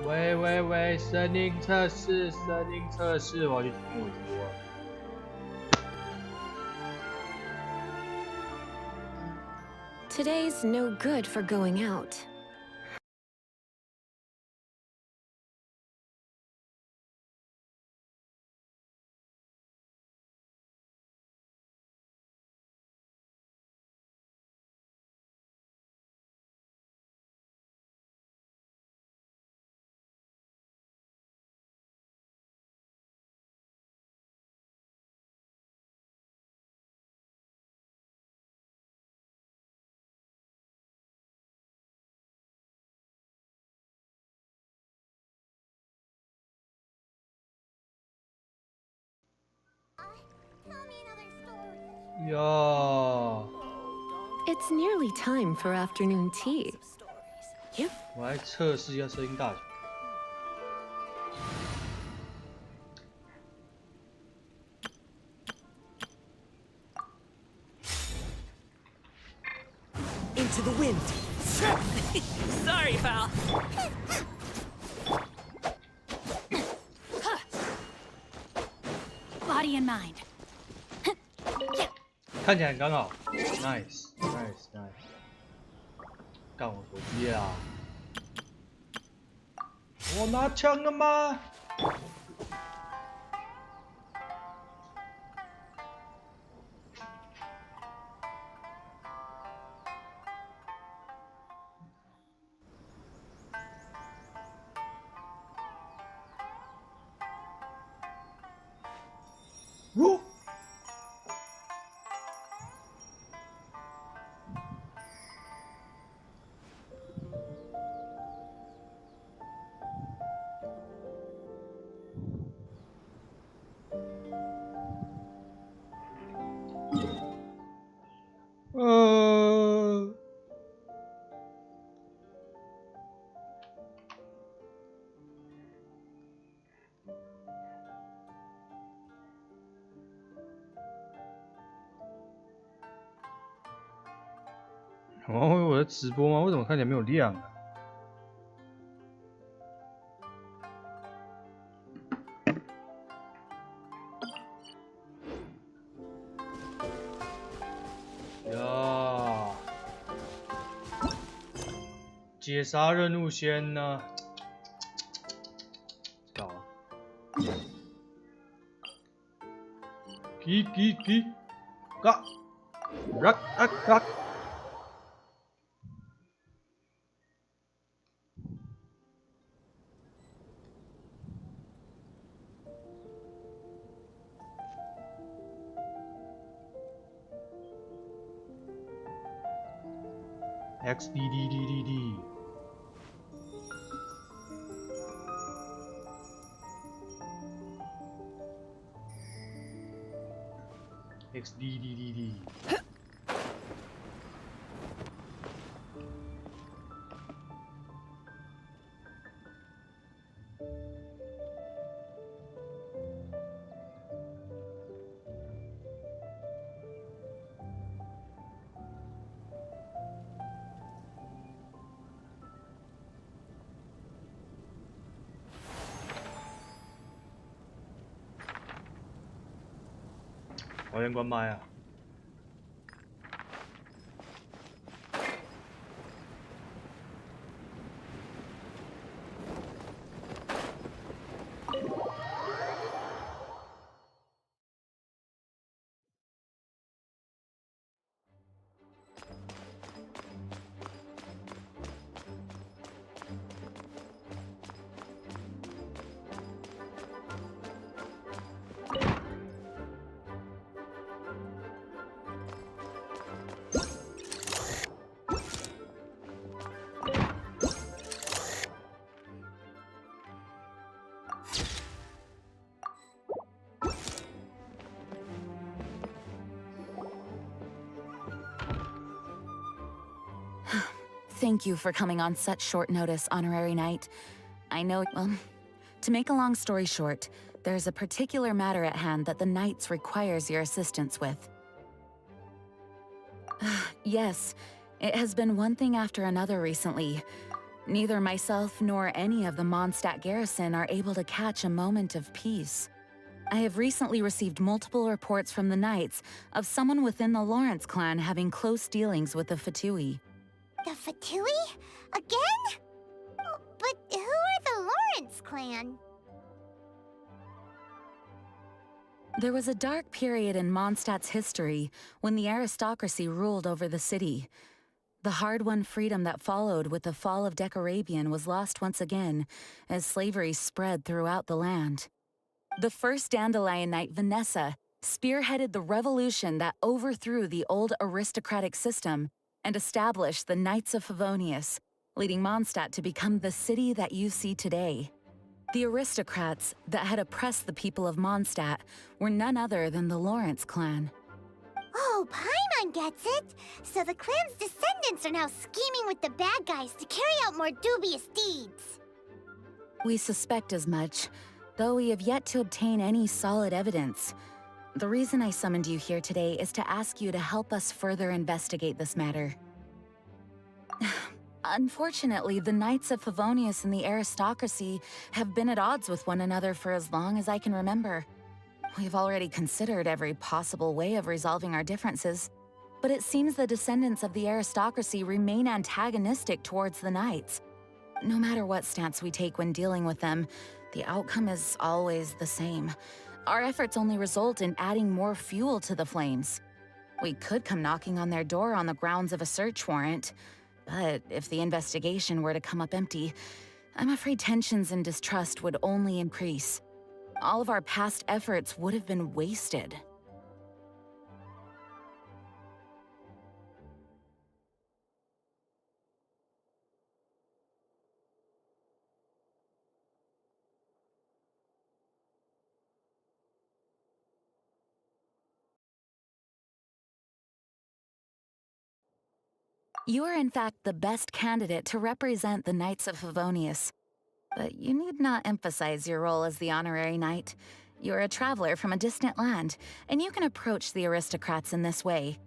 喂喂喂，声音测试，声音测试，我要去听我直播了。Today's no good for going out.哟， It's nearly time for afternoon tea. You? 我来测试一下声音大小。Into the wind. Sorry, pal. Body and mind. 看起来很刚好 ，nice。干我手机啊！我拿枪了吗？呜！哦，我的直播吗？为什么看起来没有亮啊？呀，解杀任务先呢？搞，叽，嘎，rock。XDDDDD。XDDDD。我先关麦啊。Thank you for coming on such short notice, Honorary Knight. I know, well, to make a long story short, there's a particular matter at hand that the Knights requires your assistance with. Yes, it has been one thing after another recently. Neither myself nor any of the Mondstadt garrison are able to catch a moment of peace. I have recently received multiple reports from the Knights of someone within the Lawrence clan having close dealings with the Fatui. The Fatui? Again? Oh, but who are the Lawrence clan? There was a dark period in Mondstadt's history when the aristocracy ruled over the city. The hard-won freedom that followed with the fall of Decarabian was lost once again as slavery spread throughout the land. The first Dandelion Knight, Vanessa, spearheaded the revolution that overthrew the old aristocratic system and established the Knights of Favonius, leading Mondstadt to become the city that you see today. The aristocrats that had oppressed the people of Mondstadt were none other than the Lawrence clan. Oh, Paimon gets it! So the clan's descendants are now scheming with the bad guys to carry out more dubious deeds. We suspect as much, though we have yet to obtain any solid evidence. The reason I summoned you here today is to ask you to help us further investigate this matter. Unfortunately, the Knights of Favonius and the aristocracy have been at odds with one another for as long as I can remember. We've already considered every possible way of resolving our differences, but it seems the descendants of the aristocracy remain antagonistic towards the Knights. No matter what stance we take when dealing with them, the outcome is always the same. Our efforts only result in adding more fuel to the flames. We could come knocking on their door on the grounds of a search warrant, but if the investigation were to come up empty, I'm afraid tensions and distrust would only increase. All of our past efforts would have been wasted. You are in fact the best candidate to represent the Knights of Favonius. But you need not emphasize your role as the honorary knight. You're a traveler from a distant land, and you can approach the aristocrats in this way.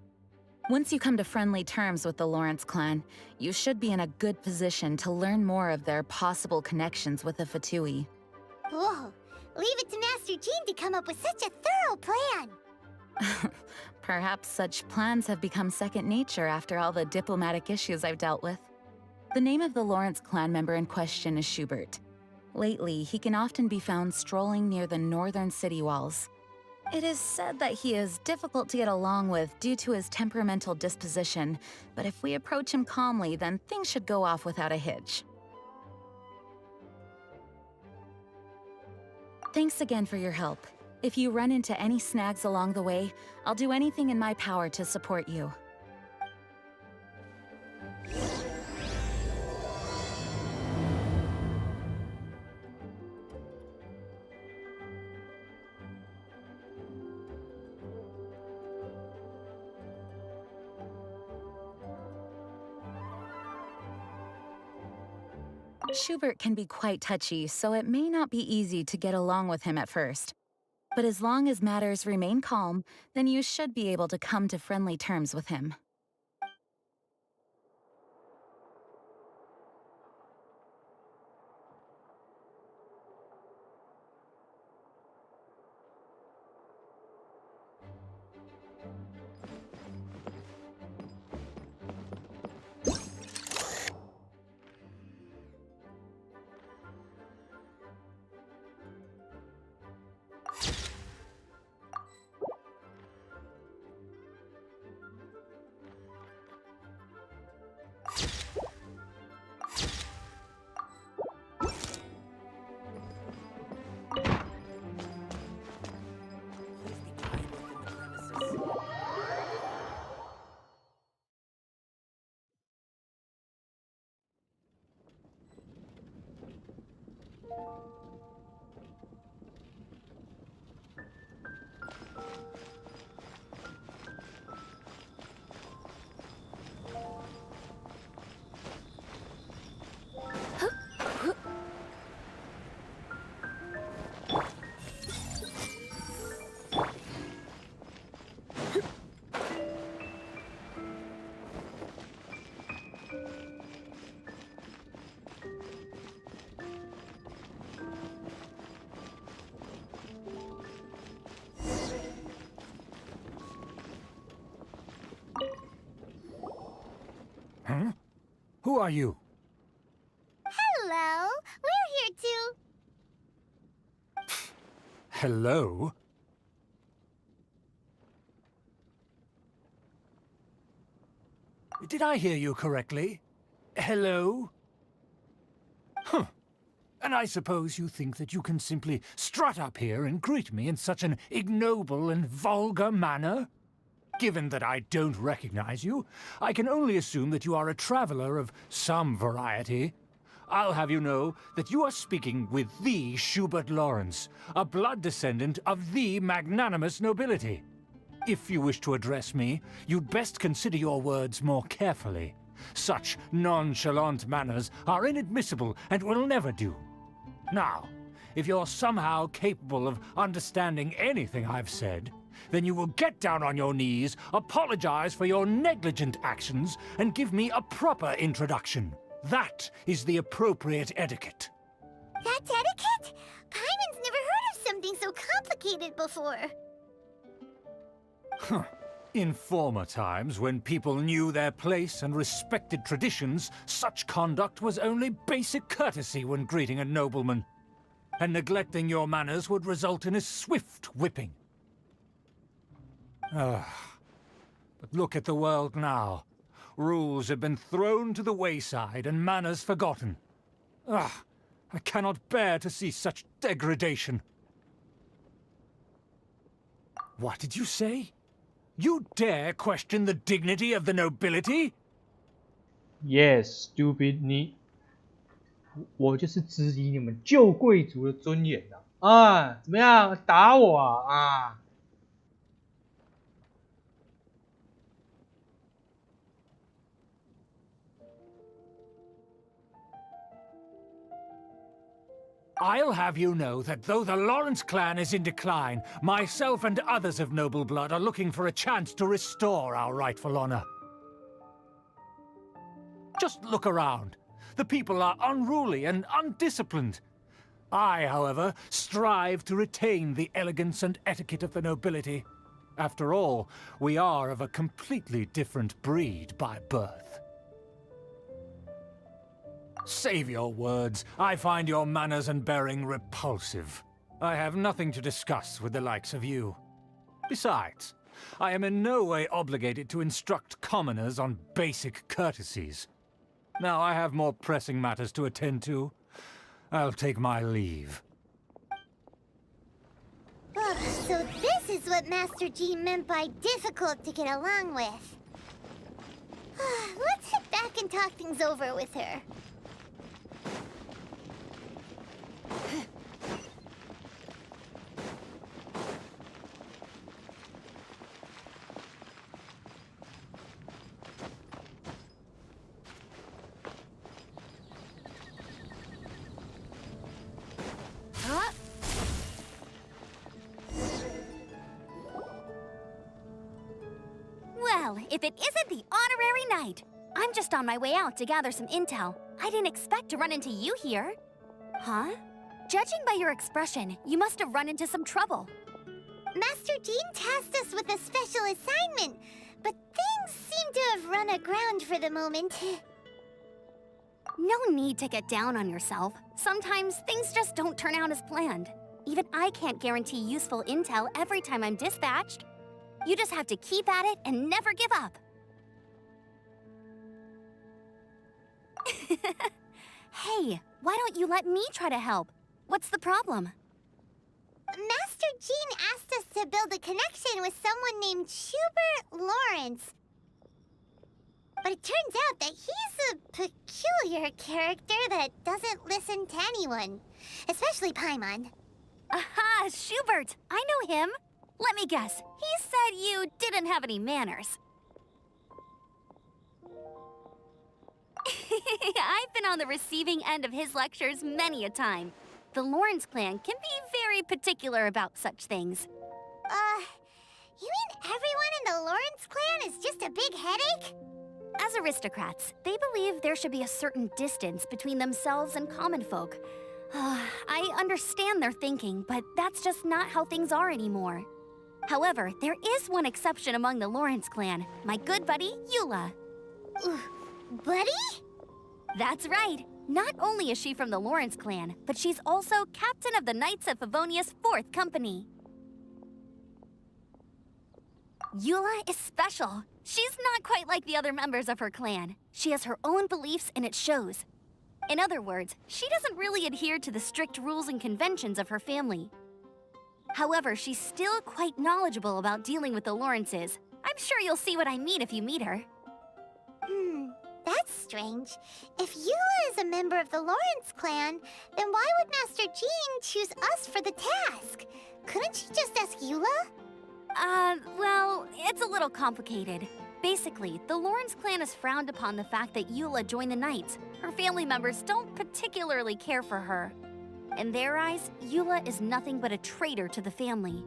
Once you come to friendly terms with the Lawrence clan, you should be in a good position to learn more of their possible connections with the Fatui. Whoa, leave it to Master Jean to come up with such a thorough plan! Perhaps such plans have become second nature after all the diplomatic issues I've dealt with. The name of the Lawrence clan member in question is Schubert. Lately, he can often be found strolling near the northern city walls. It is said that he is difficult to get along with due to his temperamental disposition, but if we approach him calmly, then things should go off without a hitch. Thanks again for your help. If you run into any snags along the way, I'll do anything in my power to support you. Schubert can be quite touchy, so it may not be easy to get along with him at first. But as long as matters remain calm, then you should be able to come to friendly terms with him. Huh? Who are you? Hello, we're here to... Hello? Did I hear you correctly? Hello? Huh. And I suppose you think that you can simply strut up here and greet me in such an ignoble and vulgar manner? Given that I don't recognize you, I can only assume that you are a traveler of some variety. I'll have you know that you are speaking with the Schubert Lawrence, a blood descendant of the magnanimous nobility. If you wish to address me, you'd best consider your words more carefully. Such nonchalant manners are inadmissible and will never do. Now, if you're somehow capable of understanding anything I've said, then you will get down on your knees, apologize for your negligent actions, and give me a proper introduction. That is the appropriate etiquette. That's etiquette? Paimon's never heard of something so complicated before. Huh. In former times, when people knew their place and respected traditions, such conduct was only basic courtesy when greeting a nobleman. And neglecting your manners would result in a swift whipping. But look at the world now. Rules have been thrown to the wayside and manners forgotten. I cannot bear to see such degradation. What did you say? You dare question the dignity of the nobility? Yes, stupid 我就是质疑你们旧贵族的尊严啊！怎么样？打我啊！ I'll have you know that though the Lawrence clan is in decline, myself and others of noble blood are looking for a chance to restore our rightful honor. Just look around. The people are unruly and undisciplined. I, however, strive to retain the elegance and etiquette of the nobility. After all, we are of a completely different breed by birth. Save your words. I find your manners and bearing repulsive. I have nothing to discuss with the likes of you. Besides, I am in no way obligated to instruct commoners on basic courtesies. Now I have more pressing matters to attend to. I'll take my leave. So this is what Master G meant by difficult to get along with. Let's head back and talk things over with her. Well, if it isn't the honorary knight! I'm just on my way out to gather some intel. I didn't expect to run into you here. Huh? Judging by your expression, you must have run into some trouble. Master Jean tasked us with a special assignment, but things seem to have run aground for the moment. No need to get down on yourself. Sometimes things just don't turn out as planned. Even I can't guarantee useful intel every time I'm dispatched. You just have to keep at it and never give up. Hey, why don't you let me try to help? What's the problem? Master Jean asked us to build a connection with someone named Schubert Lawrence. But it turns out that he's a peculiar character that doesn't listen to anyone, especially Paimon. Aha, Schubert! I know him! Let me guess, he said you didn't have any manners. I've been on the receiving end of his lectures many a time. The Lawrence clan can be very particular about such things. You mean everyone in the Lawrence clan is just a big headache? As aristocrats, they believe there should be a certain distance between themselves and common folk. I understand their thinking, but that's just not how things are anymore. However, there is one exception among the Lawrence clan, my good buddy, Eula. Buddy? That's right. Not only is she from the Lawrence clan, but she's also captain of the Knights of Favonia's 4th company. Eula is special. She's not quite like the other members of her clan. She has her own beliefs and it shows. In other words, she doesn't really adhere to the strict rules and conventions of her family. However, she's still quite knowledgeable about dealing with the Lawrences. I'm sure you'll see what I mean if you meet her. That's strange. If Eula is a member of the Lawrence clan, then why would Master Jean choose us for the task? Couldn't she just ask Eula? Well, it's a little complicated. Basically, the Lawrence clan has frowned upon the fact that Eula joined the Knights. Her family members don't particularly care for her. In their eyes, Eula is nothing but a traitor to the family.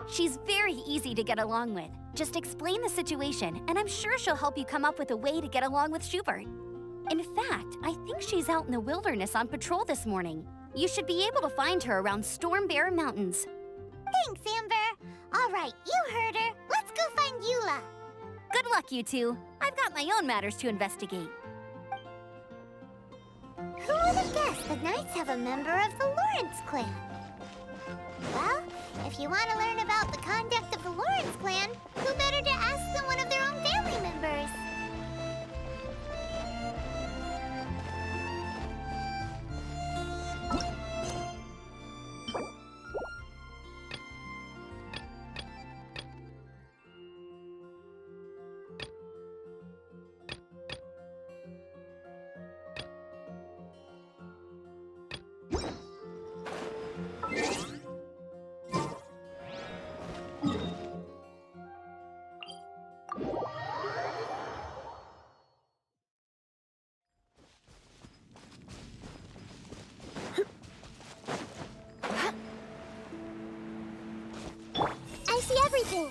She's very easy to get along with. Just explain the situation, and I'm sure she'll help you come up with a way to get along with Schubert. In fact, I think she's out in the wilderness on patrol this morning. You should be able to find her around Storm Bear Mountains. Thanks, Amber. All right, you heard her. Let's go find Eula. Good luck, you two. I've got my own matters to investigate. Who would have guessed the Knights have a member of the Lawrence clan? Well, if you want to learn about the conduct of the Lawrence clan, who better to ask than one of their own family members? I see everything.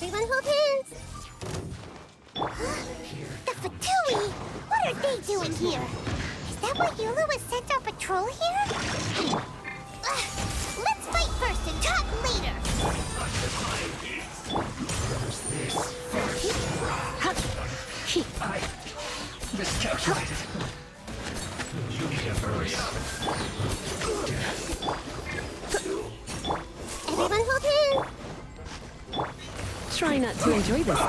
Everyone hold hands. The Fatui! What are they doing here? Is that why Eula was sent on patrol here? Let's fight first and talk later. Miscalculated. You need a hurry up. Everyone hold hands. Try not to enjoy this.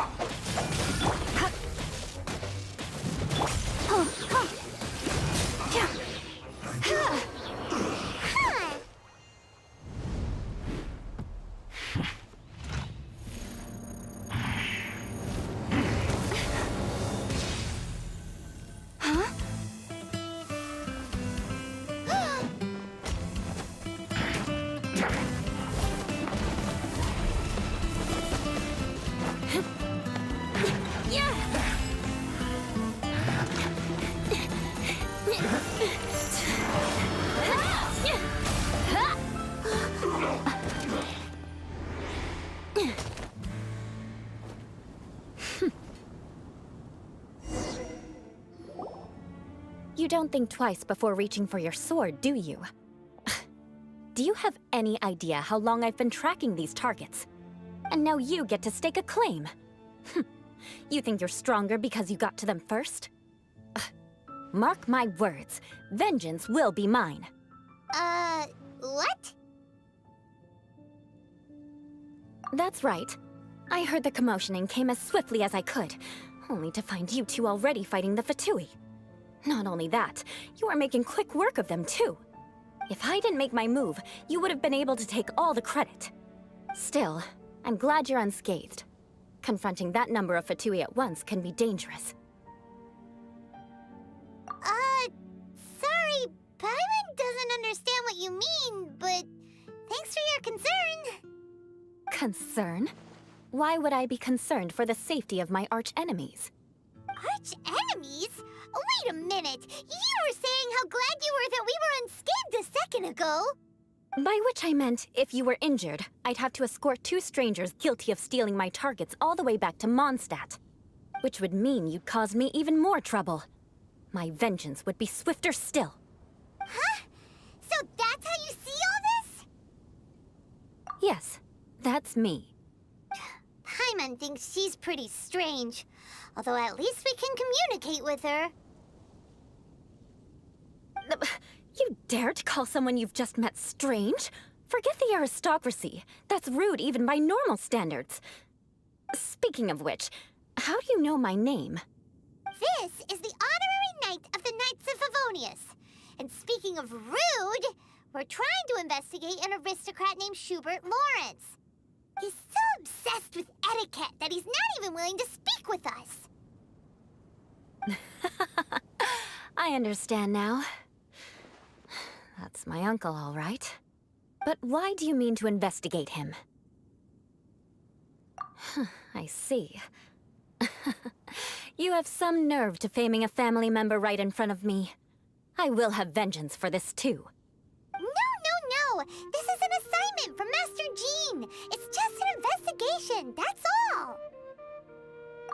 You don't think twice before reaching for your sword, do you? Do you have any idea how long I've been tracking these targets? And now you get to stake a claim. You think you're stronger because you got to them first? Mark my words, vengeance will be mine. What? That's right. I heard the commotion and came as swiftly as I could, only to find you two already fighting the Fatui. Not only that, you are making quick work of them too. If I didn't make my move, you would have been able to take all the credit. Still, I'm glad you're unscathed. Confronting that number of Fatui at once can be dangerous. Sorry, Paimon doesn't understand what you mean, but thanks for your concern. Concern? Why would I be concerned for the safety of my arch-enemies? Arch-enemies? Wait a minute! You were saying how glad you were that we were unscathed a second ago! By which I meant, if you were injured, I'd have to escort 2 strangers guilty of stealing my targets all the way back to Mondstadt. Which would mean you'd cause me even more trouble. My vengeance would be swifter still. Huh? So that's how you see all this? Yes, that's me. Paimon thinks she's pretty strange. Although at least we can communicate with her. You dare to call someone you've just met strange? Forget the aristocracy. That's rude even by normal standards. Speaking of which, how do you know my name? This is the honorary knight of the Knights of Favonius. And speaking of rude, we're trying to investigate an aristocrat named Schubert Lawrence. He's so obsessed with etiquette that he's not even willing to speak with us. I understand now. That's my uncle, all right. But why do you mean to investigate him? I see. You have some nerve to faming a family member right in front of me. I will have vengeance for this too. No! This is an assignment from Master Jean! It's just an investigation, that's all!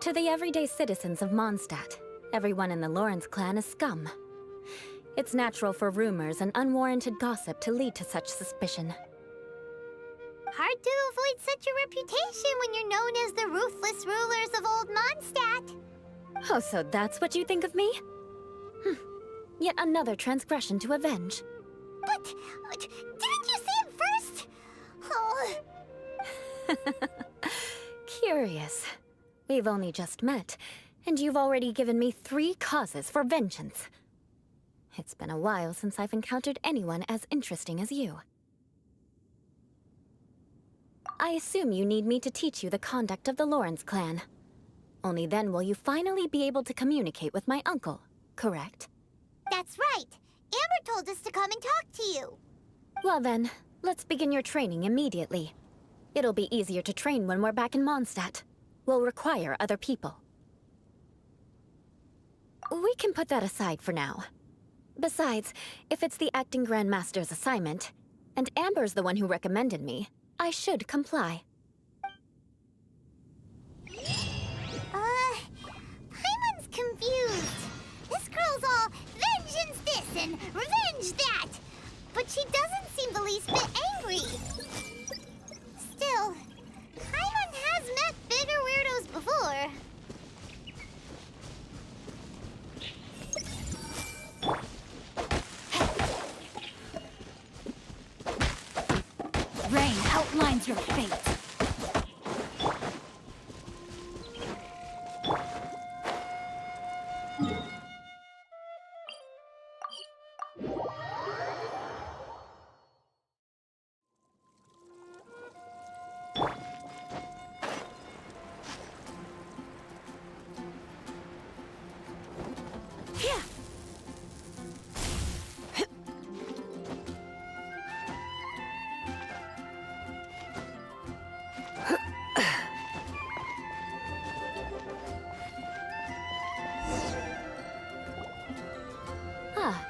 To the everyday citizens of Mondstadt, everyone in the Lawrence clan is scum. It's natural for rumors and unwarranted gossip to lead to such suspicion. Hard to avoid such a reputation when you're known as the ruthless rulers of Old Mondstadt. Oh, so that's what you think of me? Yet another transgression to avenge. But didn't you say it first? Oh. Curious. We've only just met, and you've already given me 3 causes for vengeance. It's been a while since I've encountered anyone as interesting as you. I assume you need me to teach you the conduct of the Lawrence clan. Only then will you finally be able to communicate with my uncle, correct? That's right. Amber told us to come and talk to you. Well then, let's begin your training immediately. It'll be easier to train when we're back in Mondstadt. We'll require other people. We can put that aside for now. Besides, if it's the acting Grandmaster's assignment, and Amber's the one who recommended me, I should comply. Paimon's confused. This girl's all vengeance this and revenge that. But she doesn't seem the least bit angry. Still, Paimon has met bigger weirdos before. Rain outlines your fate.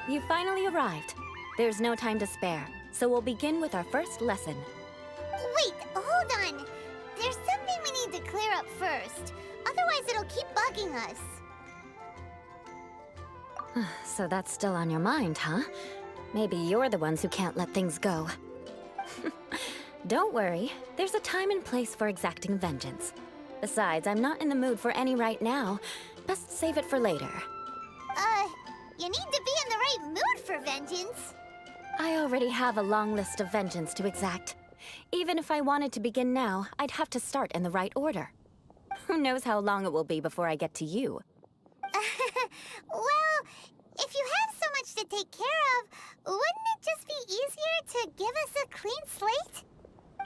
You finally arrived. There's no time to spare, so we'll begin with our first lesson. Wait, hold on. There's something we need to clear up first. Otherwise it'll keep bugging us. So that's still on your mind, huh? Maybe you're the ones who can't let things go. Don't worry, there's a time and place for exacting vengeance. Besides, I'm not in the mood for any right now. Best save it for later. You need to be in the right mood for vengeance. I already have a long list of vengeance to exact. Even if I wanted to begin now, I'd have to start in the right order. Who knows how long it will be before I get to you? Well, if you have so much to take care of, wouldn't it just be easier to give us a clean slate?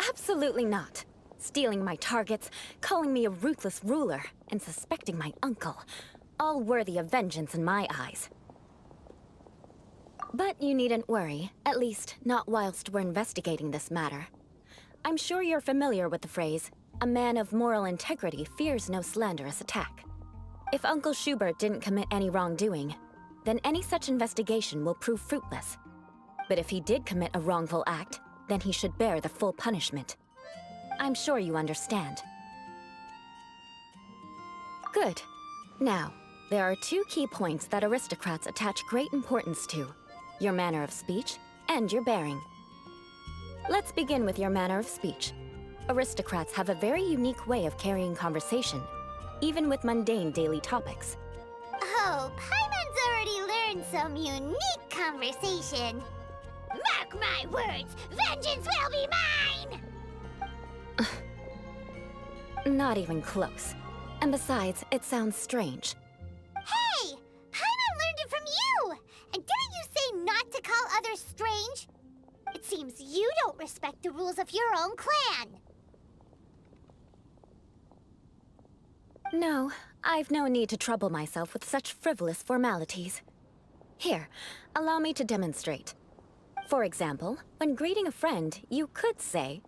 Absolutely not. Stealing my targets, calling me a ruthless ruler, and suspecting my uncle. All worthy of vengeance in my eyes. But you needn't worry, at least not whilst we're investigating this matter. I'm sure you're familiar with the phrase, A man of moral integrity fears no slanderous attack. If Uncle Schubert didn't commit any wrongdoing, then any such investigation will prove fruitless. But if he did commit a wrongful act, then he should bear the full punishment. I'm sure you understand. Good. Now, there are two key points that aristocrats attach great importance to: your manner of speech and your bearing. Let's begin with your manner of speech. Aristocrats have a very unique way of carrying conversation, even with mundane daily topics. Oh, Paimon's already learned some unique conversation. Mark my words, vengeance will be mine! Not even close. And besides, it sounds strange. Hey! Paimon learned it from you! And didn't you say not to call others strange? It seems you don't respect the rules of your own clan. No, I've no need to trouble myself with such frivolous formalities. Here, allow me to demonstrate. For example, when greeting a friend, you could say,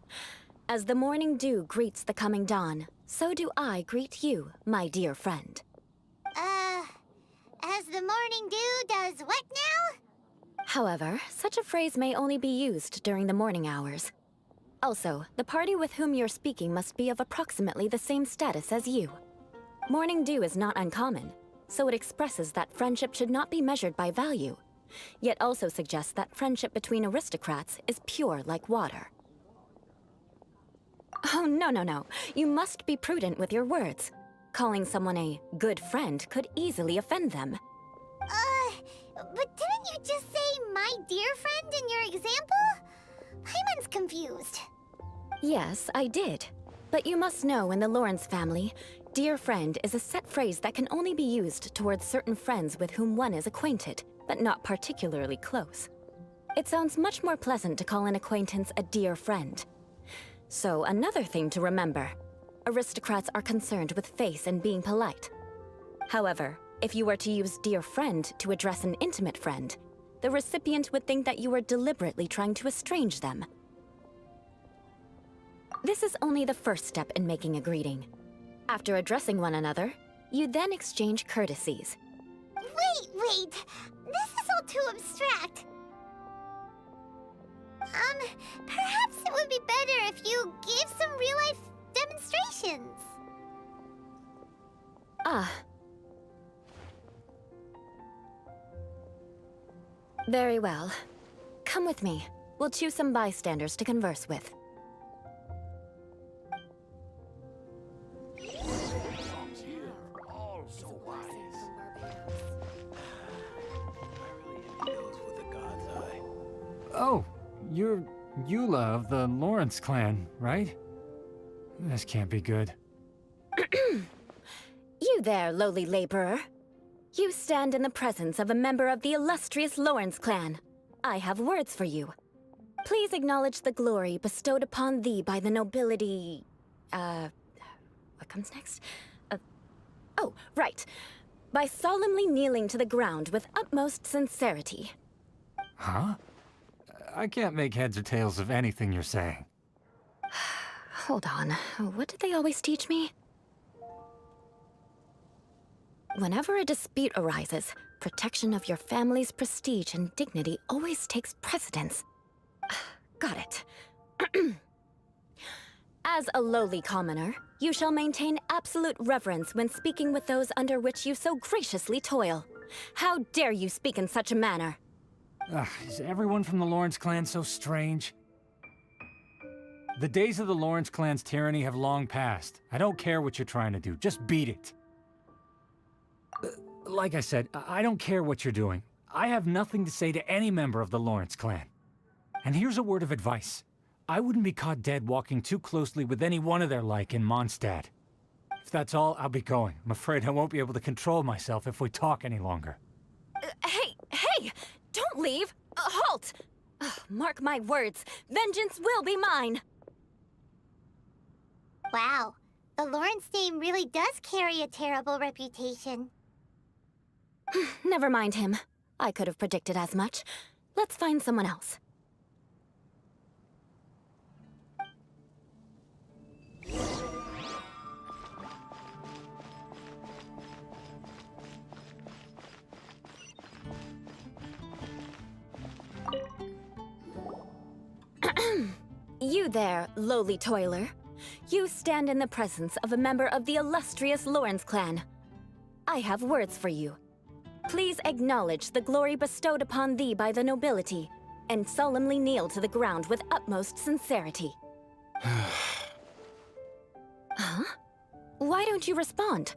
"As the morning dew greets the coming dawn, so do I greet you, my dear friend." As the morning dew does what now? However, such a phrase may only be used during the morning hours. Also, the party with whom you're speaking must be of approximately the same status as you. Morning dew is not uncommon, so it expresses that friendship should not be measured by value, yet also suggests that friendship between aristocrats is pure like water. Oh, no. You must be prudent with your words. Calling someone a good friend could easily offend them. But didn't you just say my dear friend in your example? Paimon's confused. Yes, I did. But you must know in the Lawrence family, dear friend is a set phrase that can only be used towards certain friends with whom one is acquainted, but not particularly close. It sounds much more pleasant to call an acquaintance a dear friend. So another thing to remember, aristocrats are concerned with face and being polite. However, if you were to use dear friend to address an intimate friend, the recipient would think that you were deliberately trying to estrange them. This is only the first step in making a greeting. After addressing one another, you then exchange courtesies. Wait! This is all too abstract. Perhaps it would be better if you gave some real-life demonstrations. Very well. Come with me. We'll choose some bystanders to converse with. Oh, you're Eula of the Lawrence clan, right? This can't be good. You there, lowly laborer. You stand in the presence of a member of the illustrious Lawrence clan. I have words for you. Please acknowledge the glory bestowed upon thee by the nobility... what comes next? Oh, right. By solemnly kneeling to the ground with utmost sincerity. Huh? I can't make heads or tails of anything you're saying. Hold on. What did they always teach me? Whenever a dispute arises, protection of your family's prestige and dignity always takes precedence. Got it. As a lowly commoner, you shall maintain absolute reverence when speaking with those under which you so graciously toil. How dare you speak in such a manner? Is everyone from the Lawrence clan so strange? The days of the Lawrence clan's tyranny have long passed. I don't care what you're trying to do, just beat it. Like I said, I don't care what you're doing. I have nothing to say to any member of the Lawrence clan. And here's a word of advice. I wouldn't be caught dead walking too closely with any one of their like in Mondstadt. If that's all, I'll be going. I'm afraid I won't be able to control myself if we talk any longer. Hey! Don't leave! Halt! Mark my words, vengeance will be mine! Wow, the Lawrence name really does carry a terrible reputation. Never mind him. I could have predicted as much. Let's find someone else. You there, lowly toiler. You stand in the presence of a member of the illustrious Lawrence clan. I have words for you. Please acknowledge the glory bestowed upon thee by the nobility, and solemnly kneel to the ground with utmost sincerity. Huh? Why don't you respond?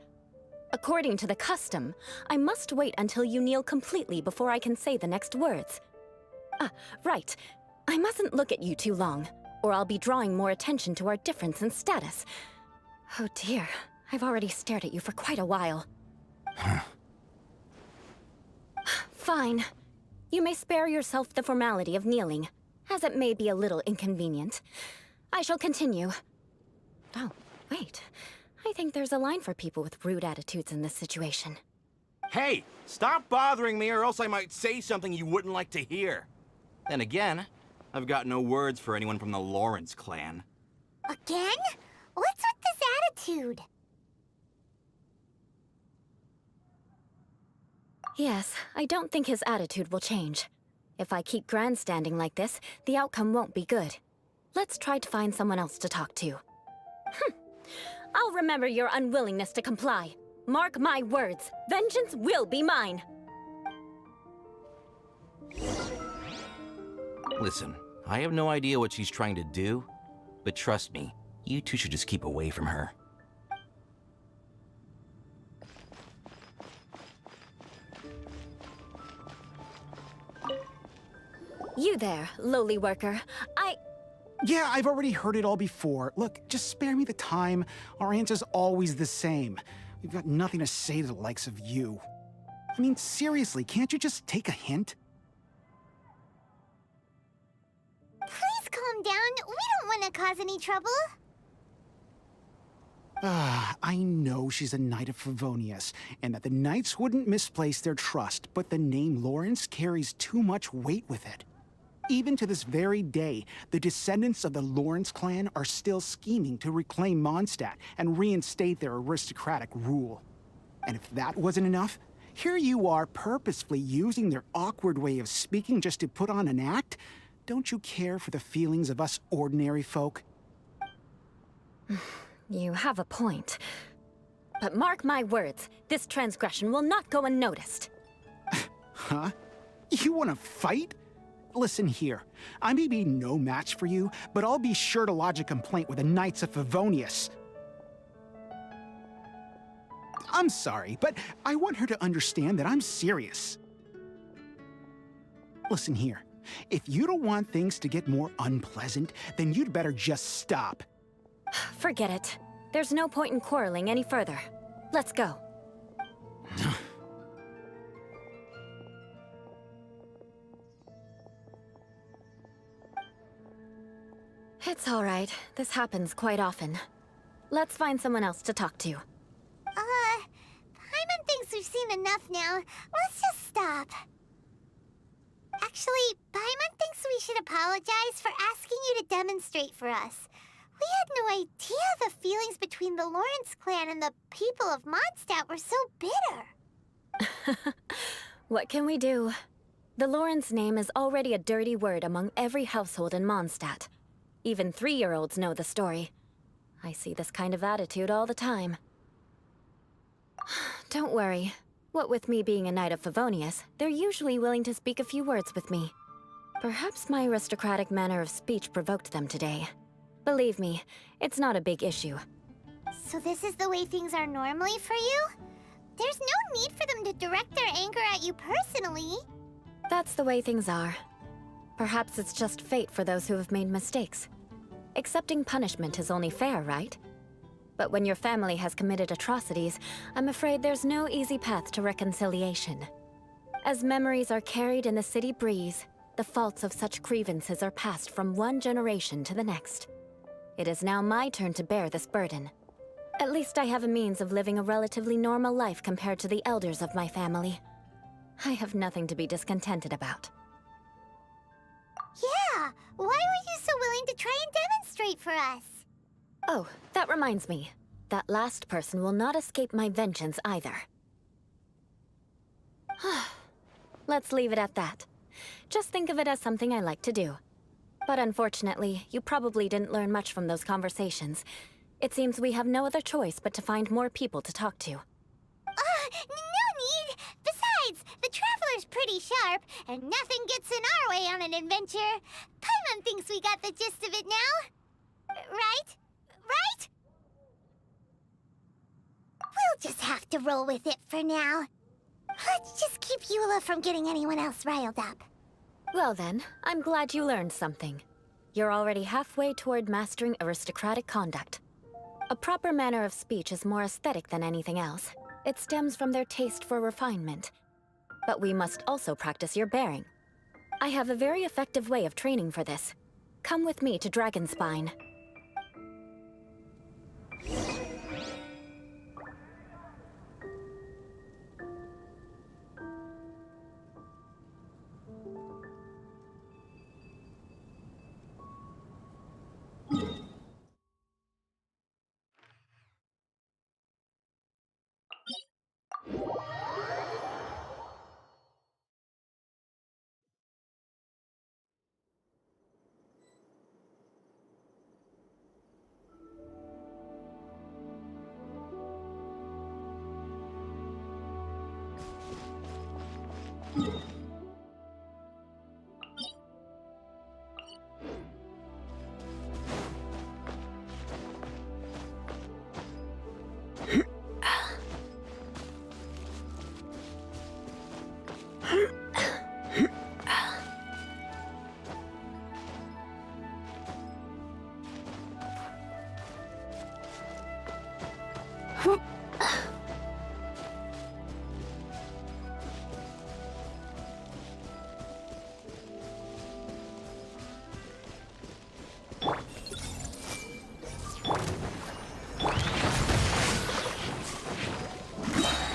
According to the custom, I must wait until you kneel completely before I can say the next words. Ah, right. I mustn't look at you too long, or I'll be drawing more attention to our difference in status. Oh dear, I've already stared at you for quite a while. Fine. You may spare yourself the formality of kneeling, as it may be a little inconvenient. I shall continue. Oh, wait. I think there's a line for people with rude attitudes in this situation. Hey, stop bothering me or else I might say something you wouldn't like to hear. Then again, I've got no words for anyone from the Lawrence clan. Again? What's with this attitude? Yes, I don't think his attitude will change. If I keep grandstanding like this, the outcome won't be good. Let's try to find someone else to talk to. I'll remember your unwillingness to comply. Mark my words, vengeance will be mine. Listen, I have no idea what she's trying to do, but trust me, you two should just keep away from her. You there, lowly worker. Yeah, I've already heard it all before. Look, just spare me the time. Our answer's always the same. We've got nothing to say to the likes of you. I mean, seriously, can't you just take a hint? Please calm down. We don't want to cause any trouble. I know she's a Knight of Favonius, and that the Knights wouldn't misplace their trust, but the name Lawrence carries too much weight with it. Even to this very day, the descendants of the Lawrence clan are still scheming to reclaim Mondstadt and reinstate their aristocratic rule. And if that wasn't enough, here you are purposefully using their awkward way of speaking just to put on an act? Don't you care for the feelings of us ordinary folk? You have a point. But mark my words, this transgression will not go unnoticed. Huh? You want to fight? Listen here, I may be no match for you, but I'll be sure to lodge a complaint with the Knights of Favonius. I'm sorry, but I want her to understand that I'm serious. Listen here, if you don't want things to get more unpleasant, then you'd better just stop. Forget it. There's no point in quarreling any further. Let's go. It's all right. This happens quite often. Let's find someone else to talk to. Paimon thinks we've seen enough now. Let's just stop. Actually, Paimon thinks we should apologize for asking you to demonstrate for us. We had no idea the feelings between the Lawrence clan and the people of Mondstadt were so bitter. What can we do? The Lawrence name is already a dirty word among every household in Mondstadt. Even 3-year-olds know the story. I see this kind of attitude all the time. Don't worry. What with me being a Knight of Favonius, they're usually willing to speak a few words with me. Perhaps my aristocratic manner of speech provoked them today. Believe me, it's not a big issue. So this is the way things are normally for you? There's no need for them to direct their anger at you personally. That's the way things are. Perhaps it's just fate for those who have made mistakes. Accepting punishment is only fair, right? But when your family has committed atrocities, I'm afraid there's no easy path to reconciliation. As memories are carried in the city breeze, the faults of such grievances are passed from one generation to the next. It is now my turn to bear this burden. At least I have a means of living a relatively normal life compared to the elders of my family. I have nothing to be discontented about. Yeah, why were you so willing to try and demonstrate for us? Oh, that reminds me. That last person will not escape my vengeance either. Let's leave it at that. Just think of it as something I like to do. But unfortunately, you probably didn't learn much from those conversations. It seems we have no other choice but to find more people to talk to. No need! Besides, the Traveler's pretty sharp, and nothing gets in our way on an adventure. Paimon thinks we got the gist of it now. Right? Right? We'll just have to roll with it for now. Let's just keep Eula from getting anyone else riled up. Well then, I'm glad you learned something. You're already halfway toward mastering aristocratic conduct. A proper manner of speech is more aesthetic than anything else. It stems from their taste for refinement. But we must also practice your bearing. I have a very effective way of training for this. Come with me to Dragonspine.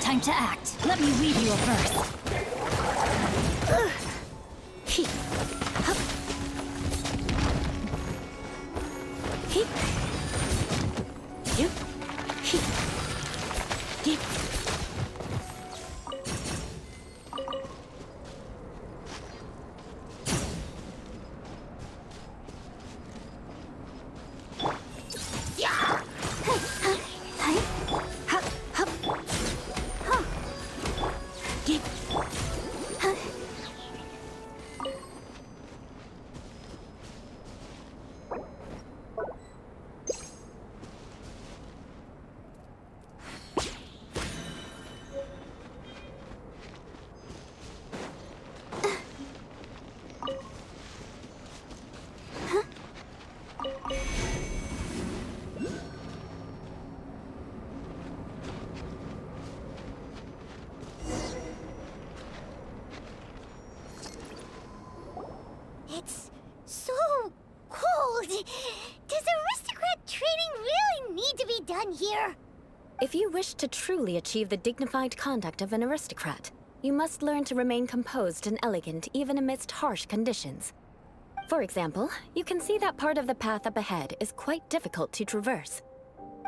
Time to act. Let me read you a verse. It's so cold. Does aristocrat training really need to be done here? If you wish to truly achieve the dignified conduct of an aristocrat, you must learn to remain composed and elegant even amidst harsh conditions. For example, you can see that part of the path up ahead is quite difficult to traverse.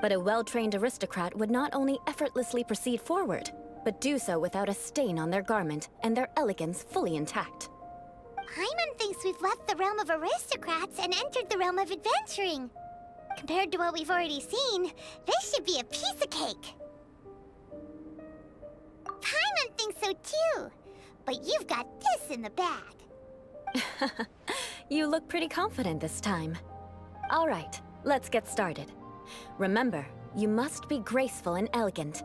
But a well-trained aristocrat would not only effortlessly proceed forward, but do so without a stain on their garment and their elegance fully intact. Paimon thinks we've left the realm of aristocrats and entered the realm of adventuring. Compared to what we've already seen, this should be a piece of cake. Paimon thinks so too, but you've got this in the bag. You look pretty confident this time. All right, let's get started. Remember, you must be graceful and elegant.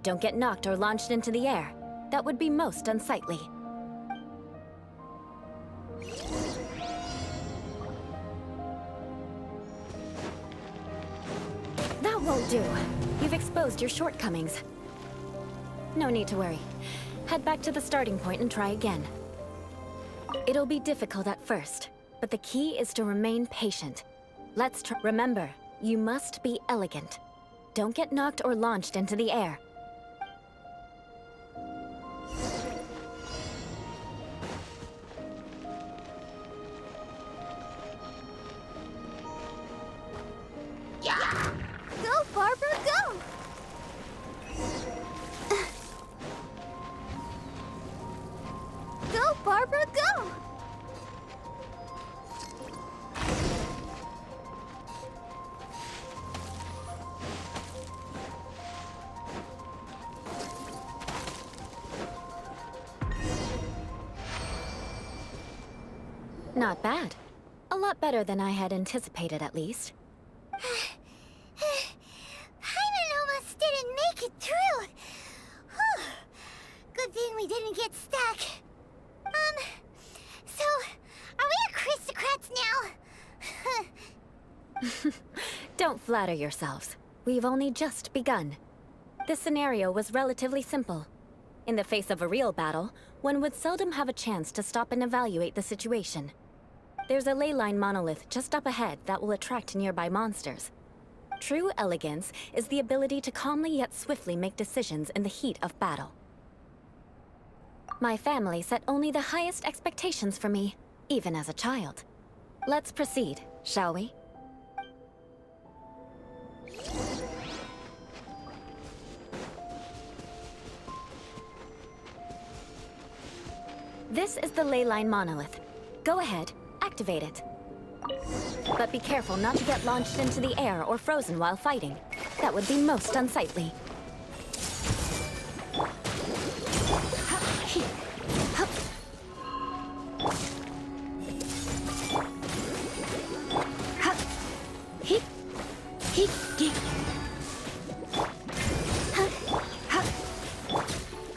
Don't get knocked or launched into the air. That would be most unsightly. That won't do. You've exposed your shortcomings. No need to worry. Head back to the starting point and try again. It'll be difficult at first, but the key is to remain patient. Let's try. Remember, you must be elegant. Don't get knocked or launched into the air. Go, Barbara, go! Go, Barbara, go! Not bad. A lot better than I had anticipated, at least. Paimon almost didn't make it through. Whew. Good thing we didn't get stuck. So, are we aristocrats now? Don't flatter yourselves. We've only just begun. This scenario was relatively simple. In the face of a real battle, one would seldom have a chance to stop and evaluate the situation. There's a ley line monolith just up ahead that will attract nearby monsters. True elegance is the ability to calmly yet swiftly make decisions in the heat of battle. My family set only the highest expectations for me, even as a child. Let's proceed, shall we? This is the ley line monolith. Go ahead, activate it. But be careful not to get launched into the air or frozen while fighting. That would be most unsightly.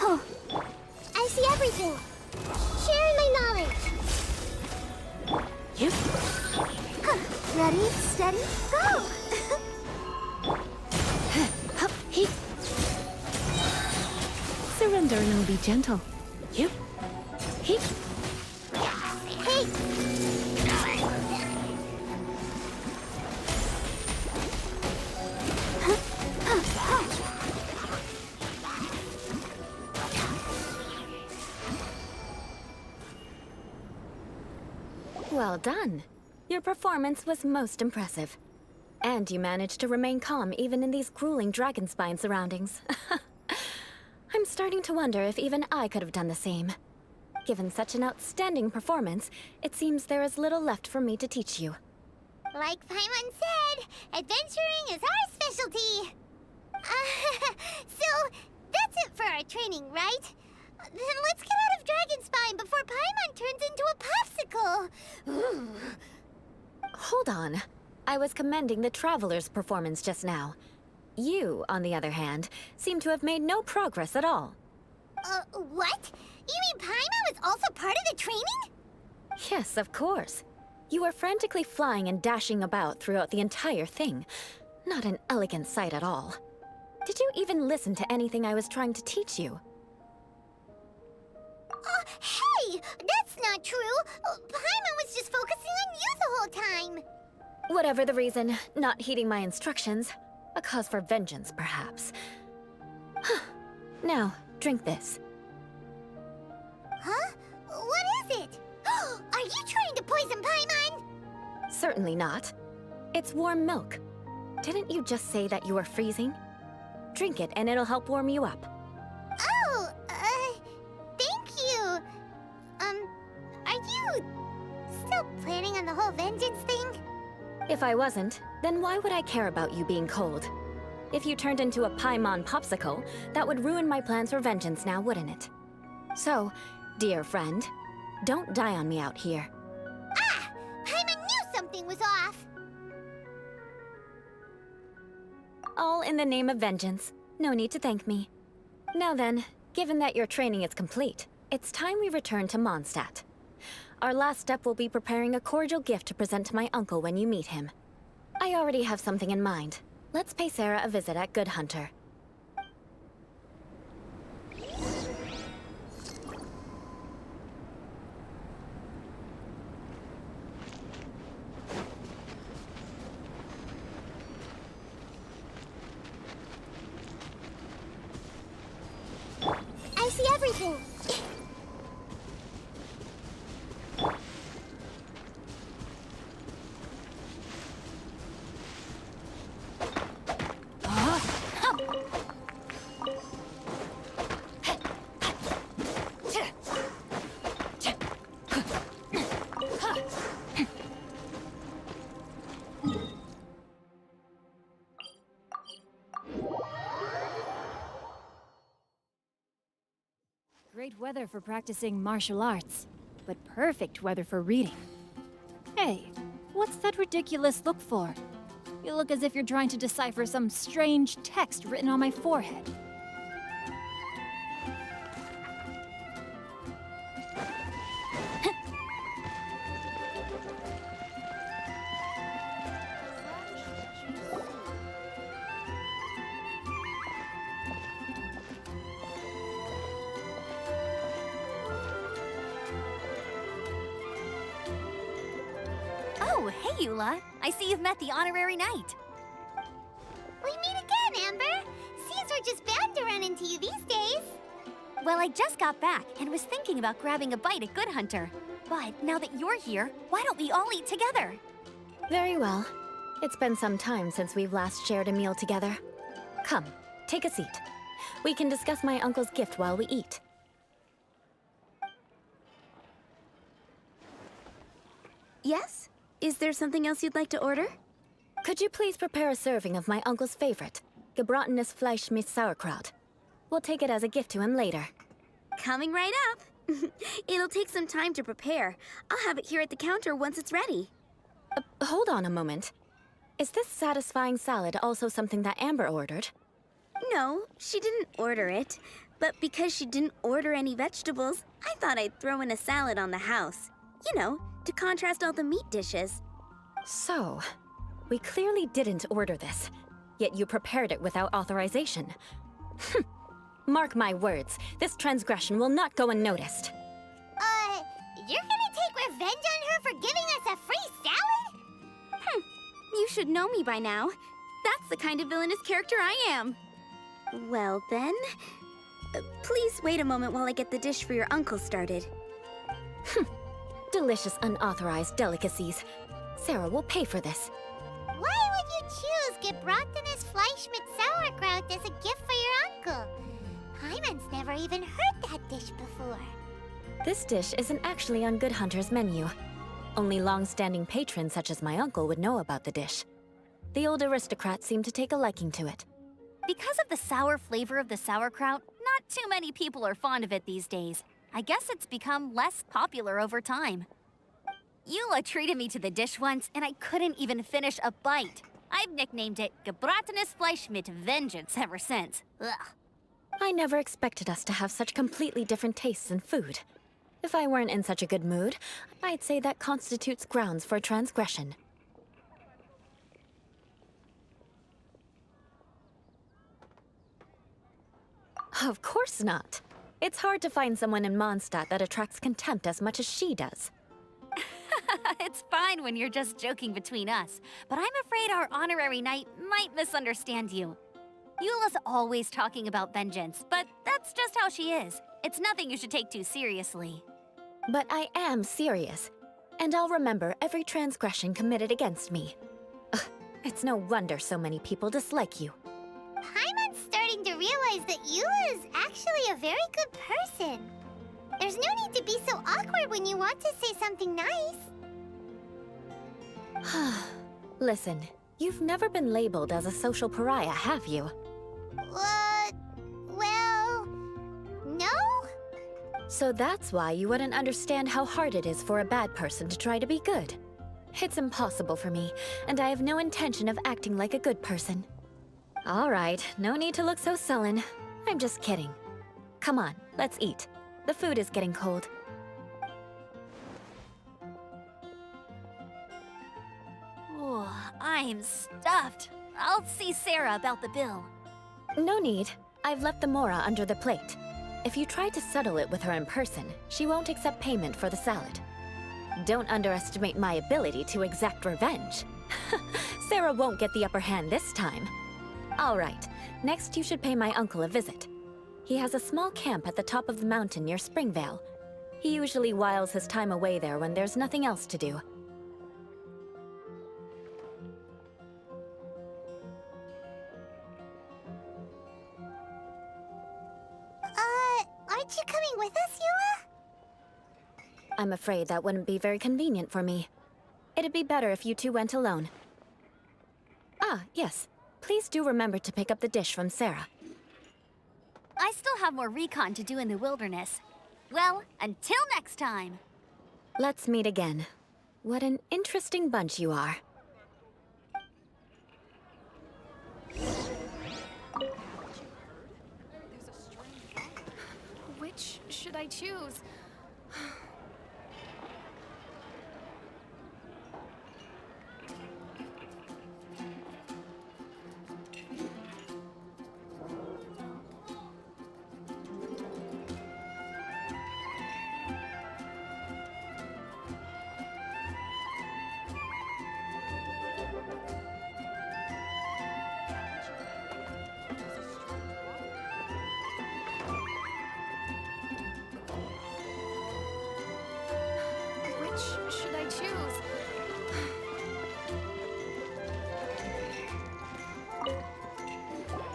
Oh, I see everything. Share my knowledge. You? Ready, steady, go! Surrender and I'll be gentle. You? He? Hey! Well done. Your performance was most impressive. And you managed to remain calm even in these grueling dragonspine surroundings. I'm starting to wonder if even I could have done the same. Given such an outstanding performance, it seems there is little left for me to teach you. Like Paimon said, adventuring is our specialty. So, that's it for our training, right? Then let's get out of Dragonspine before Paimon turns into a popsicle. Hold on. I was commending the Traveler's performance just now. You, on the other hand, seem to have made no progress at all. What? You mean Paimon was also part of the training? Yes, of course. You were frantically flying and dashing about throughout the entire thing. Not an elegant sight at all. Did you even listen to anything I was trying to teach you? Hey! That's not true! Paimon was just focusing on you the whole time! Whatever the reason, not heeding my instructions. A cause for vengeance, perhaps. Now, drink this. Huh? What is it? Are you trying to poison Paimon? Certainly not. It's warm milk. Didn't you just say that you were freezing? Drink it and it'll help warm you up. Oh, thank you. Are you still planning on the whole vengeance thing? If I wasn't, then why would I care about you being cold? If you turned into a Paimon popsicle, that would ruin my plans for vengeance now, wouldn't it? So, dear friend, don't die on me out here. Ah! Paimon knew something was off! All in the name of vengeance. No need to thank me. Now then, given that your training is complete, it's time we return to Mondstadt. Our last step will be preparing a cordial gift to present to my uncle when you meet him. I already have something in mind. Let's pay Sarah a visit at Good Hunter. I see everything! Great weather for practicing martial arts, but perfect weather for reading. Hey, what's that ridiculous look for? You look as if you're trying to decipher some strange text written on my forehead. Oh, hey, Eula. I see you've met the honorary knight. We meet again, Amber. Seems we're just bound to run into you these days. Well, I just got back and was thinking about grabbing a bite at Good Hunter. But now that you're here, why don't we all eat together? Very well. It's been some time since we've last shared a meal together. Come, take a seat. We can discuss my uncle's gift while we eat. Yes? Is there something else you'd like to order? Could you please prepare a serving of my uncle's favorite, gebratenes Fleisch mit Sauerkraut? We'll take it as a gift to him later. Coming right up. It'll take some time to prepare. I'll have it here at the counter once it's ready. Hold on a moment. Is this satisfying salad also something that Amber ordered? No, she didn't order it. But because she didn't order any vegetables, I thought I'd throw in a salad on the house. You know, to contrast all the meat dishes. So, we clearly didn't order this, yet you prepared it without authorization. Mark my words, this transgression will not go unnoticed. You're gonna take revenge on her for giving us a free salad? You should know me by now. That's the kind of villainous character I am. Well then, please wait a moment while I get the dish for your uncle started. Delicious unauthorized delicacies. Sarah will pay for this. Why would you choose gebratenes Fleisch mit Sauerkraut as a gift for your uncle? Hyman's never even heard that dish before. This dish isn't actually on Good Hunter's menu. Only long-standing patrons such as my uncle would know about the dish. The old aristocrat seemed to take a liking to it. Because of the sour flavor of the sauerkraut, not too many people are fond of it these days. I guess it's become less popular over time. Eula treated me to the dish once, and I couldn't even finish a bite. I've nicknamed it gebratenes Fleisch mit Vengeance ever since. Ugh. I never expected us to have such completely different tastes in food. If I weren't in such a good mood, I'd say that constitutes grounds for transgression. Of course not. It's hard to find someone in Mondstadt that attracts contempt as much as she does. It's fine when you're just joking between us, but I'm afraid our honorary knight might misunderstand you. Eula's always talking about vengeance, but that's just how she is. It's nothing you should take too seriously. But I am serious, and I'll remember every transgression committed against me. Ugh, it's no wonder so many people dislike you. Hyman's starting to realize that Eula is actually a very good person. There's no need to be so awkward when you want to say something nice. Listen, you've never been labeled as a social pariah, have you? Well, no? So that's why you wouldn't understand how hard it is for a bad person to try to be good. It's impossible for me, and I have no intention of acting like a good person. All right, no need to look so sullen. I'm just kidding. Come on, let's eat. The food is getting cold. Oh, I'm stuffed. I'll see Sarah about the bill. No need. I've left the mora under the plate. If you try to settle it with her in person, she won't accept payment for the salad. Don't underestimate my ability to exact revenge. Sarah won't get the upper hand this time. All right, next you should pay my uncle a visit. He has a small camp at the top of the mountain near Springvale. He usually whiles his time away there when there's nothing else to do. Aren't you coming with us, Eula? I'm afraid that wouldn't be very convenient for me. It'd be better if you two went alone. Ah, yes. Please do remember to pick up the dish from Sarah. I still have more recon to do in the wilderness. Well, until next time. Let's meet again. What an interesting bunch you are. Which should I choose? Should I choose?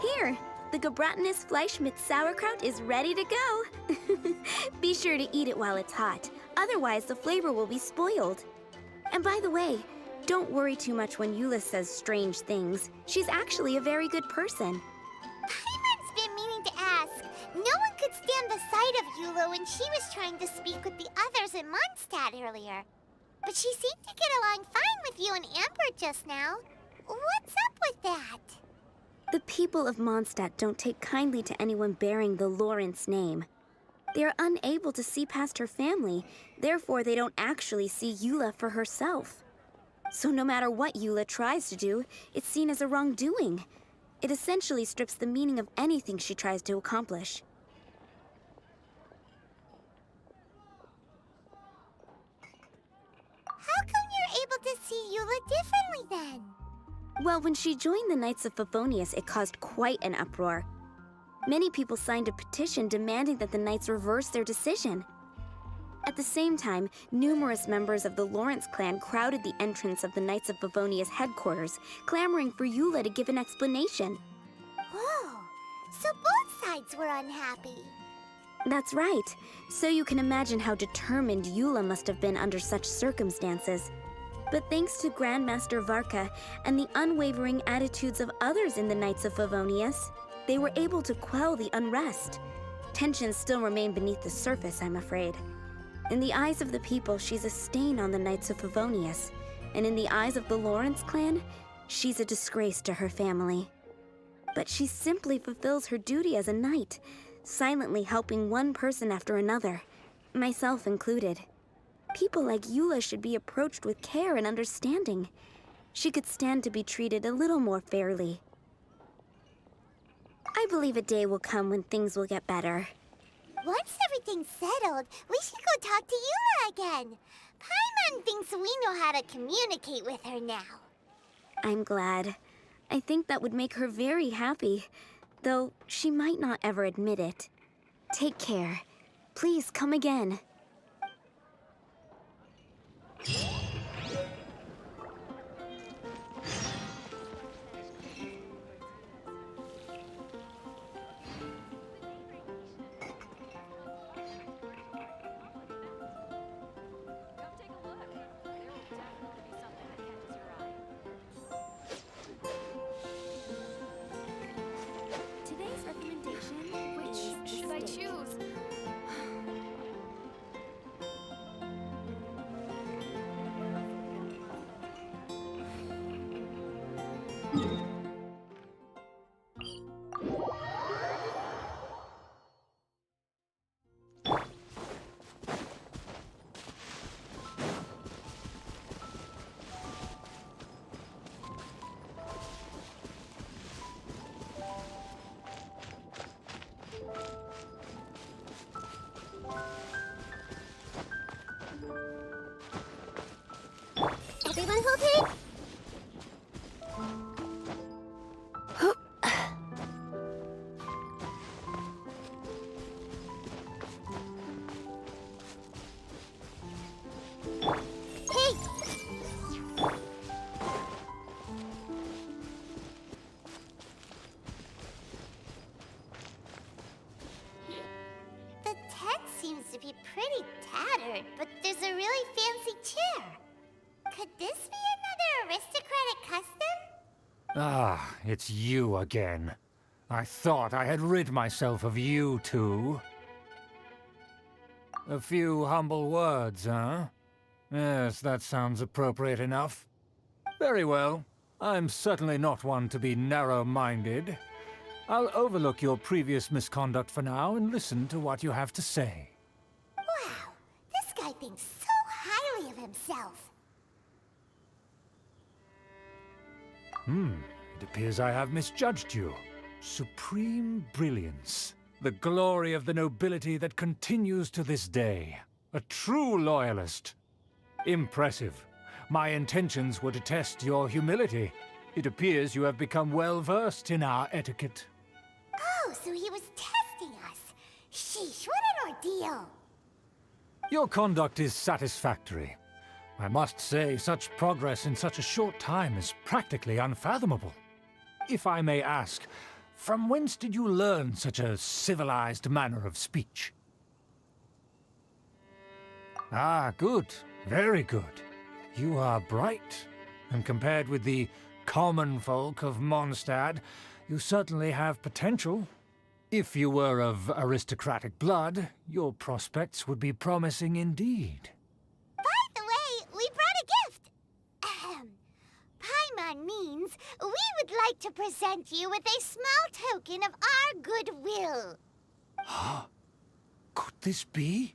Here, the Gebratinous Fleischmitz sauerkraut is ready to go. Be sure to eat it while it's hot, otherwise the flavor will be spoiled. And by the way, don't worry too much when Eula says strange things. She's actually a very good person. Paimon's been meaning to ask. No one could stand the sight of Eula when she was trying to speak with the others in Mondstadt earlier. But she seemed to get along fine with you and Amber just now. What's up with that? The people of Mondstadt don't take kindly to anyone bearing the Lawrence name. They are unable to see past her family, therefore they don't actually see Eula for herself. So no matter what Eula tries to do, it's seen as a wrongdoing. It essentially strips the meaning of anything she tries to accomplish. How come you're able to see Eula differently then? Well, when she joined the Knights of Favonius, it caused quite an uproar. Many people signed a petition demanding that the Knights reverse their decision. At the same time, numerous members of the Lawrence clan crowded the entrance of the Knights of Favonius headquarters, clamoring for Eula to give an explanation. Whoa, so both sides were unhappy. That's right. So you can imagine how determined Eula must have been under such circumstances. But thanks to Grandmaster Varka and the unwavering attitudes of others in the Knights of Favonius, they were able to quell the unrest. Tensions still remain beneath the surface, I'm afraid. In the eyes of the people, she's a stain on the Knights of Favonius. And in the eyes of the Lawrence clan, she's a disgrace to her family. But she simply fulfills her duty as a knight, silently helping one person after another, myself included. People like Eula should be approached with care and understanding. She could stand to be treated a little more fairly. I believe a day will come when things will get better. Once everything's settled, we should go talk to Eula again. Paimon thinks we know how to communicate with her now. I'm glad. I think that would make her very happy, though she might not ever admit it. Take care. Please come again. Today's recommendation, which should I choose? Everyone okay? Hey! The tent seems to be pretty tattered, but there's a really fancy chair. Could this be another aristocratic custom? Ah, it's you again. I thought I had rid myself of you two. A few humble words, huh? Yes, that sounds appropriate enough. Very well. I'm certainly not one to be narrow-minded. I'll overlook your previous misconduct for now and listen to what you have to say. Wow, this guy thinks so highly of himself. It appears I have misjudged you. Supreme brilliance. The glory of the nobility that continues to this day. A true loyalist. Impressive. My intentions were to test your humility. It appears you have become well-versed in our etiquette. Oh, so he was testing us. Sheesh, what an ordeal. Your conduct is satisfactory. I must say, such progress in such a short time is practically unfathomable. If I may ask, from whence did you learn such a civilized manner of speech? Ah, good. Very good. You are bright, and compared with the common folk of Mondstadt, you certainly have potential. If you were of aristocratic blood, your prospects would be promising indeed. By the way, we brought a gift. Paimon means we would like to present you with a small token of our goodwill. Huh? Could this be?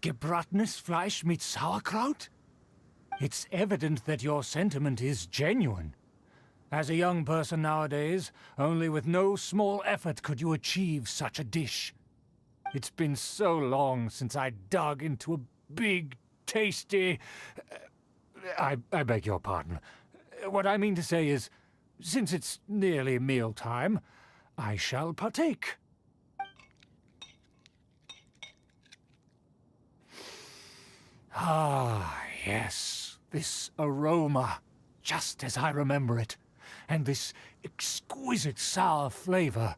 Gebratenes Fleisch mit Sauerkraut? It's evident that your sentiment is genuine. As a young person nowadays, only with no small effort could you achieve such a dish. It's been so long since I dug into a big, tasty... I beg your pardon. What I mean to say is, since it's nearly mealtime, I shall partake. Ah, yes, this aroma, just as I remember it, and this exquisite sour flavor.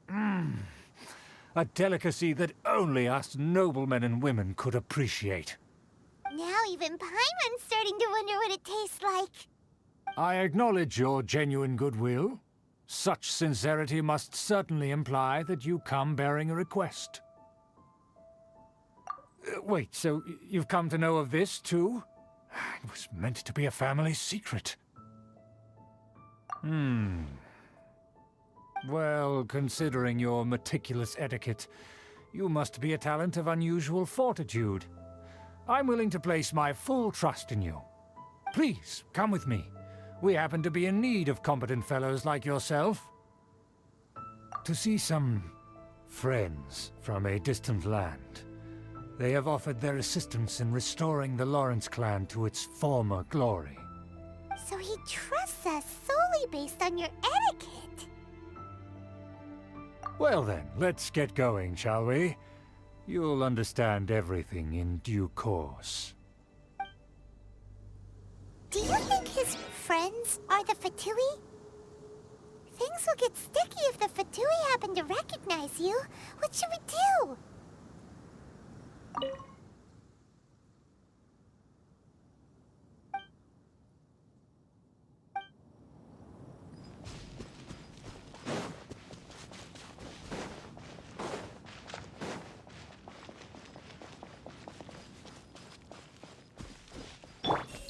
A delicacy that only us noblemen and women could appreciate. Now even Paimon's starting to wonder what it tastes like. I acknowledge your genuine goodwill. Such sincerity must certainly imply that you come bearing a request. Wait, so you've come to know of this, too? It was meant to be a family secret. Well, considering your meticulous etiquette, you must be a talent of unusual fortitude. I'm willing to place my full trust in you. Please, come with me. We happen to be in need of competent fellows like yourself. To see some friends from a distant land. They have offered their assistance in restoring the Lawrence clan to its former glory. So he trusts us solely based on your etiquette. Well then, let's get going, shall we? You'll understand everything in due course. Do you think his friends are the Fatui? Things will get sticky if the Fatui happen to recognize you. What should we do?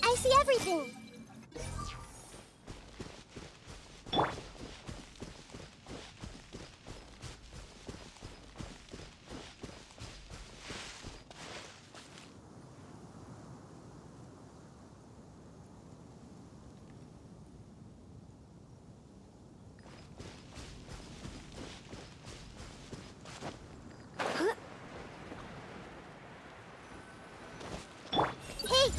I see everything. Hey!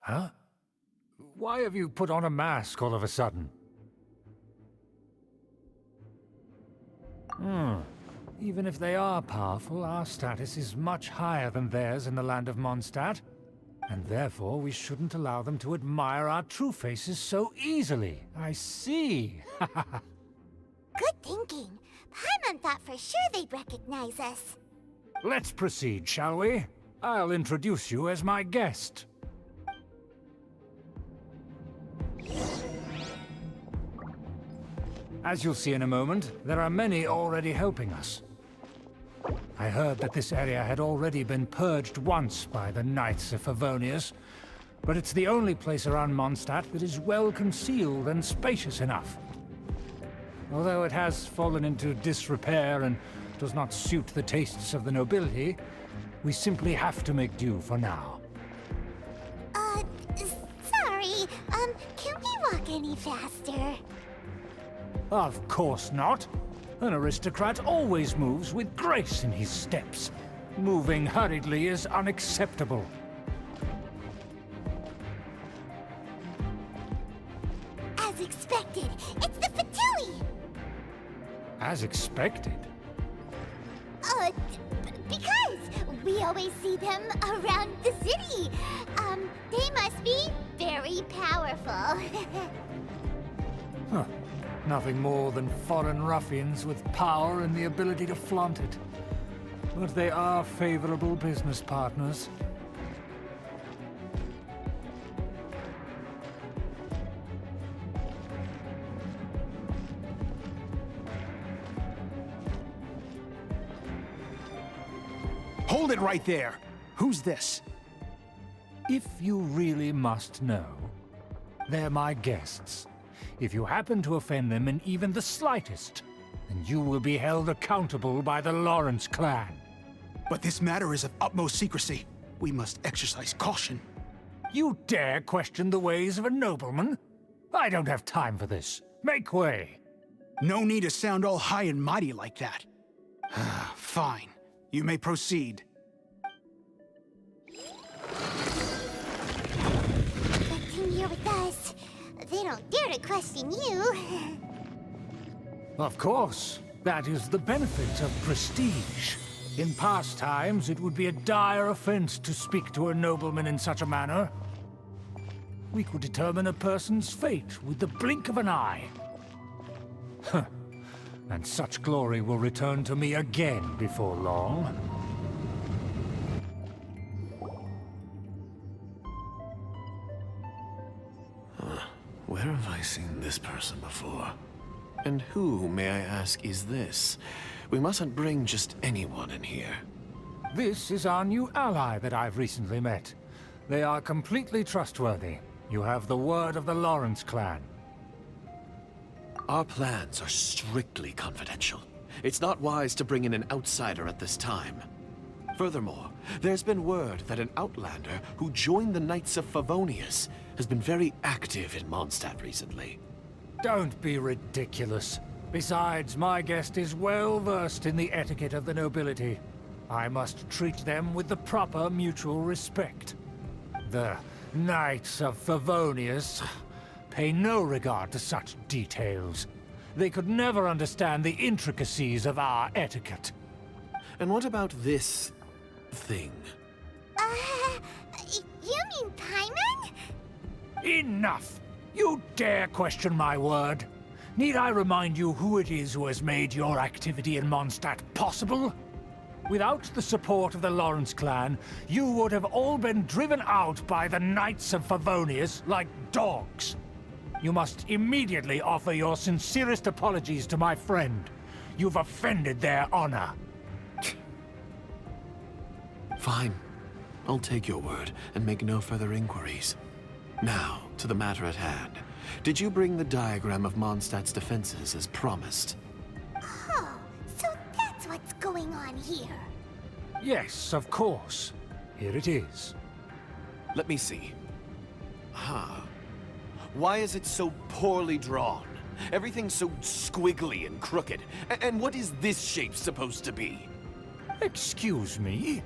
Huh? Why have you put on a mask all of a sudden? Even if they are powerful, our status is much higher than theirs in the land of Mondstadt. And therefore, we shouldn't allow them to admire our true faces so easily. I see. Good thinking. Paimon thought for sure they'd recognize us. Let's proceed, shall we? I'll introduce you as my guest. As you'll see in a moment, there are many already helping us. I heard that this area had already been purged once by the Knights of Favonius, but it's the only place around Mondstadt that is well concealed and spacious enough. Although it has fallen into disrepair and does not suit the tastes of the nobility, we simply have to make do for now. Sorry, can we walk any faster? Of course not. An aristocrat always moves with grace in his steps. Moving hurriedly is unacceptable. As expected, it's the Fatui! As expected? Because we always see them around the city. They must be very powerful. Huh. Nothing more than foreign ruffians with power and the ability to flaunt it. But they are favorable business partners. Hold it right there! Who's this? If you really must know, they're my guests. If you happen to offend them in even the slightest, then you will be held accountable by the Lawrence clan. But this matter is of utmost secrecy. We must exercise caution. You dare question the ways of a nobleman? I don't have time for this. Make way. No need to sound all high and mighty like that. Fine. You may proceed. Good thing you're with us. They don't dare to question you. Of course. That is the benefit of prestige. In past times, it would be a dire offense to speak to a nobleman in such a manner. We could determine a person's fate with the blink of an eye. Huh. And such glory will return to me again before long. Where have I seen this person before? And who, may I ask, is this? We mustn't bring just anyone in here. This is our new ally that I've recently met. They are completely trustworthy. You have the word of the Lawrence clan. Our plans are strictly confidential. It's not wise to bring in an outsider at this time. Furthermore, there's been word that an outlander who joined the Knights of Favonius has been very active in Mondstadt recently. Don't be ridiculous. Besides, my guest is well versed in the etiquette of the nobility. I must treat them with the proper mutual respect. The Knights of Favonius pay no regard to such details. They could never understand the intricacies of our etiquette. And what about this thing? You mean Paimon? Enough! You dare question my word? Need I remind you who it is who has made your activity in Mondstadt possible? Without the support of the Lawrence clan, you would have all been driven out by the Knights of Favonius like dogs. You must immediately offer your sincerest apologies to my friend. You've offended their honor. Fine. I'll take your word and make no further inquiries. Now, to the matter at hand. Did you bring the diagram of Mondstadt's defenses as promised? Oh, so that's what's going on here. Yes, of course. Here it is. Let me see. Huh. Why is it so poorly drawn? Everything's so squiggly and crooked. And what is this shape supposed to be? Excuse me?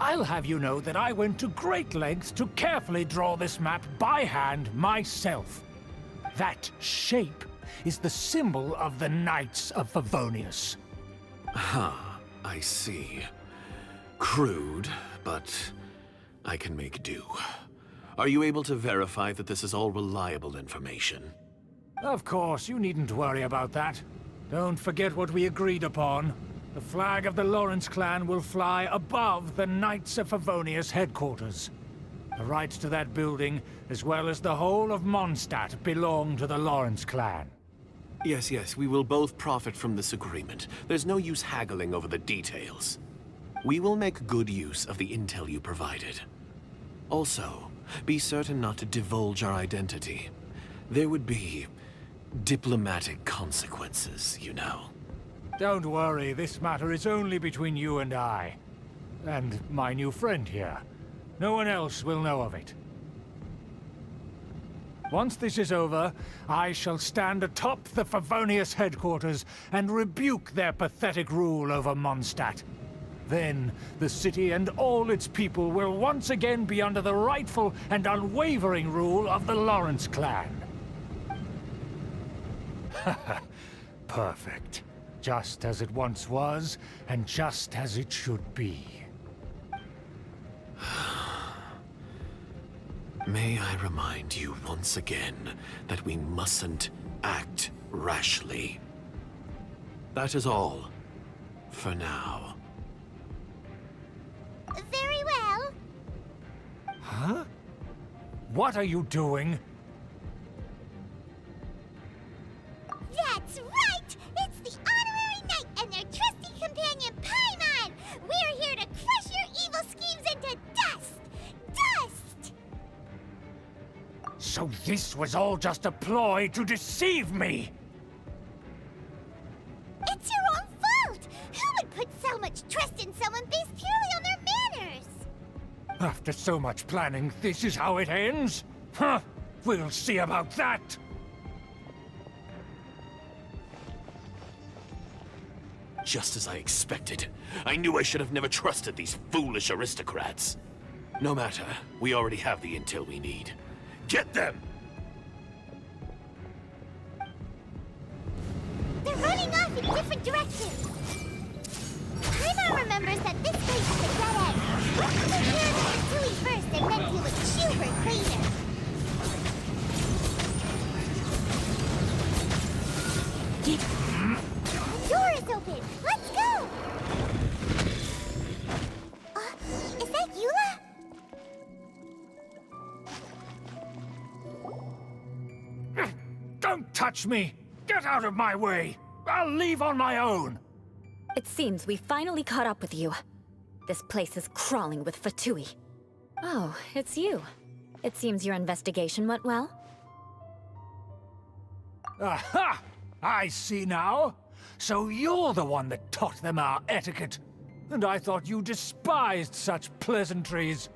I'll have you know that I went to great lengths to carefully draw this map by hand myself. That shape is the symbol of the Knights of Favonius. Huh, I see. Crude, but I can make do. Are you able to verify that this is all reliable information? Of course, you needn't worry about that. Don't forget what we agreed upon. The flag of the Lawrence clan will fly above the Knights of Favonius headquarters. The rights to that building, as well as the whole of Mondstadt, belong to the Lawrence clan. Yes, we will both profit from this agreement. There's no use haggling over the details. We will make good use of the intel you provided. Also, be certain not to divulge our identity. There would be diplomatic consequences, you know. Don't worry, this matter is only between you and I. And my new friend here. No one else will know of it. Once this is over, I shall stand atop the Favonius headquarters and rebuke their pathetic rule over Mondstadt. Then, the city and all its people will once again be under the rightful and unwavering rule of the Lawrence clan. Perfect. Just as it once was, and just as it should be. May I remind you once again that we mustn't act rashly. That is all, for now. Very well. Huh? What are you doing? That's right! It's the Honorary Knight and their trusty companion, Paimon! We're here to crush your evil schemes into dust! Dust! So this was all just a ploy to deceive me! It's your own fault! Who would put so much trust in someone based purely on their manners? After so much planning, this is how it ends? Huh! We'll see about that! Just as I expected. I knew I should have never trusted these foolish aristocrats. No matter, we already have the intel we need. Get them! They're running off in different directions. Paimon remembers that this place is a dead end. Let's take care of the Fatui first and then deal with Schubert later. The door is open. Let's go! Is that Eula? Don't touch me! Get out of my way! I'll leave on my own! It seems we finally caught up with you. This place is crawling with Fatui. Oh, it's you. It seems your investigation went well. Aha! I see now. So you're the one that taught them our etiquette. And I thought you despised such pleasantries.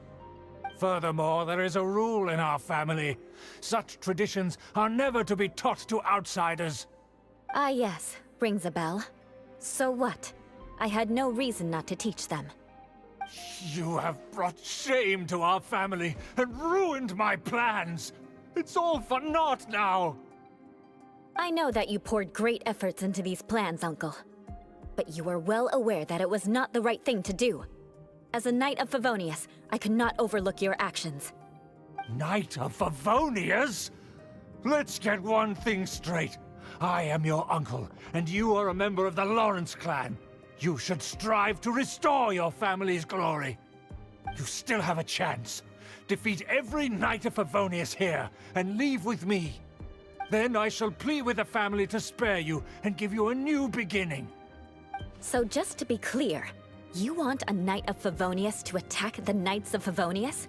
Furthermore, there is a rule in our family. Such traditions are never to be taught to outsiders. Ah yes, rings a bell. So what? I had no reason not to teach them. You have brought shame to our family and ruined my plans. It's all for naught now. I know that you poured great efforts into these plans, Uncle. But you are well aware that it was not the right thing to do. As a Knight of Favonius, I could not overlook your actions. Knight of Favonius? Let's get one thing straight. I am your uncle, and you are a member of the Lawrence clan. You should strive to restore your family's glory. You still have a chance. Defeat every Knight of Favonius here, and leave with me. Then I shall plead with the family to spare you and give you a new beginning. So just to be clear, you want a Knight of Favonius to attack the Knights of Favonius?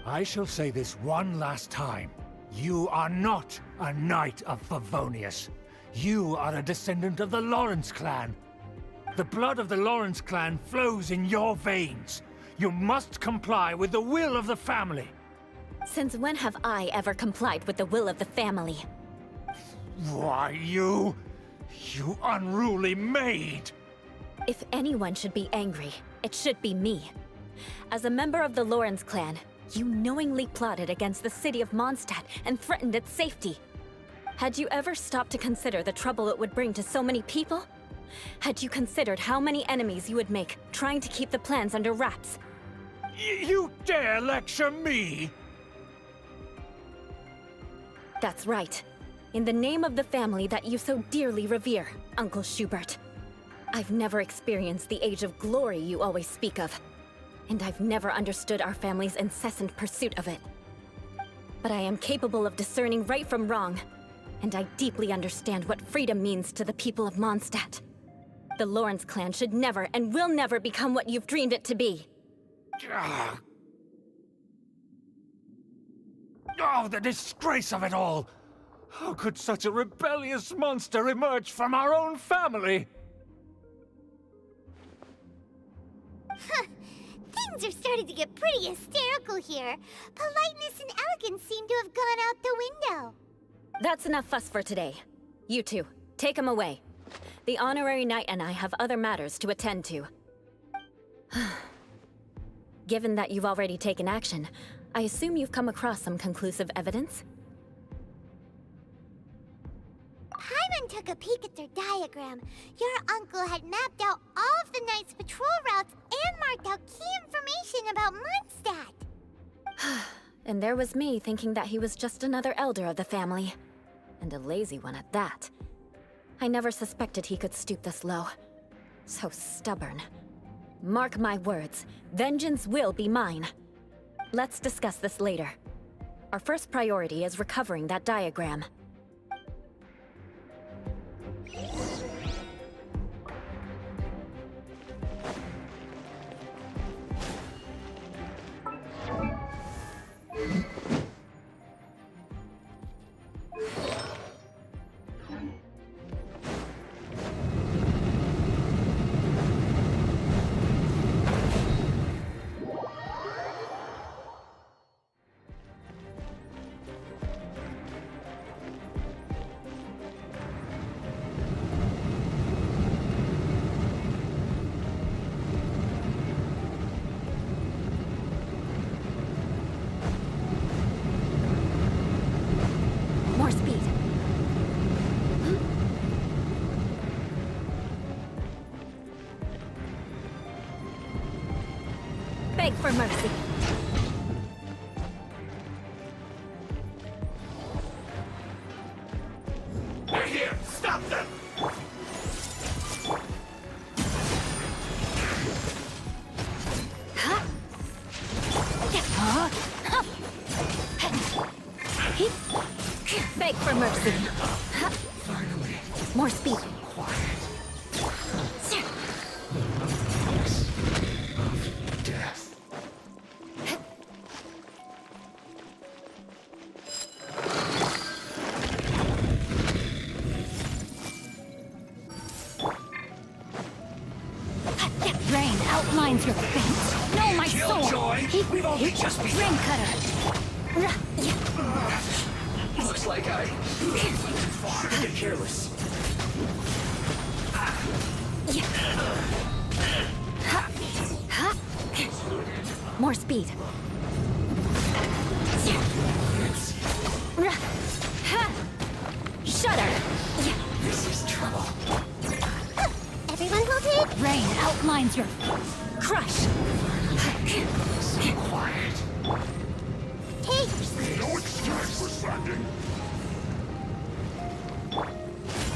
I shall say this one last time. You are not a Knight of Favonius. You are a descendant of the Lawrence clan. The blood of the Lawrence clan flows in your veins. You must comply with the will of the family. Since when have I ever complied with the will of the family? Why, you unruly maid! If anyone should be angry, it should be me. As a member of the Lawrence clan, you knowingly plotted against the city of Mondstadt and threatened its safety. Had you ever stopped to consider the trouble it would bring to so many people? Had you considered how many enemies you would make trying to keep the plans under wraps? You dare lecture me? That's right. In the name of the family that you so dearly revere, Uncle Schubert. I've never experienced the age of glory you always speak of, and I've never understood our family's incessant pursuit of it. But I am capable of discerning right from wrong, and I deeply understand what freedom means to the people of Mondstadt. The Lawrence clan should never and will never become what you've dreamed it to be. Oh, the disgrace of it all! How could such a rebellious monster emerge from our own family? Things are starting to get pretty hysterical here. Politeness and elegance seem to have gone out the window. That's enough fuss for today. You two, take him away. The honorary knight and I have other matters to attend to. Given that you've already taken action, I assume you've come across some conclusive evidence? Paimon took a peek at their diagram. Your uncle had mapped out all of the Knight's patrol routes and marked out key information about Mondstadt. And there was me thinking that he was just another elder of the family. And a lazy one at that. I never suspected he could stoop this low. So stubborn. Mark my words, vengeance will be mine. Let's discuss this later. Our first priority is recovering that diagram. More speed. Beg for mercy. They're here! Stop them! Beg for mercy. More speed. Death. Rain outlines your face. No, my soul. Killjoy! We've only just begun. Rain cutter. Looks like I went too far to get careless. More speed. Shudder. This is trouble. Everyone hold it. Rain outlines your Crush. So quiet. Hey, No excuse for slacking.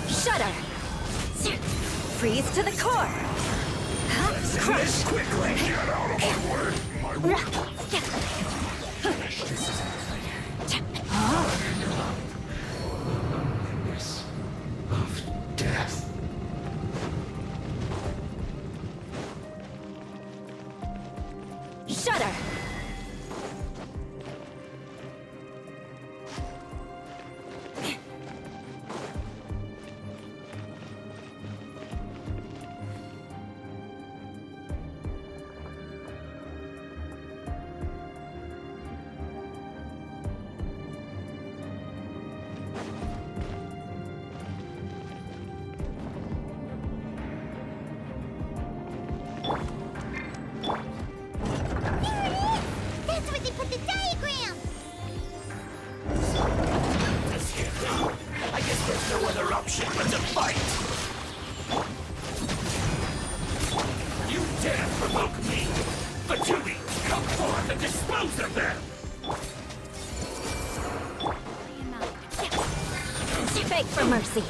Shudder. Freeze to the core. Crush. Quickly! Get out of my way! My work of death. Shudder. beg for mercy.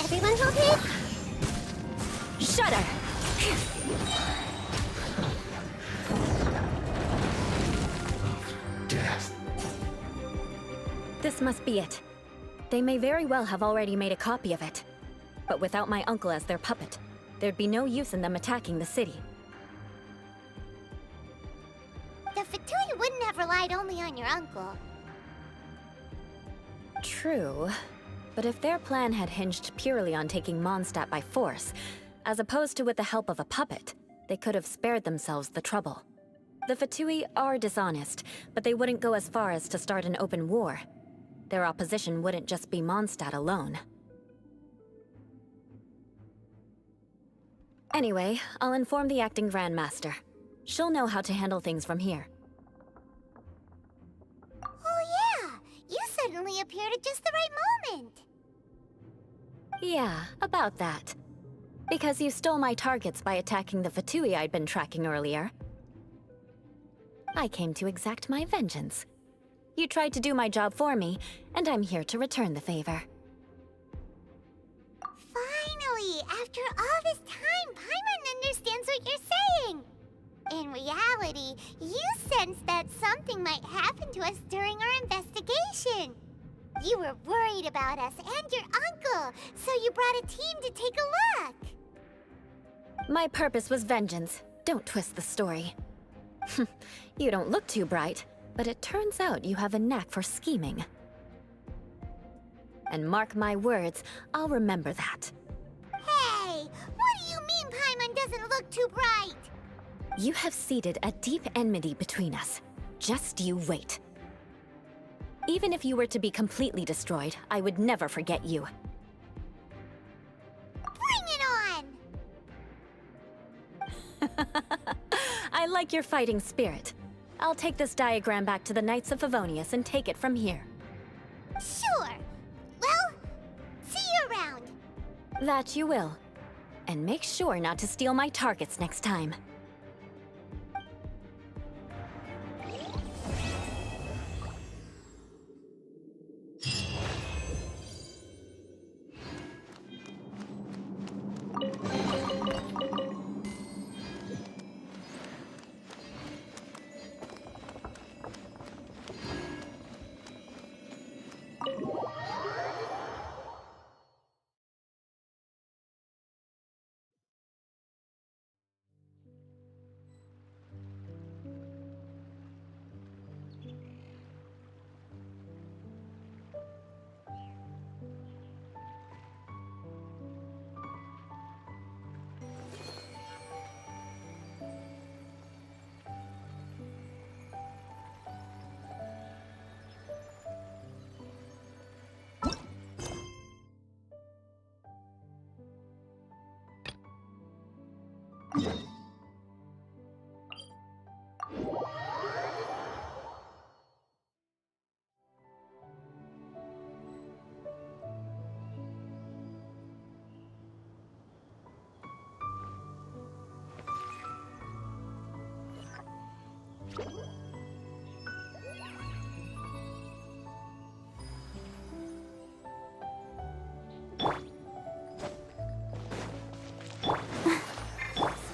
Everyone's okay? Shudder! Death. This must be it. They may very well have already made a copy of it. But without my uncle as their puppet, there'd be no use in them attacking the city. The Fatui wouldn't have relied only on your uncle. True. But if their plan had hinged purely on taking Mondstadt by force, as opposed to with the help of a puppet, they could have spared themselves the trouble. The Fatui are dishonest, but they wouldn't go as far as to start an open war. Their opposition wouldn't just be Mondstadt alone. Anyway, I'll inform the acting Grandmaster. She'll know how to handle things from here. Oh yeah! You suddenly appeared at just the right moment! Yeah, about that. Because you stole my targets by attacking the Fatui I'd been tracking earlier. I came to exact my vengeance. You tried to do my job for me, and I'm here to return the favor. Finally! After all this time, Paimon understands what you're saying! In reality, you sensed that something might happen to us during our investigation. You were worried about us and your uncle, so you brought a team to take a look. My purpose was vengeance. Don't twist the story. You don't look too bright, but it turns out you have a knack for scheming. And mark my words, I'll remember that. Hey! What do you mean Paimon doesn't look too bright? You have seeded a deep enmity between us. Just you wait. Even if you were to be completely destroyed, I would never forget you. Bring it on! I like your fighting spirit. I'll take this diagram back to the Knights of Favonius and take it from here. Sure. Well, see you around. That you will. And make sure not to steal my targets next time.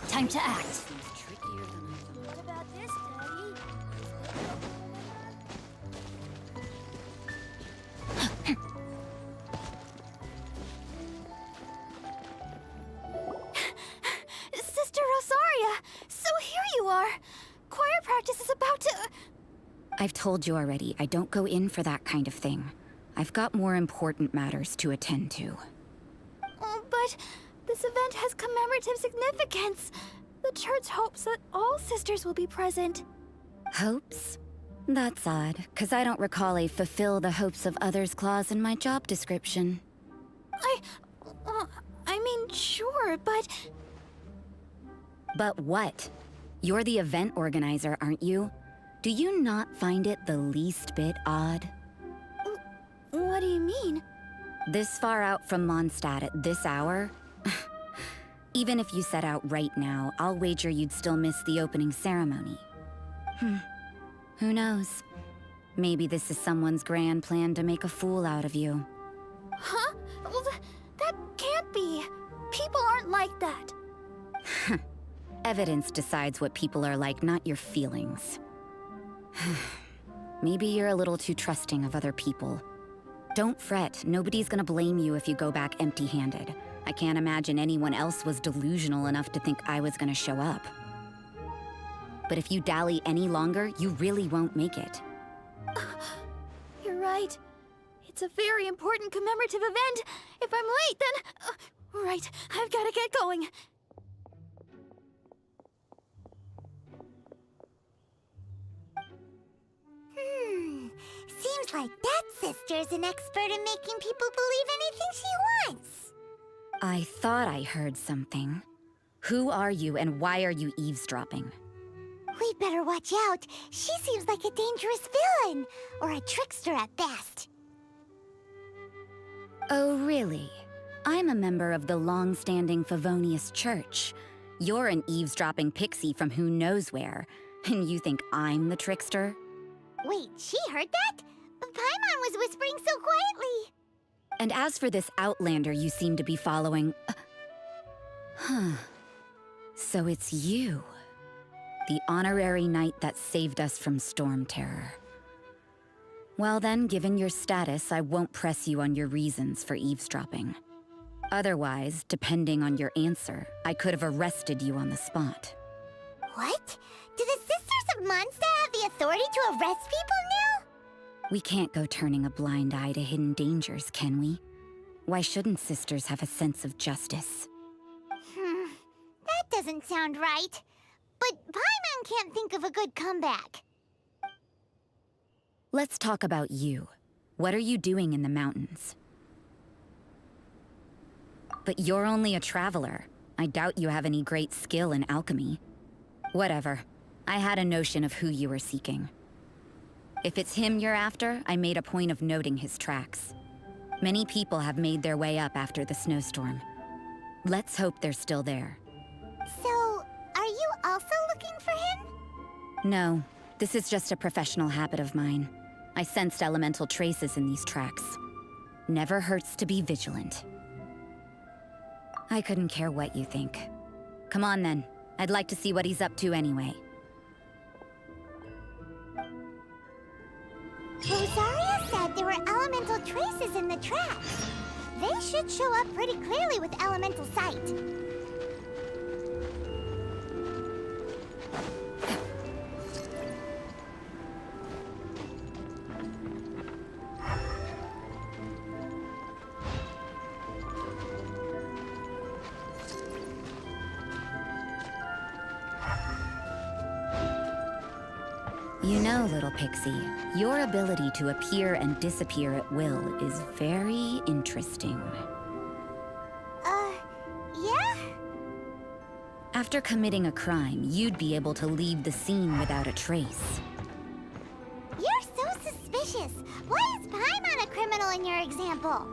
Time to act. What about this, Daddy? Sister Rosaria! So here you are! Choir practice is about to... I've told you already, I don't go in for that kind of thing. I've got more important matters to attend to. Oh, but this event has commemorative significance. The church hopes that all sisters will be present. Hopes? That's odd, because I don't recall a fulfill the hopes of others clause in my job description. I mean, sure, but... But what? You're the event organizer, aren't you? Do you not find it the least bit odd? What do you mean? This far out from Mondstadt at this hour? Even if you set out right now, I'll wager you'd still miss the opening ceremony. Who knows? Maybe this is someone's grand plan to make a fool out of you. Huh? Well, that can't be. People aren't like that. Evidence decides what people are like, not your feelings. Maybe you're a little too trusting of other people. Don't fret, nobody's gonna blame you if you go back empty-handed. I can't imagine anyone else was delusional enough to think I was gonna show up. But if you dally any longer, you really won't make it. You're right. It's a very important commemorative event. If I'm late, then... right, I've gotta get going. Seems like that sister's an expert in making people believe anything she wants. I thought I heard something. Who are you and why are you eavesdropping? We'd better watch out. She seems like a dangerous villain, or a trickster at best. Oh, really? I'm a member of the long-standing Favonius Church. You're an eavesdropping pixie from who knows where, and you think I'm the trickster? Wait, she heard that? Paimon was whispering so quietly. And as for this outlander you seem to be following... So it's you. The honorary knight that saved us from storm terror. Well then, given your status, I won't press you on your reasons for eavesdropping. Otherwise, depending on your answer, I could have arrested you on the spot. What? Do the Sisters of Mondstadt have the authority to arrest people now? We can't go turning a blind eye to hidden dangers, can we? Why shouldn't sisters have a sense of justice? That doesn't sound right. But Paimon can't think of a good comeback. Let's talk about you. What are you doing in the mountains? But you're only a traveler. I doubt you have any great skill in alchemy. Whatever. I had a notion of who you were seeking. If it's him you're after, I made a point of noting his tracks. Many people have made their way up after the snowstorm. Let's hope they're still there. So, are you also looking for him? No, this is just a professional habit of mine. I sensed elemental traces in these tracks. Never hurts to be vigilant. I couldn't care what you think. Come on then. I'd like to see what he's up to anyway. Rosaria said there were elemental traces in the tracks. They should show up pretty clearly with elemental sight. You know, little pixie, your ability to appear and disappear at will is very interesting. Yeah? After committing a crime, you'd be able to leave the scene without a trace. You're so suspicious. Why is Paimon a criminal in your example?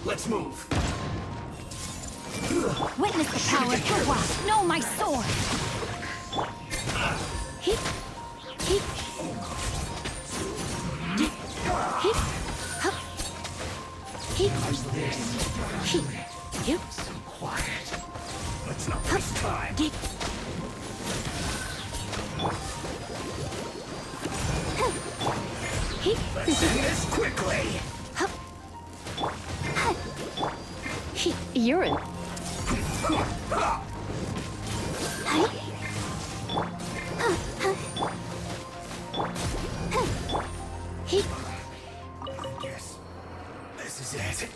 Let's move. Witness the power of Kawa! Know my sword! Hit! Hit! Hit! Hit! Hup! Hit! Hit! Hit! So quiet. Let's not waste time. Hit! Hit! Let's end this quickly. Hup! You're in. Yes, this is it.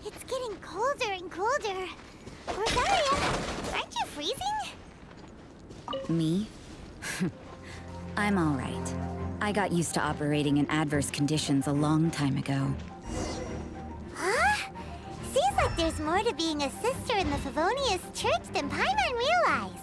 It's getting colder and colder. Rosaria, aren't you freezing? Me? I'm all right. I got used to operating in adverse conditions a long time ago. Huh? Seems like there's more to being a sister in the Favonius Church than Paimon realized.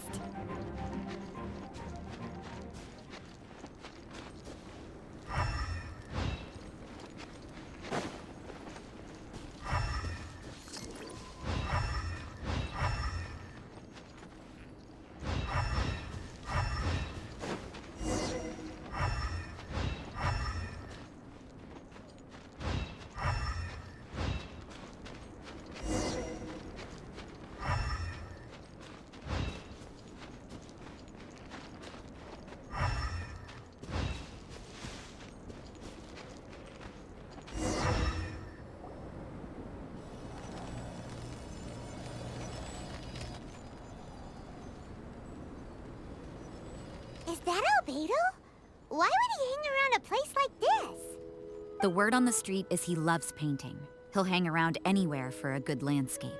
Is that Albedo? Why would he hang around a place like this? The word on the street is he loves painting. He'll hang around anywhere for a good landscape.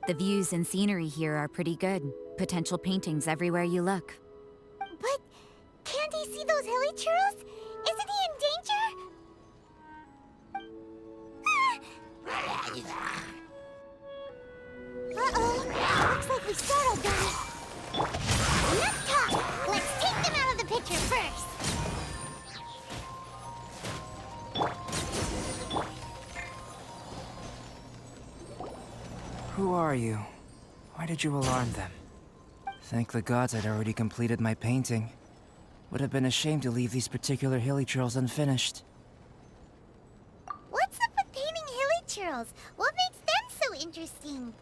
The views and scenery here are pretty good. Potential paintings everywhere you look. But can't he see those hilly churls? Isn't he in danger? Uh-oh. Looks like we startled them. Enough talk! Let's take them out of the picture first! Who are you? Why did you alarm them? Thank the gods I'd already completed my painting. Would have been a shame to leave these particular hilly churls unfinished. What's up with painting hilly churls? What makes them so interesting?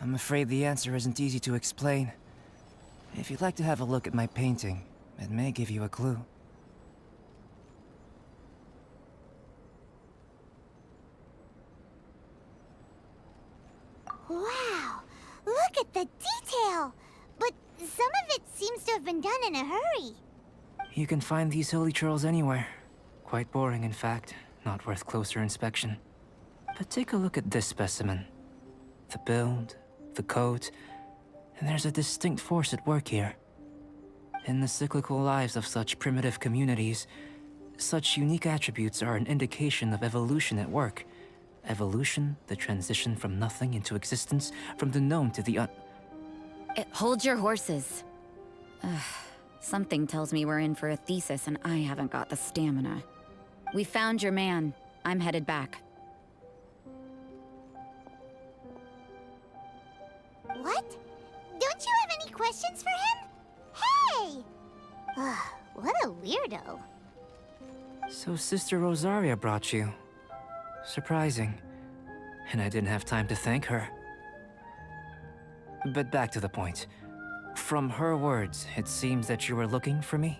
I'm afraid the answer isn't easy to explain. If you'd like to have a look at my painting, it may give you a clue. Wow! Look at the detail! But some of it seems to have been done in a hurry. You can find these hilly churls anywhere. Quite boring, in fact. Not worth closer inspection. But take a look at this specimen. The build, the coat, and there's a distinct force at work here. In the cyclical lives of such primitive communities, such unique attributes are an indication of evolution at work. Evolution, the transition from nothing into existence, from the known to the Hold your horses. Something tells me we're in for a thesis and I haven't got the stamina. We found your man. I'm headed back. What? Don't you have any questions for him? Hey! What a weirdo. So Sister Rosaria brought you. Surprising. And I didn't have time to thank her. But back to the point. From her words, it seems that you were looking for me?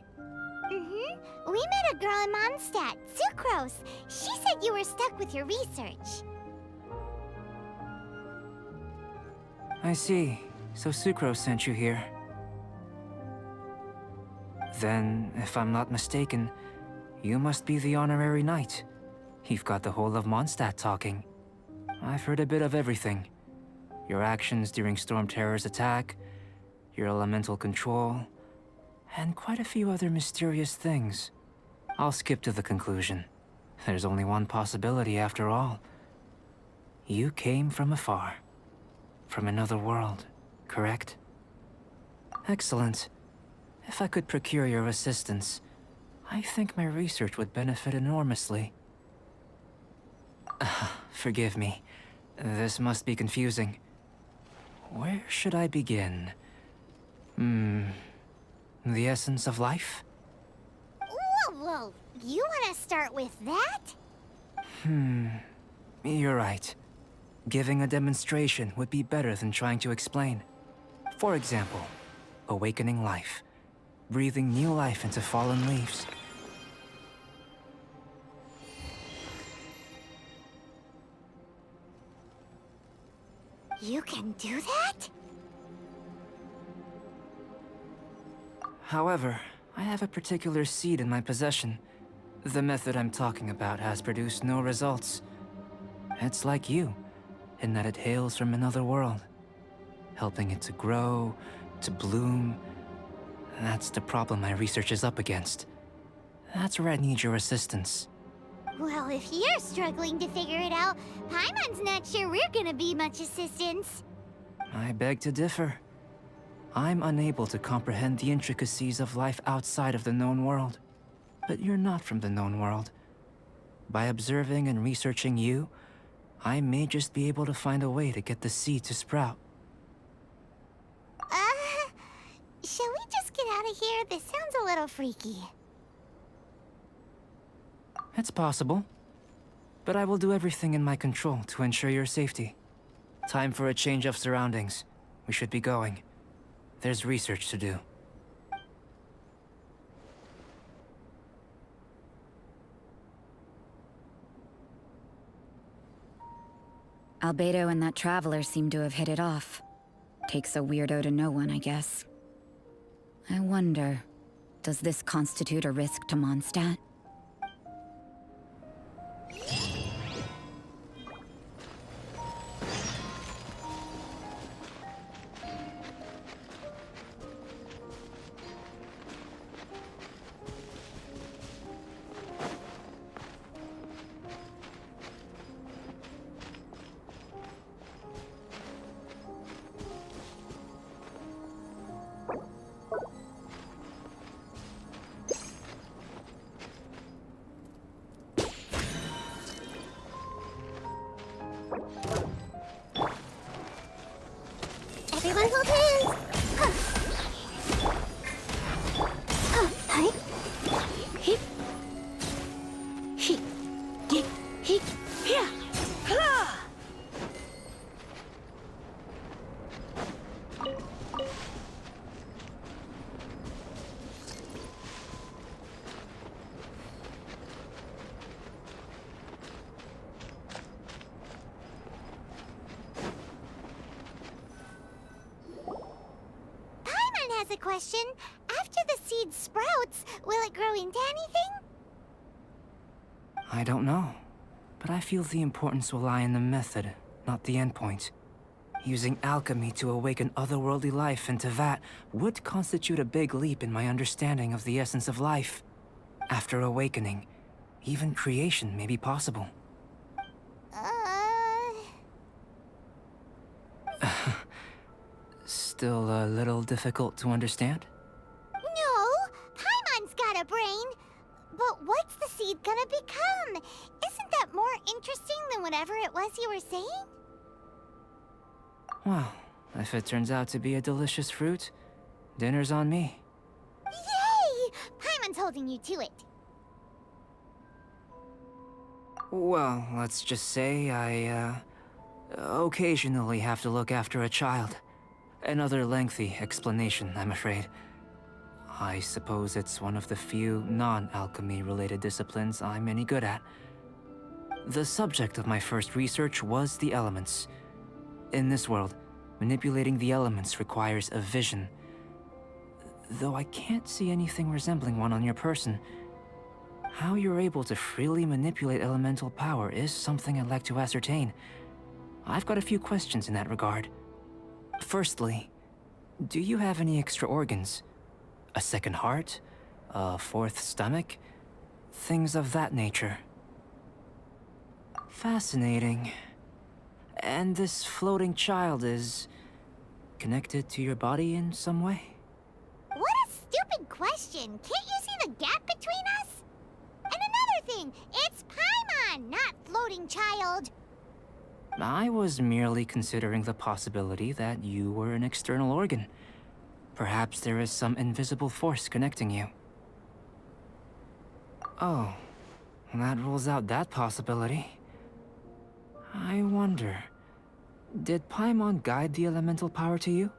Mm-hmm. We met a girl in Mondstadt, Sucrose. She said you were stuck with your research. I see. So Sucrose sent you here. Then, if I'm not mistaken, you must be the honorary knight. You've got the whole of Mondstadt talking. I've heard a bit of everything. Your actions during Storm Terror's attack, your elemental control, and quite a few other mysterious things. I'll skip to the conclusion. There's only one possibility after all. You came from afar. From another world, correct? Excellent. If I could procure your assistance, I think my research would benefit enormously. Forgive me. This must be confusing. Where should I begin? The essence of life? Whoa. You want to start with that? You're right. Giving a demonstration would be better than trying to explain. For example, awakening life. Breathing new life into fallen leaves. You can do that? However, I have a particular seed in my possession. The method I'm talking about has produced no results. It's like you, in that it hails from another world. Helping it to grow, to bloom. That's the problem my research is up against. That's where I need your assistance. Well, if you're struggling to figure it out, Paimon's not sure we're gonna be much assistance. I beg to differ. I'm unable to comprehend the intricacies of life outside of the known world. But you're not from the known world. By observing and researching you, I may just be able to find a way to get the seed to sprout. Shall we just get out of here? This sounds a little freaky. It's possible. But I will do everything in my control to ensure your safety. Time for a change of surroundings. We should be going. There's research to do. Albedo and that traveler seem to have hit it off. Takes a weirdo to know one, I guess. I wonder, does this constitute a risk to Mondstadt? Everyone hold hands! Hi. Hip. Hip. Hip. Hip. Yeah. Has a question. After the seed sprouts, will it grow into anything? I don't know. But I feel the importance will lie in the method, not the endpoint. Using alchemy to awaken otherworldly life into that would constitute a big leap in my understanding of the essence of life. After awakening, even creation may be possible. Still a little difficult to understand? No! Paimon's got a brain! But what's the seed gonna become? Isn't that more interesting than whatever it was you were saying? Well, if it turns out to be a delicious fruit, dinner's on me. Yay! Paimon's holding you to it. Well, let's just say I, occasionally have to look after a child. Another lengthy explanation, I'm afraid. I suppose it's one of the few non-alchemy related disciplines I'm any good at. The subject of my first research was the elements. In this world, manipulating the elements requires a vision. Though I can't see anything resembling one on your person, how you're able to freely manipulate elemental power is something I'd like to ascertain. I've got a few questions in that regard. Firstly, do you have any extra organs? A second heart? A fourth stomach? Things of that nature. Fascinating. And this floating child is connected to your body in some way? What a stupid question! Can't you see the gap between us? And another thing, it's Paimon, not floating child. I was merely considering the possibility that you were an external organ. Perhaps there is some invisible force connecting you. Oh, that rules out that possibility. I wonder, did Paimon guide the elemental power to you?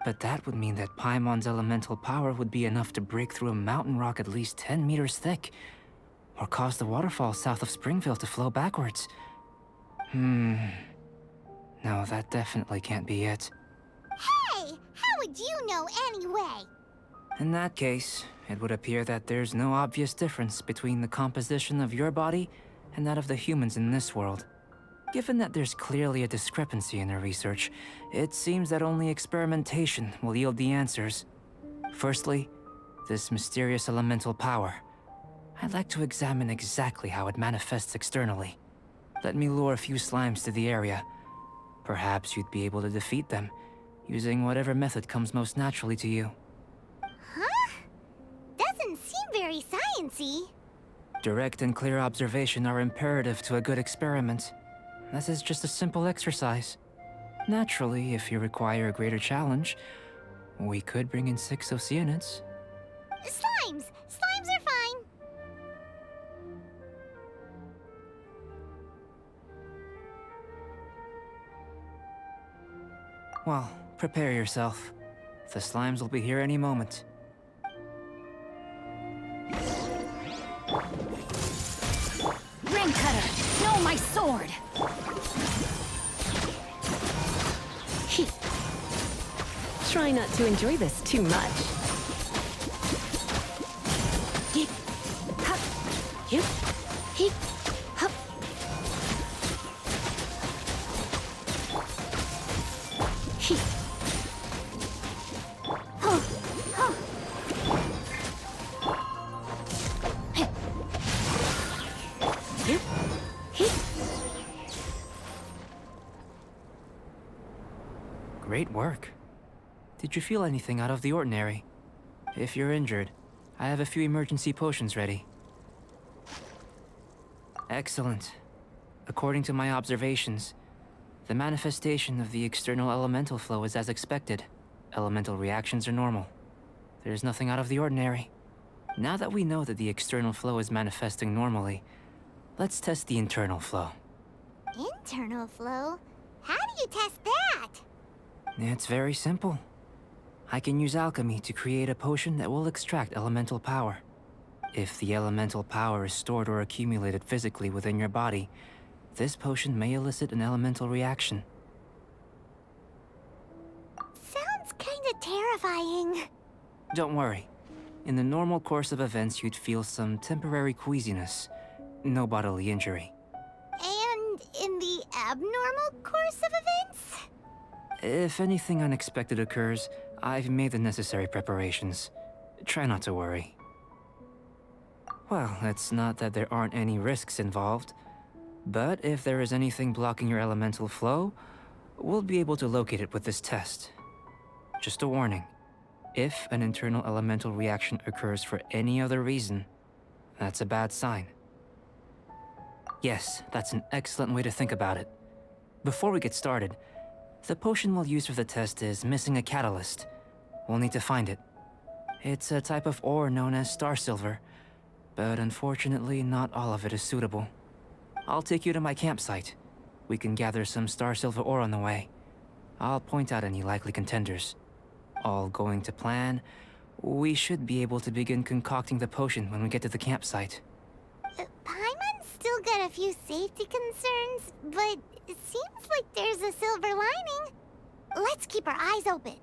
But that would mean that Paimon's elemental power would be enough to break through a mountain rock at least 10 meters thick, or cause the waterfall south of Springville to flow backwards. No, that definitely can't be it. Hey! How would you know anyway? In that case, it would appear that there's no obvious difference between the composition of your body and that of the humans in this world. Given that there's clearly a discrepancy in their research, it seems that only experimentation will yield the answers. Firstly, this mysterious elemental power. I'd like to examine exactly how it manifests externally. Let me lure a few slimes to the area. Perhaps you'd be able to defeat them, using whatever method comes most naturally to you. Huh? Doesn't seem very sciencey. Direct and clear observation are imperative to a good experiment. This is just a simple exercise. Naturally, if you require a greater challenge, we could bring in 6 Oceanids. Slimes! Slimes are fine! Well, prepare yourself. The slimes will be here any moment. Ring cutter! No, my sword! Try not to enjoy this too much. Hip, hop, hip, hip, hop. Hip. Huh, huh. Hip. Hip, hip. Great work. Did you feel anything out of the ordinary? If you're injured, I have a few emergency potions ready. Excellent. According to my observations, the manifestation of the external elemental flow is as expected. Elemental reactions are normal. There's nothing out of the ordinary. Now that we know that the external flow is manifesting normally, let's test the internal flow. Internal flow? How do you test that? It's very simple. I can use alchemy to create a potion that will extract elemental power. If the elemental power is stored or accumulated physically within your body, this potion may elicit an elemental reaction. Sounds kinda terrifying. Don't worry. In the normal course of events, you'd feel some temporary queasiness. No bodily injury. And in the abnormal course of events? If anything unexpected occurs, I've made the necessary preparations. Try not to worry. Well, it's not that there aren't any risks involved, but if there is anything blocking your elemental flow, we'll be able to locate it with this test. Just a warning. If an internal elemental reaction occurs for any other reason, that's a bad sign. Yes, that's an excellent way to think about it. Before we get started, the potion we'll use for the test is missing a catalyst. We'll need to find it. It's a type of ore known as star silver, but unfortunately not all of it is suitable. I'll take you to my campsite. We can gather some star silver ore on the way. I'll point out any likely contenders. All going to plan, we should be able to begin concocting the potion when we get to the campsite. Paimon's still got a few safety concerns, but it seems like there's a silver lining. Let's keep our eyes open.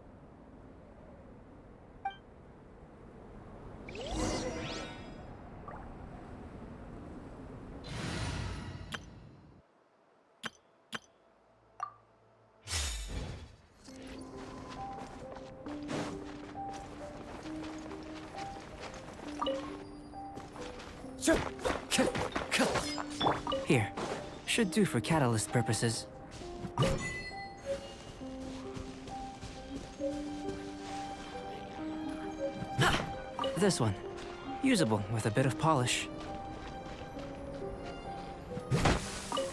Here. Should do for catalyst purposes. This one. Usable with a bit of polish.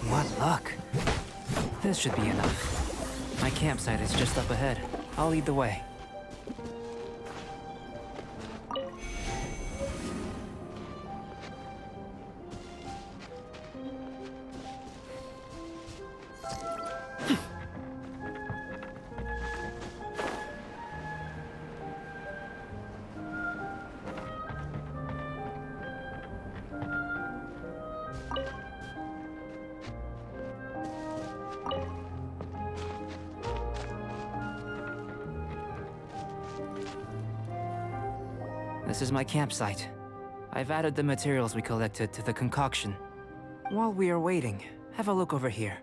What luck. This should be enough. My campsite is just up ahead. I'll lead the way. This is my campsite. I've added the materials we collected to the concoction. While we are waiting, have a look over here.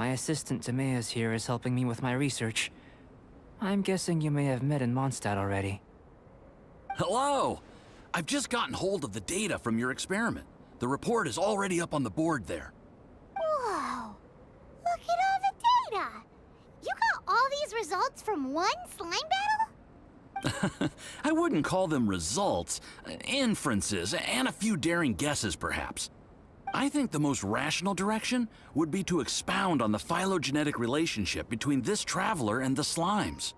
My assistant Timaeus here is helping me with my research. I'm guessing you may have met in Mondstadt already. Hello! I've just gotten hold of the data from your experiment. The report is already up on the board there. Whoa! Look at all the data! You got all these results from one slime battle? I wouldn't call them results, inferences, and a few daring guesses, perhaps. I think the most rational direction would be to expound on the phylogenetic relationship between this traveler and the slimes.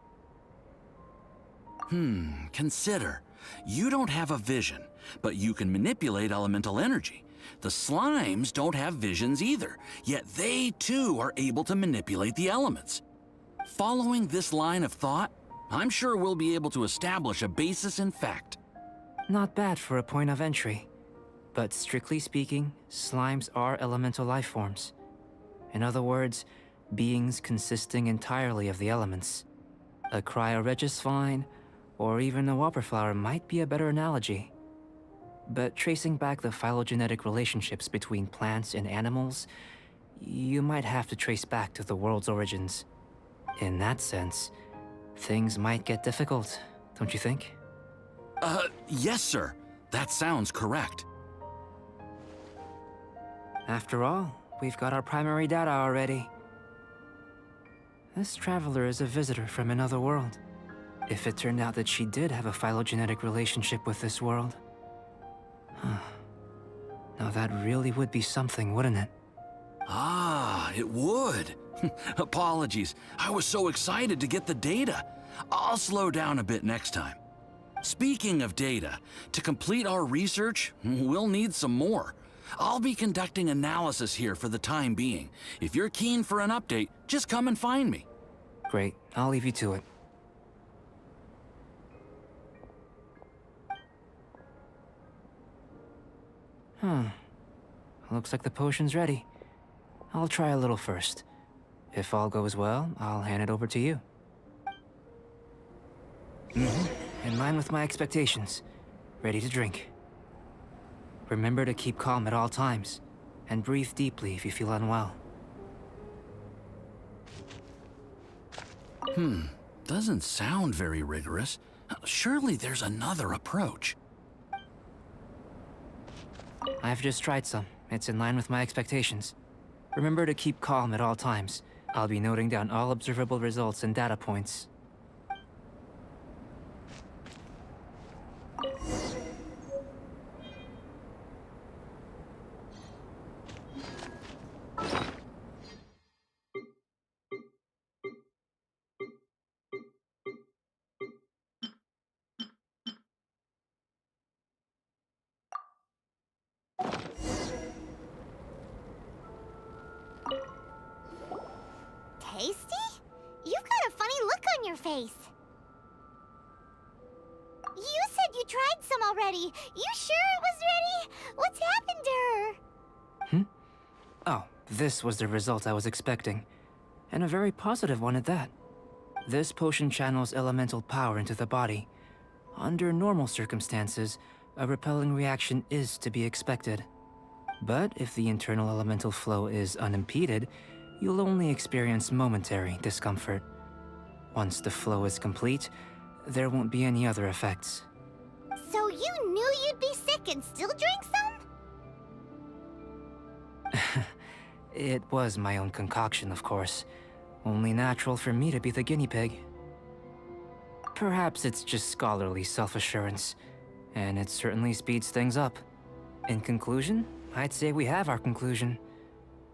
Consider. You don't have a vision, but you can manipulate elemental energy. The slimes don't have visions either, yet they too are able to manipulate the elements. Following this line of thought, I'm sure we'll be able to establish a basis in fact. Not bad for a point of entry. But strictly speaking, slimes are elemental life forms. In other words, beings consisting entirely of the elements. A cryoregis vine, or even a whopperflower might be a better analogy. But tracing back the phylogenetic relationships between plants and animals, you might have to trace back to the world's origins. In that sense, things might get difficult, don't you think? Yes, sir. That sounds correct. After all, we've got our primary data already. This traveler is a visitor from another world. If it turned out that she did have a phylogenetic relationship with this world. Now that really would be something, wouldn't it? Ah, it would. Apologies. I was so excited to get the data. I'll slow down a bit next time. Speaking of data, to complete our research, we'll need some more. I'll be conducting analysis here for the time being. If you're keen for an update, just come and find me. Great. I'll leave you to it. Looks like the potion's ready. I'll try a little first. If all goes well, I'll hand it over to you. In line with my expectations. Ready to drink. Remember to keep calm at all times, and breathe deeply if you feel unwell. Doesn't sound very rigorous. Surely there's another approach. I've just tried some. It's in line with my expectations. Remember to keep calm at all times. I'll be noting down all observable results and data points. Tasty? You've got a funny look on your face. You said you tried some already. You sure it was ready? What's happened to her? Oh, this was the result I was expecting. And a very positive one at that. This potion channels elemental power into the body. Under normal circumstances, a repelling reaction is to be expected. But if the internal elemental flow is unimpeded, you'll only experience momentary discomfort. Once the flow is complete, there won't be any other effects. So you knew you'd be sick and still drank some? It was my own concoction, of course. Only natural for me to be the guinea pig. Perhaps it's just scholarly self-assurance, and it certainly speeds things up. In conclusion, I'd say we have our conclusion.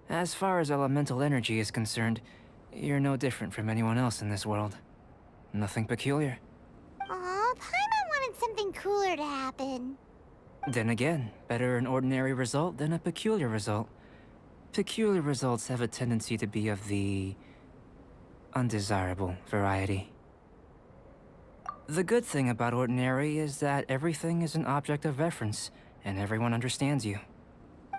As far as elemental energy is concerned, you're no different from anyone else in this world. Nothing peculiar. Aw, Paimon wanted something cooler to happen. Then again, better an ordinary result than a peculiar result. Peculiar results have a tendency to be of the undesirable variety. The good thing about ordinary is that everything is an object of reference, and everyone understands you.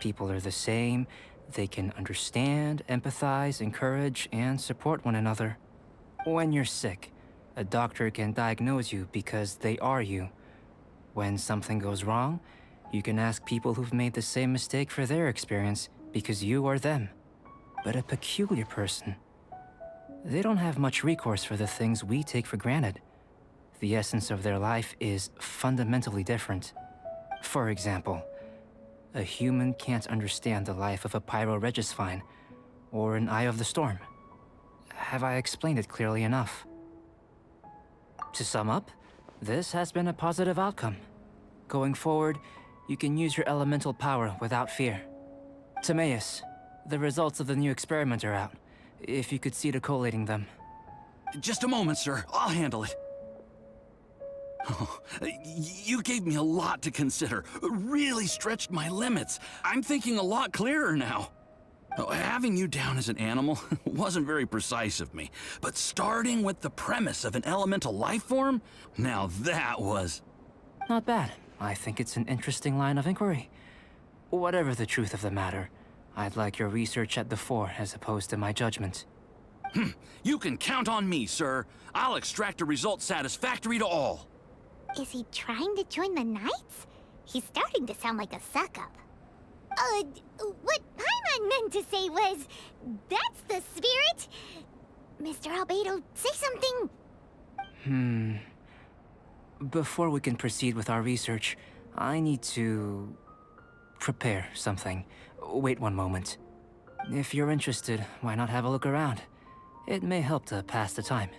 People are the same. They can understand, empathize, encourage, and support one another. When you're sick, a doctor can diagnose you because they are you. When something goes wrong, you can ask people who've made the same mistake for their experience because you are them. but a peculiar person. They don't have much recourse for the things we take for granted. The essence of their life is fundamentally different. For example, a human can't understand the life of a pyro-regisvine, or an Eye of the Storm. Have I explained it clearly enough? To sum up, this has been a positive outcome. Going forward, you can use your elemental power without fear. Timaeus, the results of the new experiment are out. If you could see to collating them. Just a moment, sir. I'll handle it. Oh, you gave me a lot to consider. Really stretched my limits. I'm thinking a lot clearer now. Having you down as an animal wasn't very precise of me, but starting with the premise of an elemental life form, now that was... Not bad. I think it's an interesting line of inquiry. Whatever the truth of the matter, I'd like your research at the fore as opposed to my judgment. You can count on me, sir. I'll extract a result satisfactory to all. Is he trying to join the Knights? He's starting to sound like a suck-up. What Paimon meant to say was, that's the spirit! Mr. Albedo, say something! Before we can proceed with our research, I need to... prepare something. Wait one moment. If you're interested, why not have a look around? It may help to pass the time.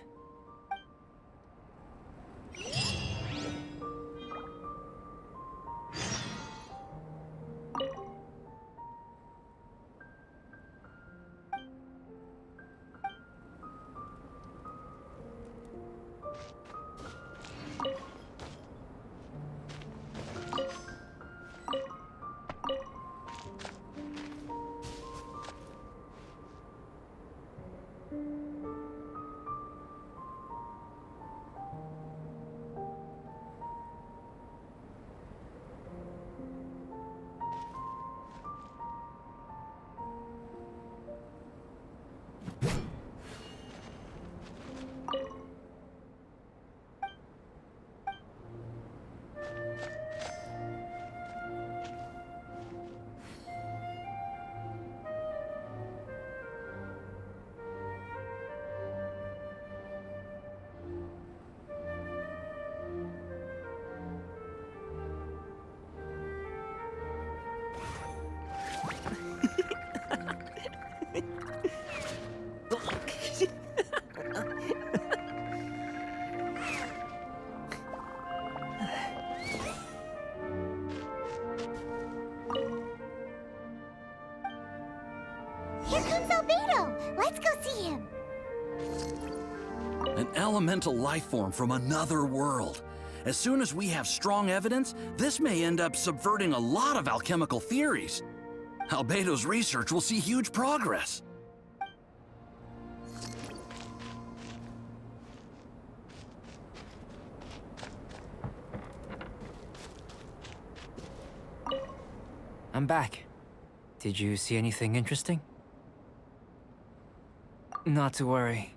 Here comes Albedo! Let's go see him! An elemental life form from another world. As soon as we have strong evidence, this may end up subverting a lot of alchemical theories. Albedo's research will see huge progress. I'm back. Did you see anything interesting? Not to worry.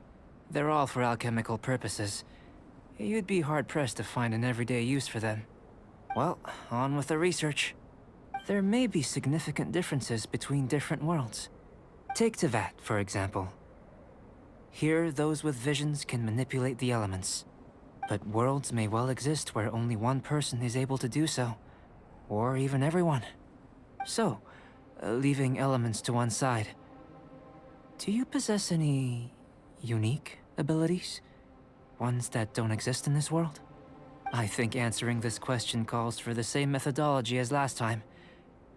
They're all for alchemical purposes. You'd be hard-pressed to find an everyday use for them. Well, on with the research. There may be significant differences between different worlds. Take Tevat, for example. Here, those with visions can manipulate the elements. But worlds may well exist where only one person is able to do so. Or even everyone. So, leaving elements to one side, do you possess any unique abilities? Ones that don't exist in this world? I think answering this question calls for the same methodology as last time.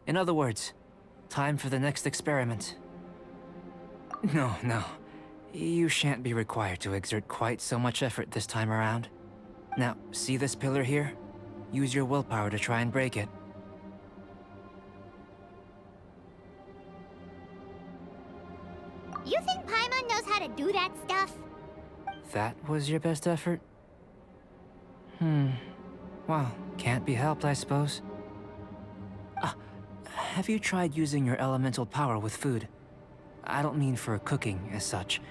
In other words, time for the next experiment. No. You shan't be required to exert quite so much effort this time around. Now, see this pillar here? Use your willpower to try and break it. You think Paimon knows how to do that stuff? That was your best effort? Well, can't be helped, I suppose. Have you tried using your elemental power with food? I don't mean for cooking, as such.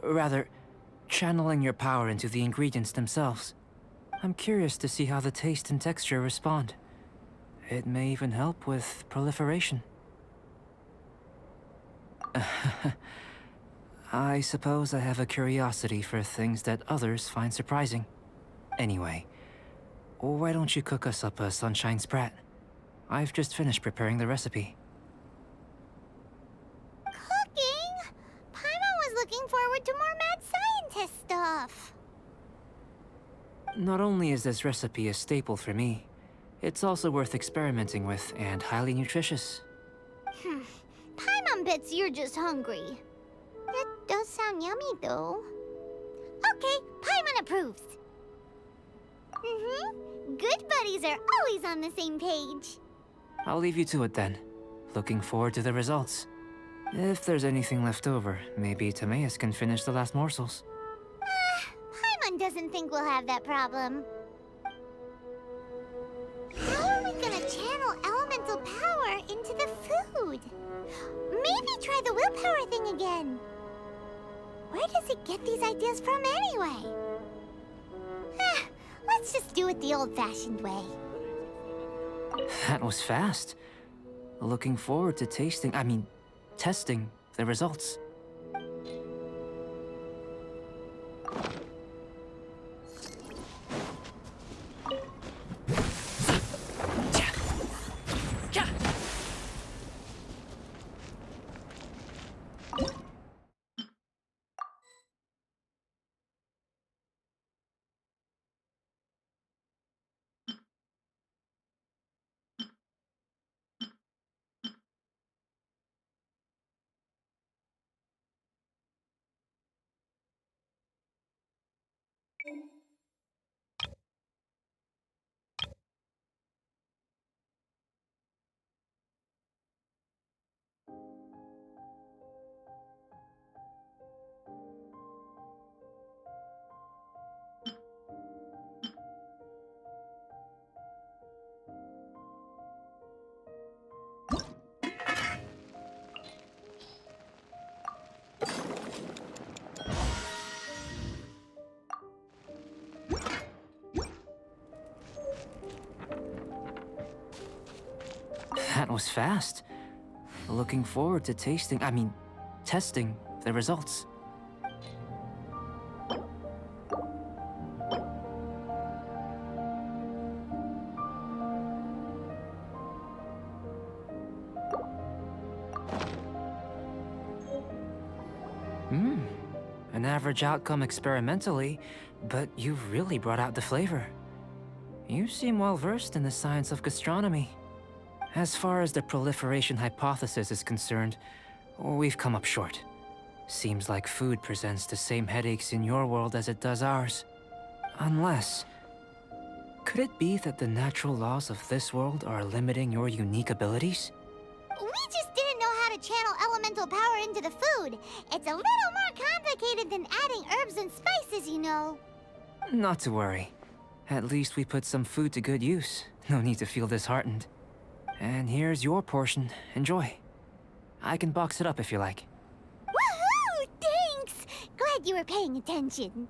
Rather, channeling your power into the ingredients themselves. I'm curious to see how the taste and texture respond. It may even help with proliferation. I suppose I have a curiosity for things that others find surprising. Anyway, why don't you cook us up a sunshine sprat? I've just finished preparing the recipe. Cooking? Paimon was looking forward to more mad scientist stuff. Not only is this recipe a staple for me, it's also worth experimenting with and highly nutritious. Paimon bets you're just hungry. That does sound yummy, though. Okay, Paimon approves. Good buddies are always on the same page. I'll leave you to it then. Looking forward to the results. If there's anything left over, maybe Timaeus can finish the last morsels. Paimon doesn't think we'll have that problem. How are we gonna channel elemental power into the food? Maybe try the willpower thing again. Where does it get these ideas from anyway? Let's just do it the old-fashioned way. That was fast. Looking forward to testing the results. That was fast. Looking forward to testing the results. An average outcome experimentally, but you've really brought out the flavor. You seem well versed in the science of gastronomy. As far as the proliferation hypothesis is concerned, we've come up short. Seems like food presents the same headaches in your world as it does ours. Unless... could it be that the natural laws of this world are limiting your unique abilities? We just didn't know how to channel elemental power into the food. It's a little more complicated than adding herbs and spices, you know. Not to worry. At least we put some food to good use. No need to feel disheartened. And here's your portion. Enjoy. I can box it up if you like. Woohoo! Thanks! Glad you were paying attention.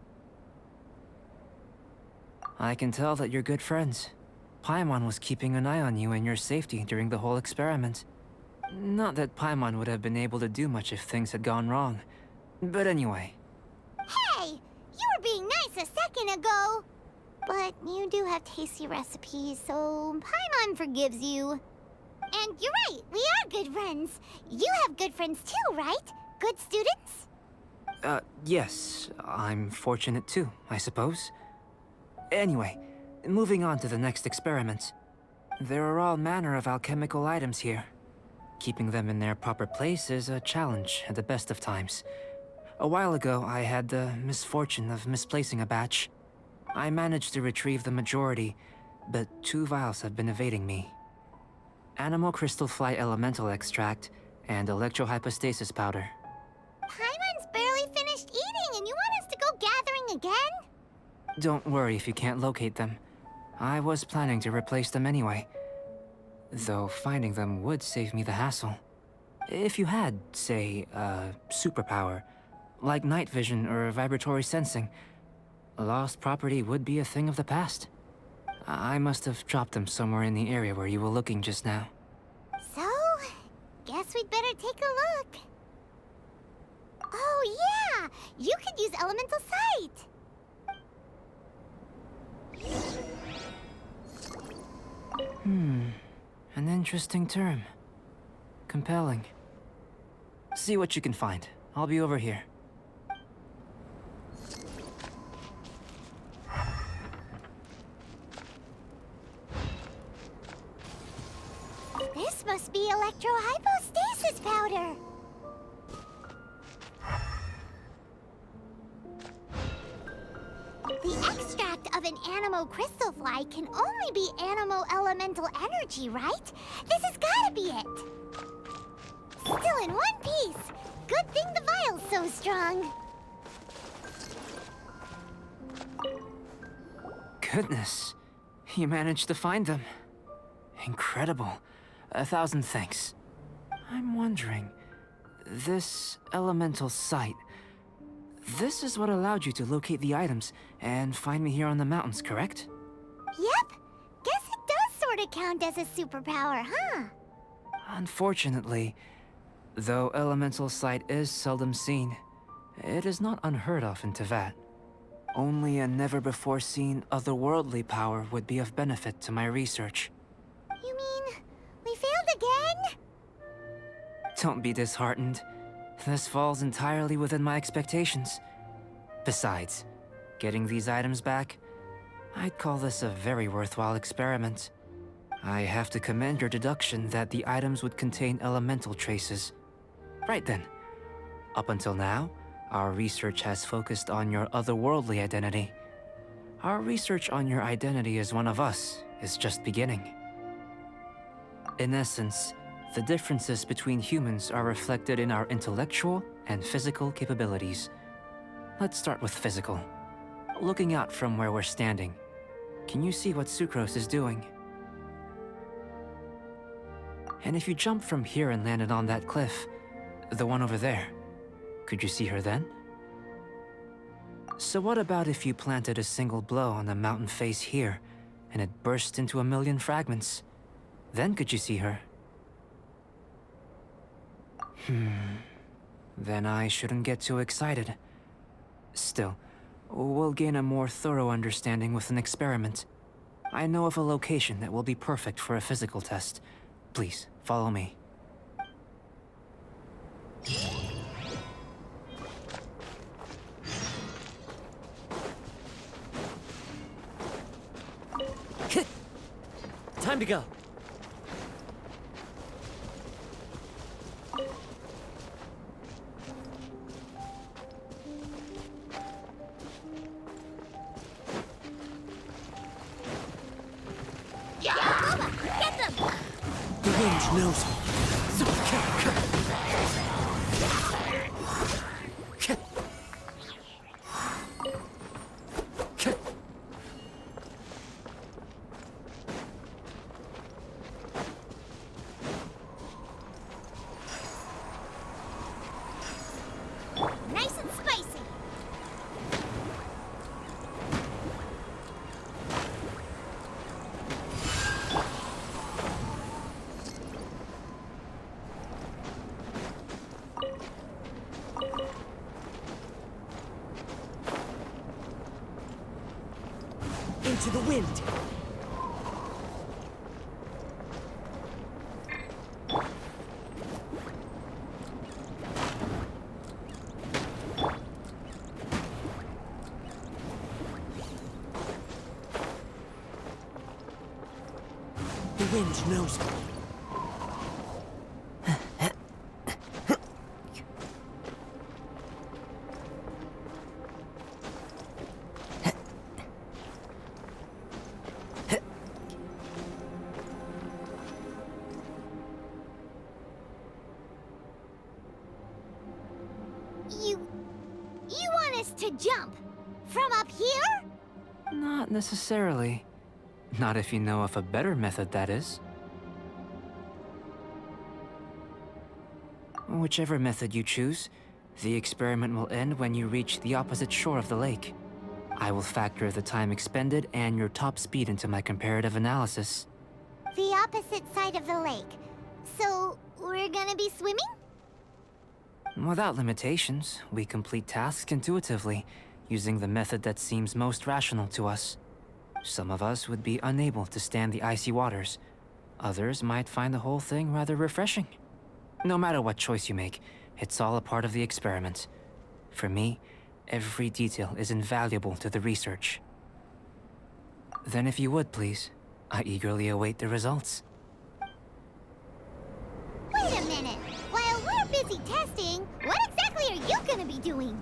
I can tell that you're good friends. Paimon was keeping an eye on you and your safety during the whole experiment. Not that Paimon would have been able to do much if things had gone wrong. But anyway. Hey! You were being nice a second ago! But you do have tasty recipes, so Paimon forgives you. And you're right, we are good friends. You have good friends too, right? Good students? Yes. I'm fortunate too, I suppose. Anyway, moving on to the next experiment. There are all manner of alchemical items here. Keeping them in their proper place is a challenge at the best of times. A while ago, I had the misfortune of misplacing a batch. I managed to retrieve the majority, but 2 vials have been evading me. Animal crystal fly elemental extract and electrohypostasis powder. Paimon's barely finished eating and you want us to go gathering again? Don't worry if you can't locate them. I was planning to replace them anyway. Though finding them would save me the hassle. If you had, say, a superpower, like night vision or vibratory sensing, lost property would be a thing of the past. I must have dropped them somewhere in the area where you were looking just now. So, guess we'd better take a look. An interesting term. Compelling. See what you can find. I'll be over here. This must be electrohypostasis powder. The extract of an animo crystal fly can only be animo elemental energy, right? This has gotta be it. Still in one piece. Good thing the vial's so strong. Goodness. You managed to find them. Incredible. 1,000 thanks. I'm wondering, this elemental sight, this is what allowed you to locate the items and find me here on the mountains, correct? Yep. Guess it does sort of count as a superpower, huh? Unfortunately, though elemental sight is seldom seen, it is not unheard of in Teyvat. Only a never-before-seen otherworldly power would be of benefit to my research. You mean, we failed again? Don't be disheartened. This falls entirely within my expectations. Besides, getting these items back, I'd call this a very worthwhile experiment. I have to commend your deduction that the items would contain elemental traces. Right then. Up until now, our research has focused on your otherworldly identity. Our research on your identity as one of us is just beginning. In essence, the differences between humans are reflected in our intellectual and physical capabilities. Let's start with physical. Looking out from where we're standing, can you see what Sucrose is doing? And if you jumped from here and landed on that cliff, the one over there, could you see her then? So what about if you planted a single blow on the mountain face here, and it burst into 1,000,000 fragments? Then could you see her? Then I shouldn't get too excited. Still, we'll gain a more thorough understanding with an experiment. I know of a location that will be perfect for a physical test. Please, follow me. Time to go. Get them! The wind knows me. Nice and spicy. Into the wind. The wind knows me. You want us to jump? From up here? Not necessarily. Not if you know of a better method, that is. Whichever method you choose, the experiment will end when you reach the opposite shore of the lake. I will factor the time expended and your top speed into my comparative analysis. The opposite side of the lake. So, we're gonna be swimming? Without limitations, we complete tasks intuitively, using the method that seems most rational to us. Some of us would be unable to stand the icy waters, Others might find the whole thing rather refreshing. No matter what choice you make, it's all a part of the experiment. For me, every detail is invaluable to the research. Then if you would, please, I eagerly await the results. Wait a minute! While we're busy testing, what exactly are you gonna be doing?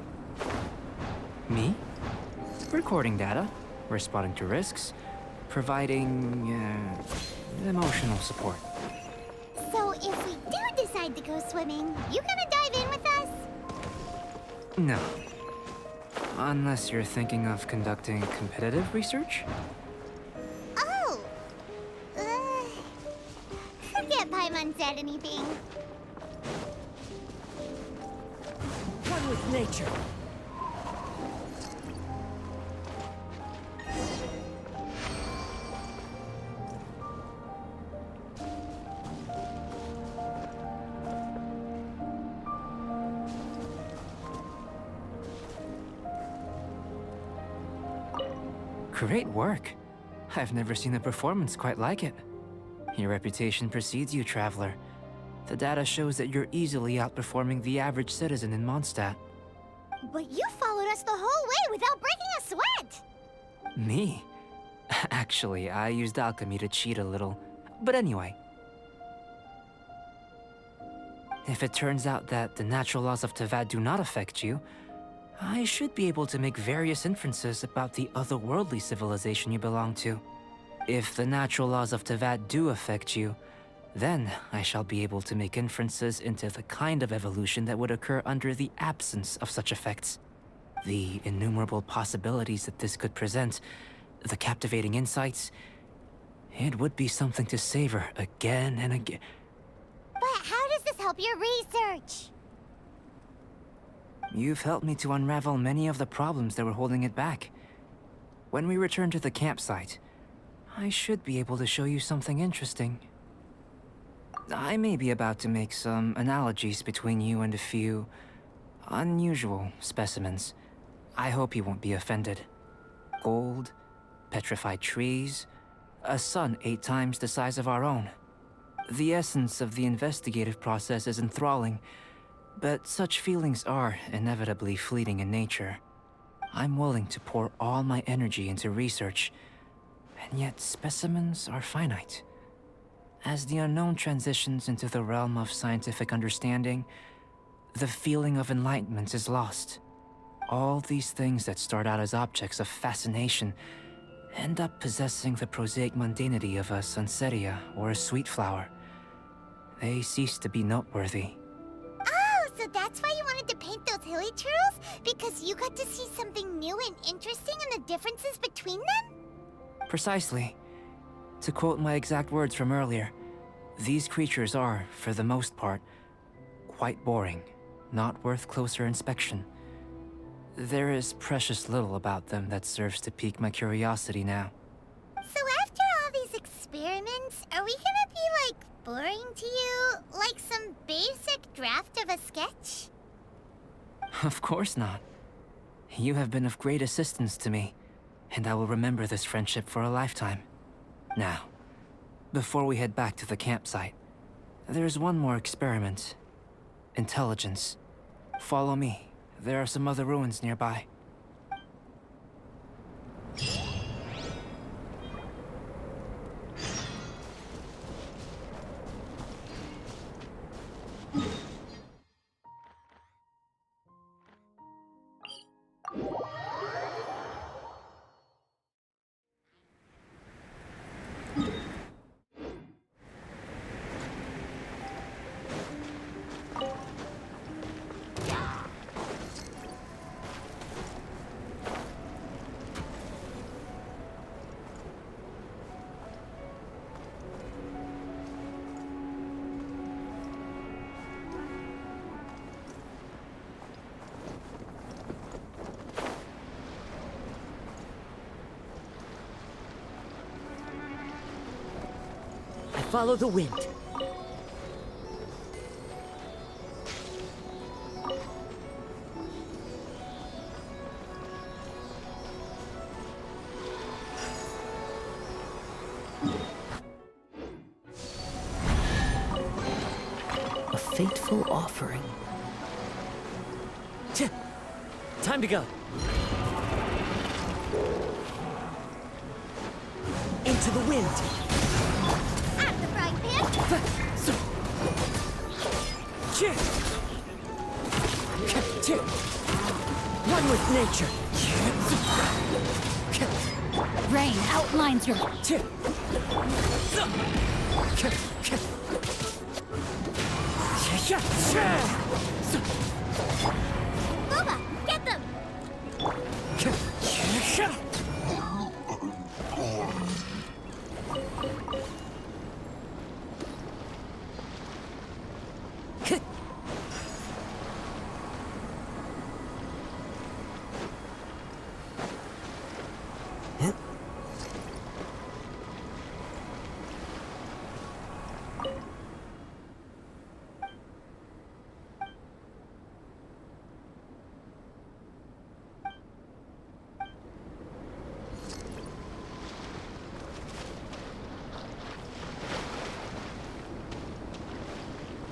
Me? Recording data, responding to risks, providing, emotional support. So if we do decide to go swimming, you gonna dive in with us? No. Unless you're thinking of conducting competitive research? Oh! Forget Paimon said anything. One with nature. Great work. I've never seen a performance quite like it. Your reputation precedes you, Traveler. The data shows that you're easily outperforming the average citizen in Mondstadt. But you followed us the whole way without breaking a sweat! Me? Actually, I used alchemy to cheat a little. But anyway. If it turns out that the natural laws of Tavad do not affect you, I should be able to make various inferences about the otherworldly civilization you belong to. If the natural laws of Tavad do affect you, then I shall be able to make inferences into the kind of evolution that would occur under the absence of such effects. The innumerable possibilities that this could present, the captivating insights, it would be something to savor again and again. But how does this help your research? You've helped me to unravel many of the problems that were holding it back. When we return to the campsite, I should be able to show you something interesting. I may be about to make some analogies between you and a few unusual specimens. I hope you won't be offended. Gold, petrified trees, a sun 8 times the size of our own. The essence of the investigative process is enthralling, but such feelings are inevitably fleeting in nature. I'm willing to pour all my energy into research, and yet specimens are finite. As the unknown transitions into the realm of scientific understanding, the feeling of enlightenment is lost. All these things that start out as objects of fascination end up possessing the prosaic mundanity of a sunsetia or a sweet flower. They cease to be noteworthy. So that's why you wanted to paint those hilly turtles? Because you got to see something new and interesting in the differences between them? Precisely. To quote my exact words from earlier, these creatures are, for the most part, quite boring, not worth closer inspection. There is precious little about them that serves to pique my curiosity now. So after all these experiments, are we gonna be, like, boring to you? Like some basic draft of a sketch? Of course not. You have been of great assistance to me, and I will remember this friendship for a lifetime. Now, before we head back to the campsite, there's one more experiment. Intelligence. Follow me. There are some other ruins nearby. Follow the wind. fateful offering. Time to go. Into the wind. Out the frying pan. One with nature. Rain outlines your... Boba, get them!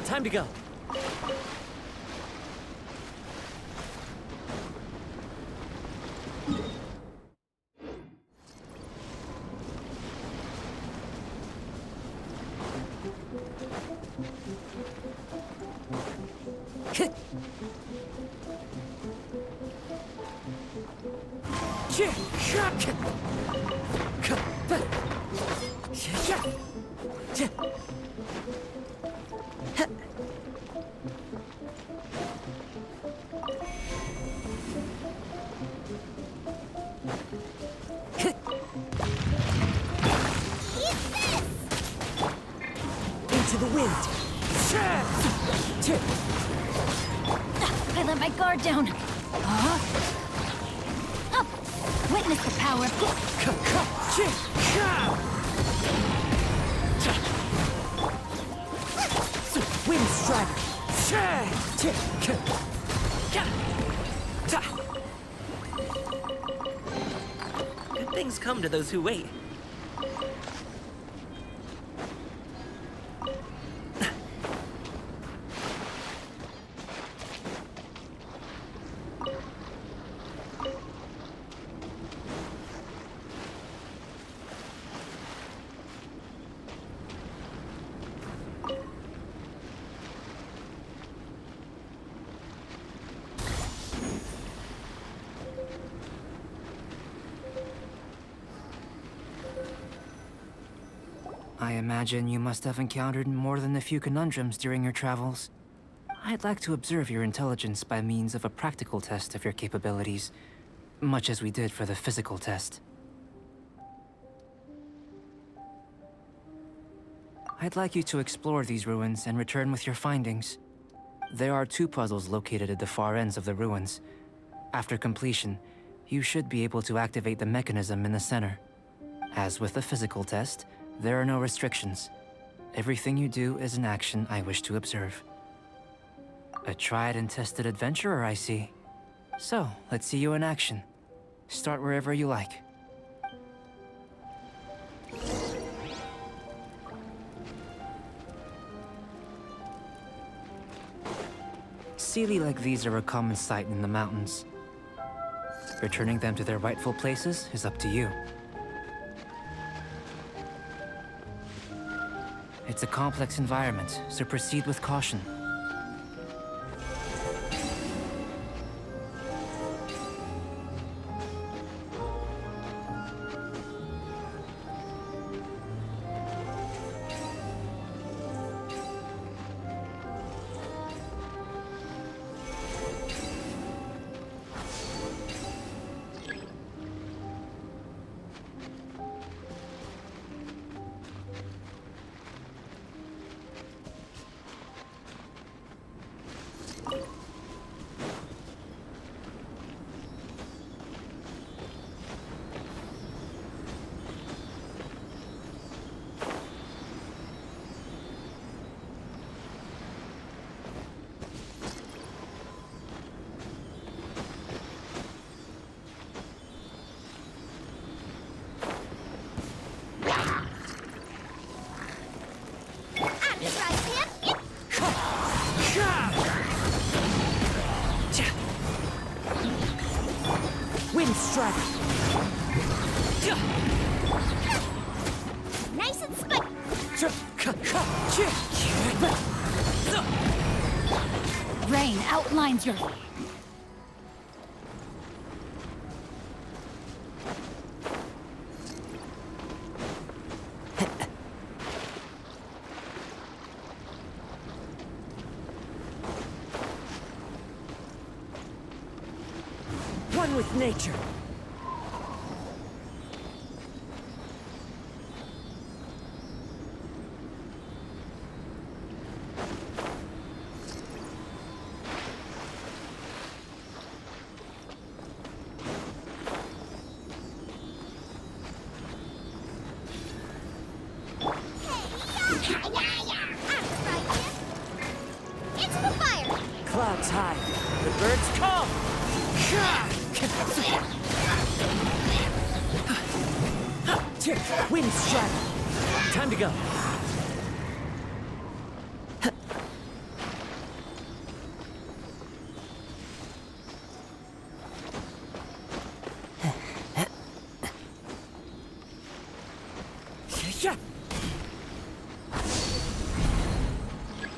Time to go. Into the wind. I let my guard down. Up. Witness the power of... Wind strider. Good things come to those who wait. I imagine you must have encountered more than a few conundrums during your travels. I'd like to observe your intelligence by means of a practical test of your capabilities, much as we did for the physical test. I'd like you to explore these ruins and return with your findings. There are 2 puzzles located at the far ends of the ruins. After completion, you should be able to activate the mechanism in the center. As with the physical test, there are no restrictions. Everything you do is an action I wish to observe. A tried and tested adventurer, I see. So, let's see you in action. Start wherever you like. Sealy like these are a common sight in the mountains. Returning them to their rightful places is up to you. It's a complex environment, so proceed with caution. Rain outlines your... One with nature. Into the fire! Clouds high. The birds come. Wind strike. Time to go.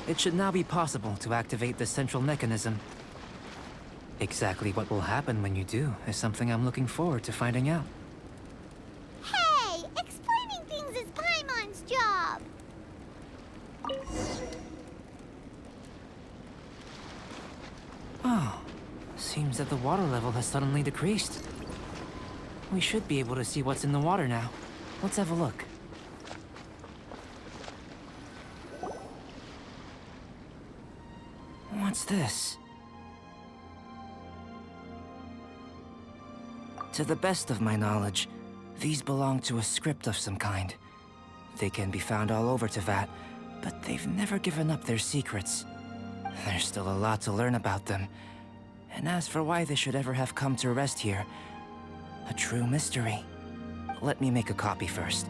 It should now be possible to activate the central mechanism. Exactly what will happen when you do is something I'm looking forward to finding out. Hey! Explaining things is Paimon's job! Oh, seems that the water level has suddenly decreased. We should be able to see what's in the water now. Let's have a look. What's this? To the best of my knowledge, these belong to a script of some kind. They can be found all over Teyvat, but they've never given up their secrets. There's still a lot to learn about them. And as for why they should ever have come to rest here, a true mystery. Let me make a copy first.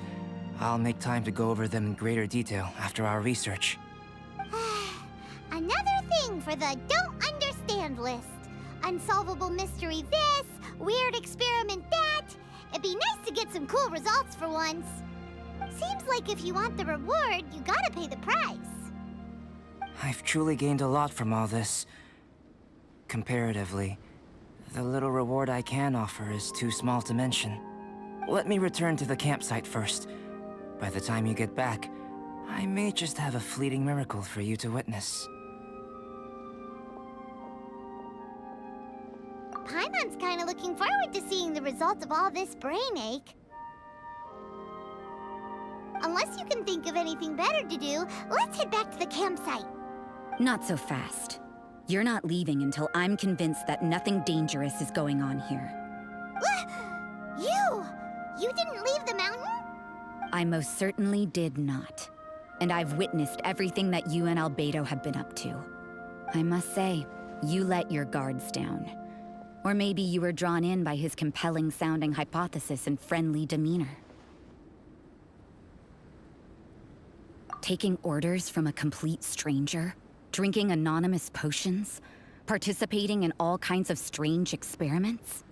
I'll make time to go over them in greater detail after our research. Another thing for the don't understand list. Unsolvable mystery this, weird experiment that. It'd be nice to get some cool results for once. Seems like if you want the reward, you gotta pay the price. I've truly gained a lot from all this. Comparatively, the little reward I can offer is too small to mention. Let me return to the campsite first. By the time you get back, I may just have a fleeting miracle for you to witness. Paimon's kinda looking forward to seeing the result of all this brain ache. Unless you can think of anything better to do, let's head back to the campsite. Not so fast. You're not leaving until I'm convinced that nothing dangerous is going on here. You didn't leave the mountain? I most certainly did not. And I've witnessed everything that you and Albedo have been up to. I must say, you let your guards down. Or maybe you were drawn in by his compelling-sounding hypothesis and friendly demeanor. Taking orders from a complete stranger? Drinking anonymous potions? Participating in all kinds of strange experiments?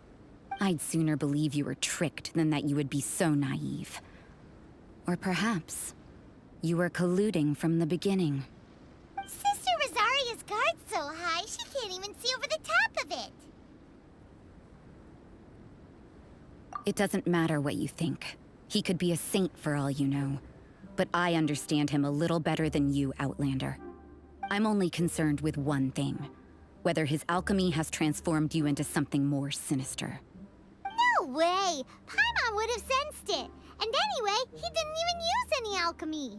I'd sooner believe you were tricked than that you would be so naive. Or perhaps, you were colluding from the beginning. Sister Rosaria's guard's so high, she can't even see over the top of it. It doesn't matter what you think. He could be a saint for all you know. But I understand him a little better than you, Outlander. I'm only concerned with one thing. Whether his alchemy has transformed you into something more sinister. No way! Paimon would have sensed it. And anyway, he didn't even use any alchemy.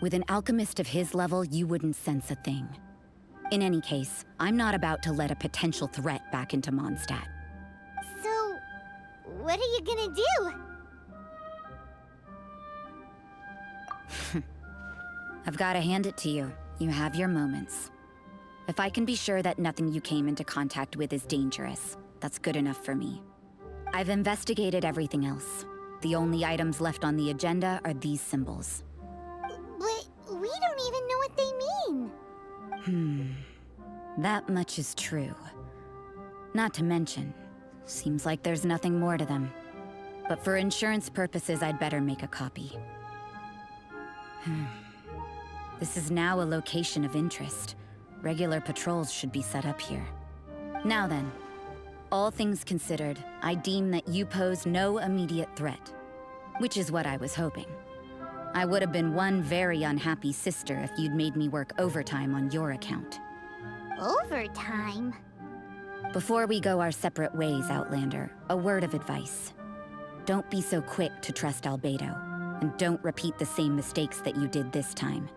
With an alchemist of his level, you wouldn't sense a thing. In any case, I'm not about to let a potential threat back into Mondstadt. So, what are you gonna do? I've gotta hand it to you. You have your moments. If I can be sure that nothing you came into contact with is dangerous, that's good enough for me. I've investigated everything else. The only items left on the agenda are these symbols. But we don't even know what they mean. That much is true. Not to mention, seems like there's nothing more to them. But for insurance purposes, I'd better make a copy. This is now a location of interest. Regular patrols should be set up here. Now then, all things considered, I deem that you pose no immediate threat. Which is what I was hoping. I would have been one very unhappy sister if you'd made me work overtime on your account. Overtime? Before we go our separate ways, Outlander, a word of advice. Don't be so quick to trust Albedo, and don't repeat the same mistakes that you did this time.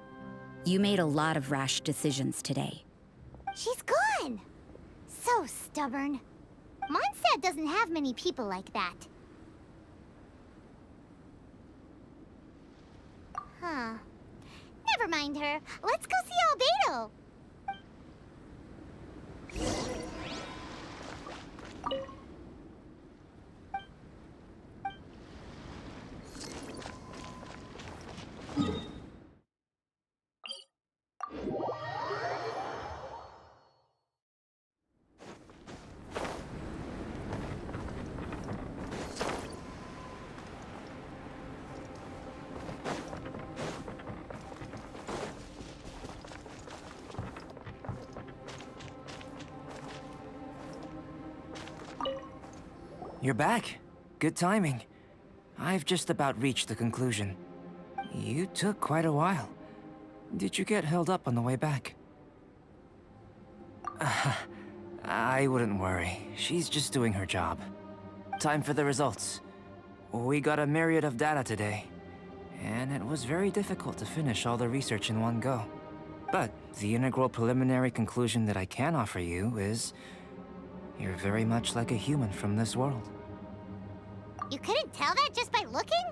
You made a lot of rash decisions today. She's gone! So stubborn. Mondstadt doesn't have many people like that. Huh. Never mind her. Let's go see Albedo! You're back. Good timing. I've just about reached the conclusion. You took quite a while. Did you get held up on the way back? I wouldn't worry. She's just doing her job. Time for the results. We got a myriad of data today, and it was very difficult to finish all the research in one go. But the integral preliminary conclusion that I can offer you is you're very much like a human from this world. You couldn't tell that just by looking?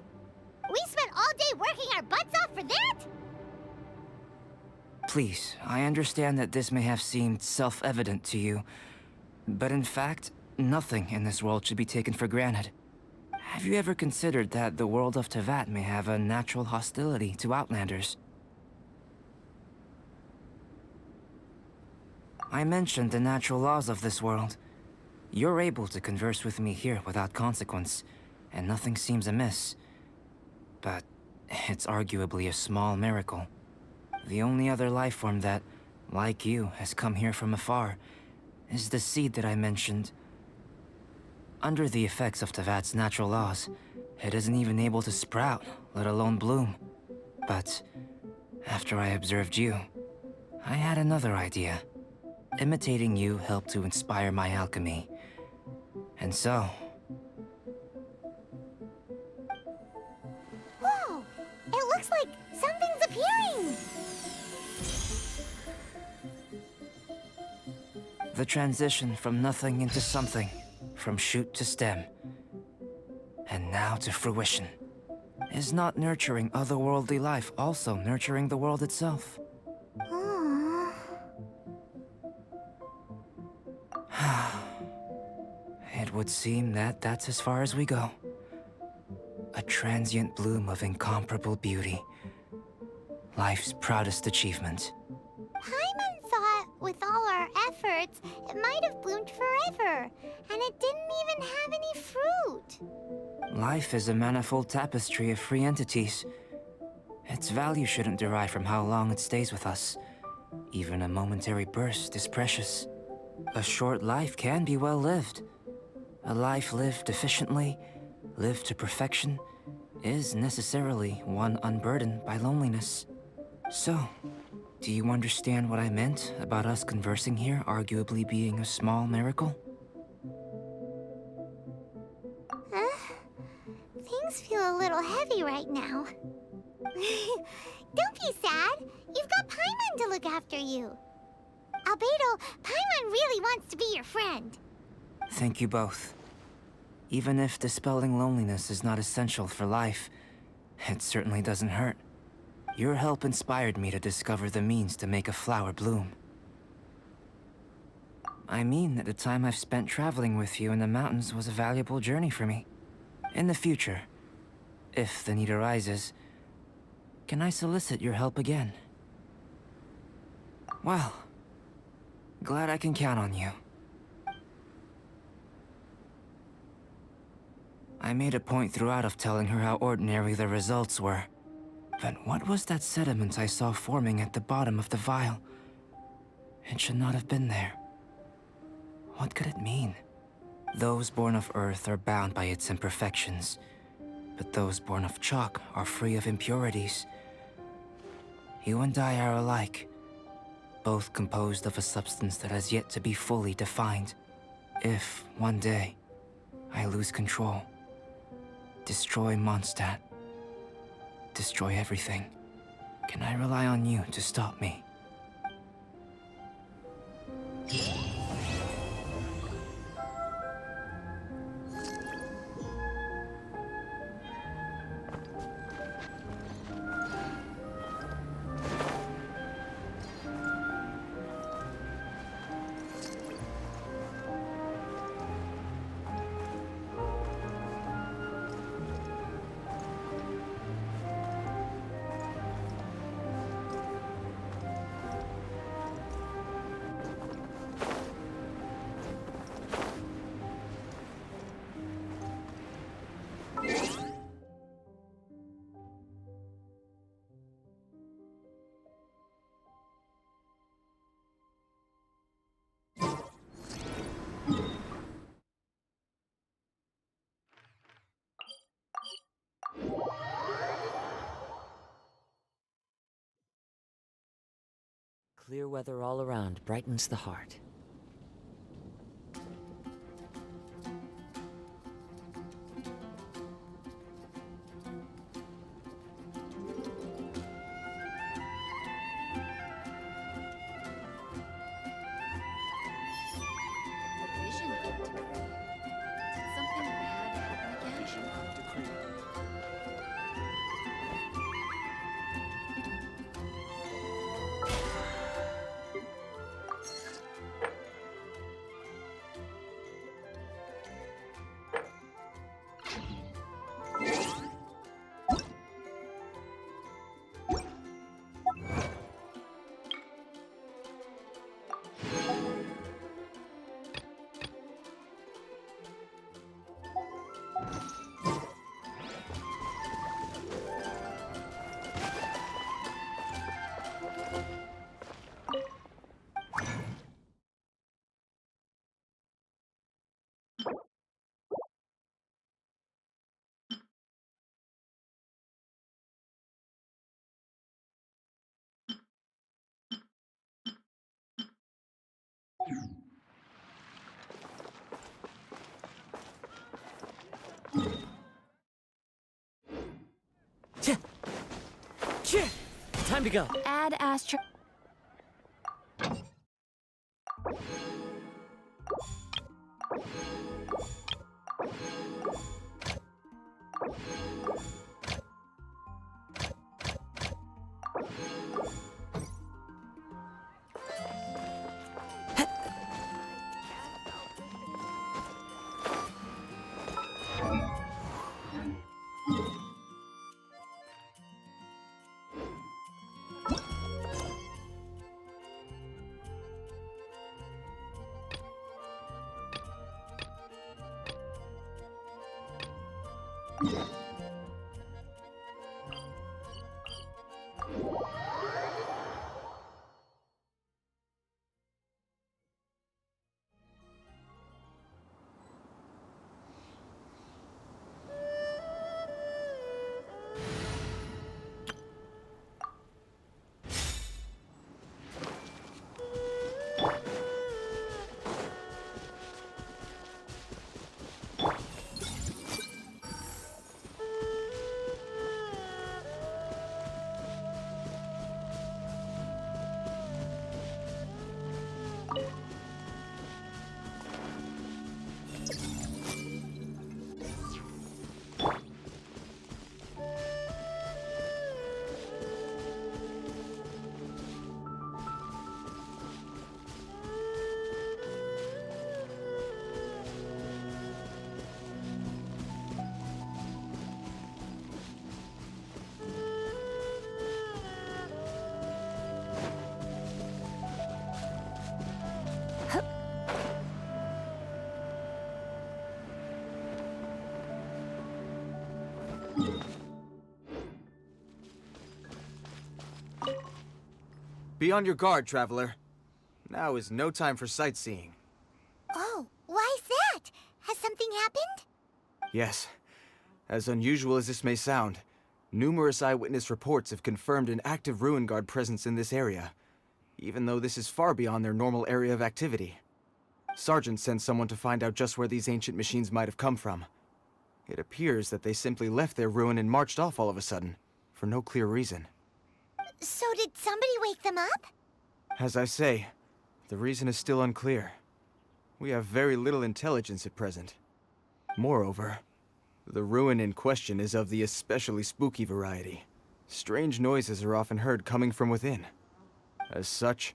We spent all day working our butts off for that? Please, I understand that this may have seemed self-evident to you, but in fact, nothing in this world should be taken for granted. Have you ever considered that the world of Teyvat may have a natural hostility to Outlanders? I mentioned the natural laws of this world. You're able to converse with me here without consequence, and nothing seems amiss. But it's arguably a small miracle. The only other life form that, like you, has come here from afar is the seed that I mentioned. Under the effects of Teyvat's natural laws, it isn't even able to sprout, let alone bloom. But after I observed you, I had another idea. Imitating you helped to inspire my alchemy. And so... Whoa! It looks like something's appearing! The transition from nothing into something, from shoot to stem, and now to fruition. Is not nurturing otherworldly life also nurturing the world itself? It would seem that that's as far as we go. A transient bloom of incomparable beauty. Life's proudest achievement. Paimon thought, with all our efforts, it might have bloomed forever, and it didn't even have any fruit. Life is a manifold tapestry of free entities. Its value shouldn't derive from how long it stays with us. Even a momentary burst is precious. A short life can be well lived. A life lived efficiently, lived to perfection, is necessarily one unburdened by loneliness. So, do you understand what I meant about us conversing here arguably being a small miracle? Things feel a little heavy right now. Don't be sad. You've got Paimon to look after you. Albedo, Paimon really wants to be your friend. Thank you both. Even if dispelling loneliness is not essential for life, it certainly doesn't hurt. Your help inspired me to discover the means to make a flower bloom. I mean that the time I've spent traveling with you in the mountains was a valuable journey for me. In the future, if the need arises, can I solicit your help again? Well, glad I can count on you. I made a point throughout of telling her how ordinary the results were. Then what was that sediment I saw forming at the bottom of the vial? It should not have been there. What could it mean? Those born of Earth are bound by its imperfections, but those born of chalk are free of impurities. You and I are alike, both composed of a substance that has yet to be fully defined. If, one day, I lose control, destroy Mondstadt, destroy everything, can I rely on you to stop me? Clear weather all around brightens the heart. Time to go. Add astro. Be on your guard, traveler. Now is no time for sightseeing. Oh, why's that? Has something happened? Yes. As unusual as this may sound, numerous eyewitness reports have confirmed an active Ruin Guard presence in this area, even though this is far beyond their normal area of activity. Sergeant sent someone to find out just where these ancient machines might have come from. It appears that they simply left their ruin and marched off all of a sudden, for no clear reason. So did somebody wake them up? As I say, the reason is still unclear. We have very little intelligence at present. Moreover, the ruin in question is of the especially spooky variety. Strange noises are often heard coming from within. As such,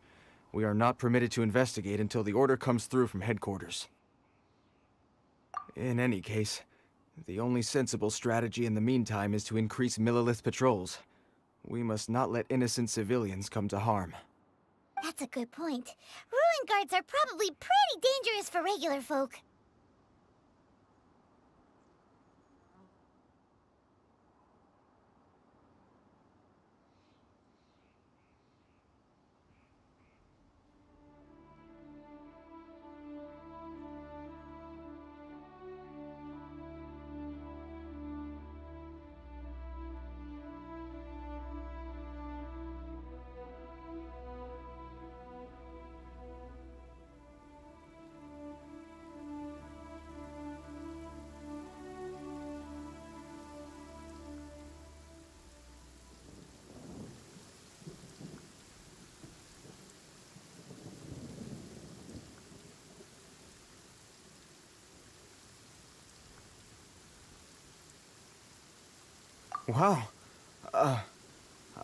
we are not permitted to investigate until the order comes through from headquarters. In any case, the only sensible strategy in the meantime is to increase Millilith patrols. We must not let innocent civilians come to harm. That's a good point. Ruin guards are probably pretty dangerous for regular folk. Wow.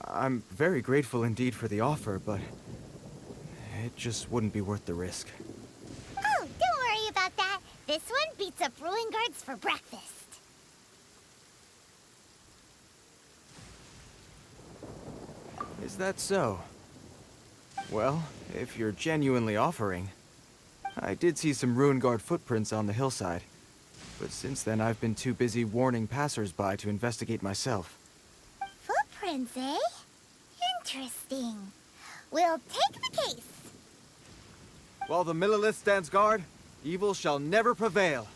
I'm very grateful indeed for the offer, but it just wouldn't be worth the risk. Oh, don't worry about that. This one beats up Ruin Guards for breakfast. Is that so? Well, if you're genuinely offering, I did see some Ruin Guard footprints on the hillside. But since then, I've been too busy warning passers-by to investigate myself. Footprints, eh? Interesting. We'll take the case. While the Millilith stands guard, evil shall never prevail.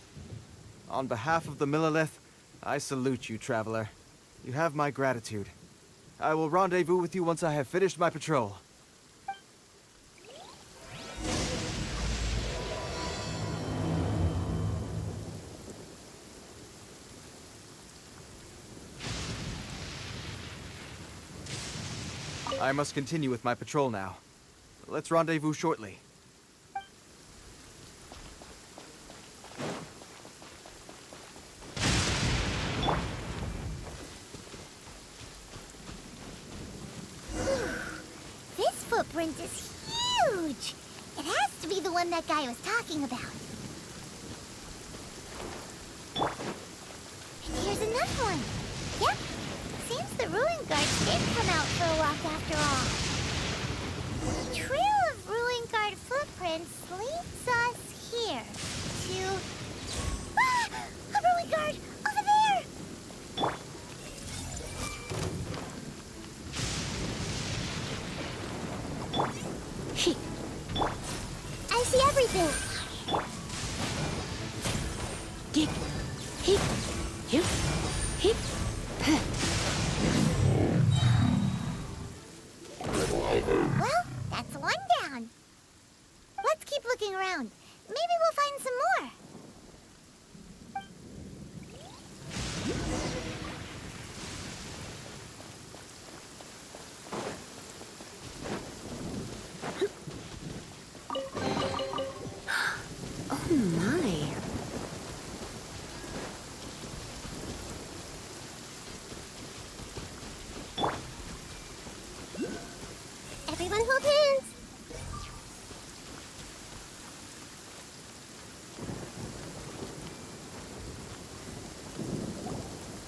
On behalf of the Millilith, I salute you, traveler. You have my gratitude. I will rendezvous with you once I have finished my patrol. I must continue with my patrol now. Let's rendezvous shortly. This footprint is huge! It has to be the one that guy was talking about. And here's another one. Yep. Seems the Ruin Guards did come out for a walk after all. The trail of Ruin Guard footprints leads us here to... Ah! A Ruin Guard! Over there! I see everything! Well, that's one down. Let's keep looking around. Maybe we'll find some more. Oh my. Everyone hold hands.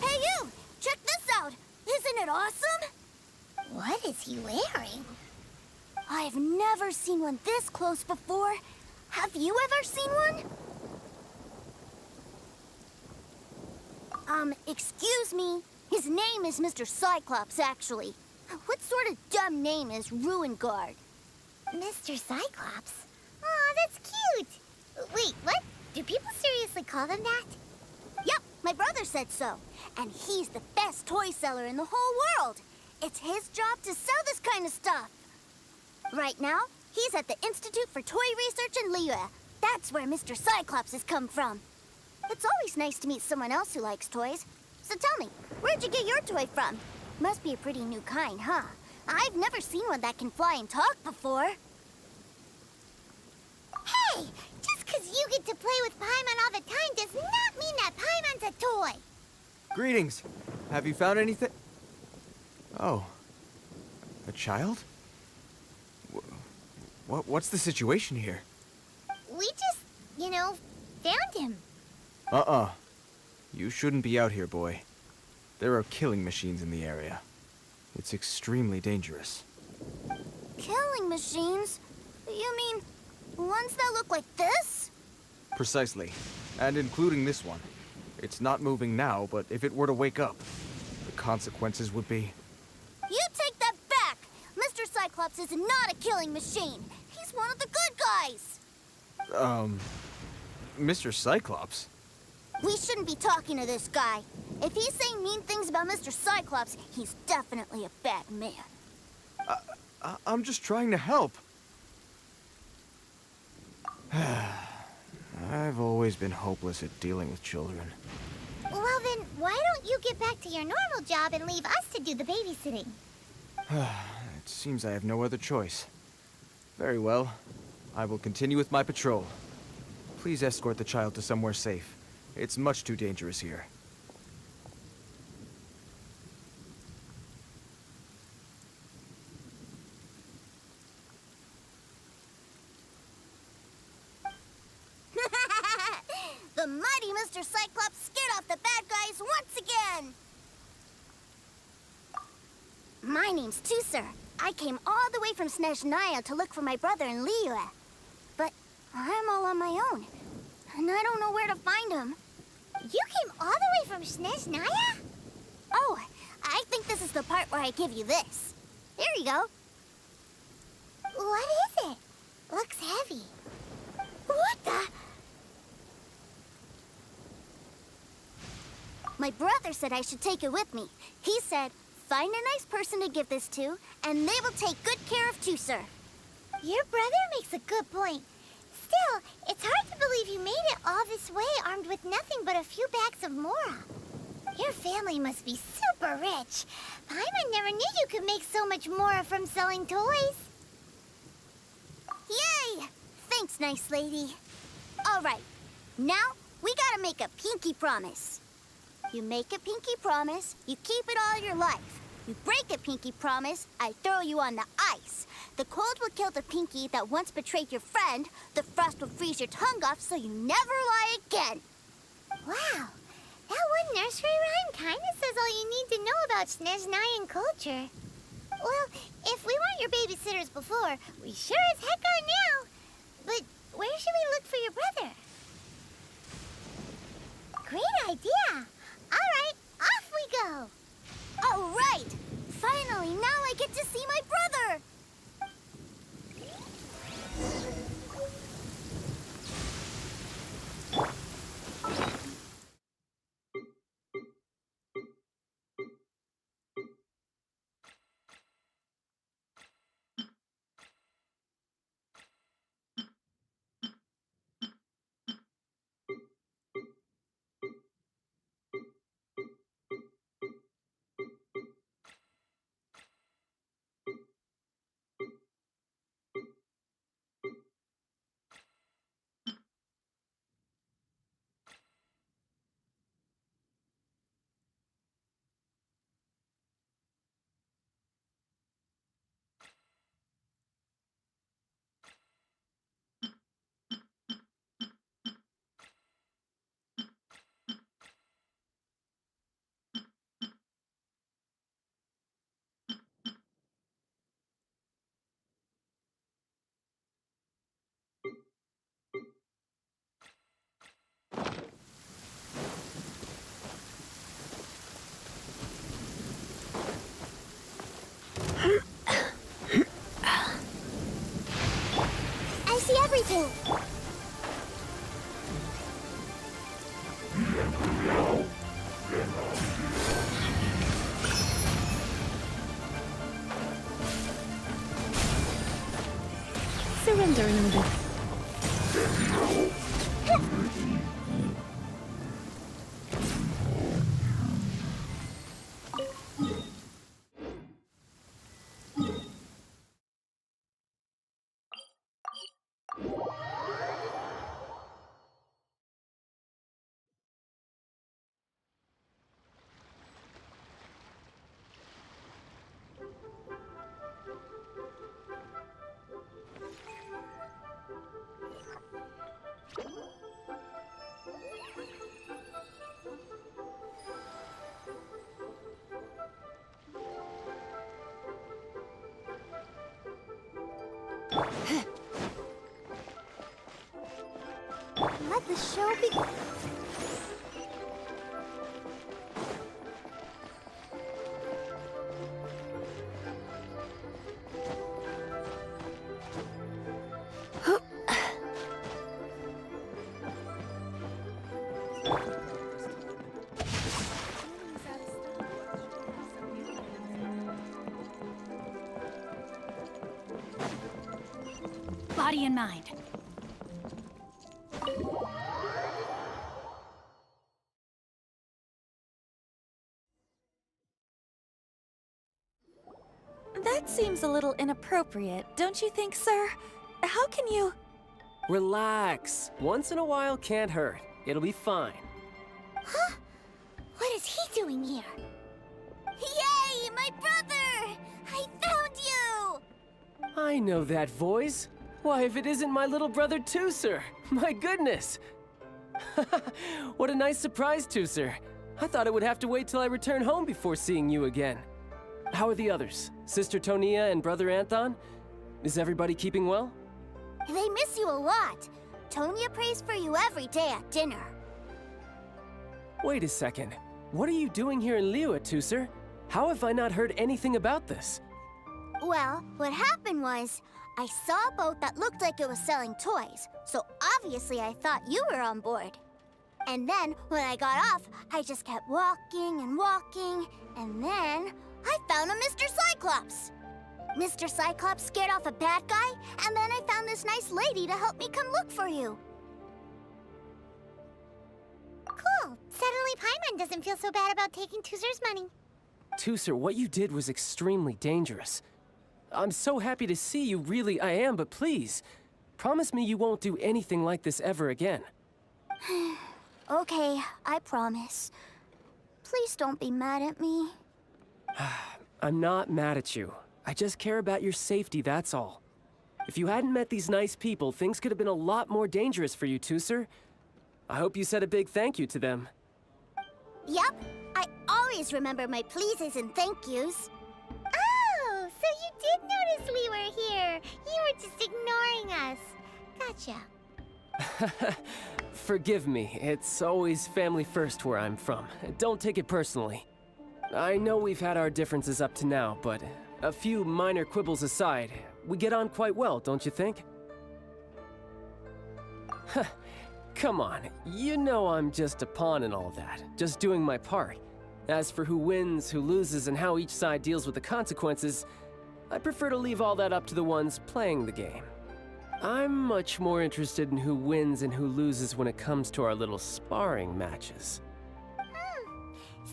Hey you! Check this out! Isn't it awesome? What is he wearing? I've never seen one this close before. Have you ever seen one? Excuse me. His name is Mr. Cyclops, actually. What sort of dumb name is Ruin Guard. Mr. Cyclops? Aw, that's cute! Wait, what? Do people seriously call them that? Yep, my brother said so. And he's the best toy seller in the whole world. It's his job to sell this kind of stuff. Right now, he's at the Institute for Toy Research in Liyue. That's where Mr. Cyclops has come from. It's always nice to meet someone else who likes toys. So tell me, where'd you get your toy from? Must be a pretty new kind, huh? I've never seen one that can fly and talk before. Hey! Just 'cause you get to play with Paimon all the time does not mean that Paimon's a toy! Greetings. Have you found anything? Oh. A child? What's the situation here? We just, found him. You shouldn't be out here, boy. There are killing machines in the area. It's extremely dangerous. Killing machines? You mean ones that look like this? Precisely. And including this one. It's not moving now, but if it were to wake up, the consequences would be... You take that back! Mr. Cyclops is not a killing machine. He's one of the good guys. Mr. Cyclops? We shouldn't be talking to this guy. If he's saying mean things about Mr. Cyclops, he's definitely a bad man. I'm just trying to help. I've always been hopeless at dealing with children. Well then, why don't you get back to your normal job and leave us to do the babysitting? It seems I have no other choice. Very well. I will continue with my patrol. Please escort the child to somewhere safe. It's much too dangerous here. The mighty Mr. Cyclops scared off the bad guys once again! My name's Tusser. I came all the way from Snezhnaya to look for my brother in Liyue. But I'm all on my own, and I don't know where to find him. You came all the way from Snezhnaya? Oh, I think this is the part where I give you this. Here you go. What is it? Looks heavy. What the? My brother said I should take it with me. He said, find a nice person to give this to, and they will take good care of Tusser. Your brother makes a good point. Still, it's hard to believe you made it all this way armed with nothing but a few bags of mora. Your family must be super rich. Paimon never knew you could make so much mora from selling toys. Yay! Thanks, nice lady. All right, now we gotta make a pinky promise. You make a pinky promise, you keep it all your life. You break a pinky promise, I throw you on the ice. The cold will kill the pinky that once betrayed your friend. The frost will freeze your tongue off so you never lie again. Wow, that one nursery rhyme kinda says all you need to know about Snezhnayan culture. Well, if we weren't your babysitters before, we sure as heck are now. But where should we look for your brother? Great idea! Alright, off we go! Alright! Finally, now I get to see my brother! surrender in a little. Let the show begin. Body and mind. That seems a little inappropriate, don't you think, sir? How can you... Relax. Once in a while can't hurt. It'll be fine. Huh? What is he doing here? Yay, my brother! I found you! I know that voice. Why, if it isn't my little brother Tooser! My goodness! What a nice surprise, Tooser. I thought I would have to wait till I return home before seeing you again. How are the others? Sister Tonia and Brother Anthon? Is everybody keeping well? They miss you a lot. Tonia prays for you every day at dinner. Wait a second. What are you doing here in Liyue, Tooser? How have I not heard anything about this? Well, what happened was, I saw a boat that looked like it was selling toys, so obviously I thought you were on board. And then, when I got off, I just kept walking and walking, and then I found a Mr. Cyclops. Mr. Cyclops scared off a bad guy, and then I found this nice lady to help me come look for you. Cool. Suddenly Paimon doesn't feel so bad about taking Tooser's money. Tooser, what you did was extremely dangerous. I'm so happy to see you, really I am, but please, promise me you won't do anything like this ever again. Okay, I promise. Please don't be mad at me. I'm not mad at you. I just care about your safety, that's all. If you hadn't met these nice people, things could have been a lot more dangerous for you, Tooser. I hope you said a big thank you to them. Yep, I always remember my pleases and thank yous. Oh, so you did notice we were here. You were just ignoring us. Gotcha. Forgive me, it's always family first where I'm from. Don't take it personally. I know we've had our differences up to now, but a few minor quibbles aside, we get on quite well, don't you think? Come on, you know I'm just a pawn in all that, just doing my part. As for who wins, who loses, and how each side deals with the consequences, I prefer to leave all that up to the ones playing the game. I'm much more interested in who wins and who loses when it comes to our little sparring matches.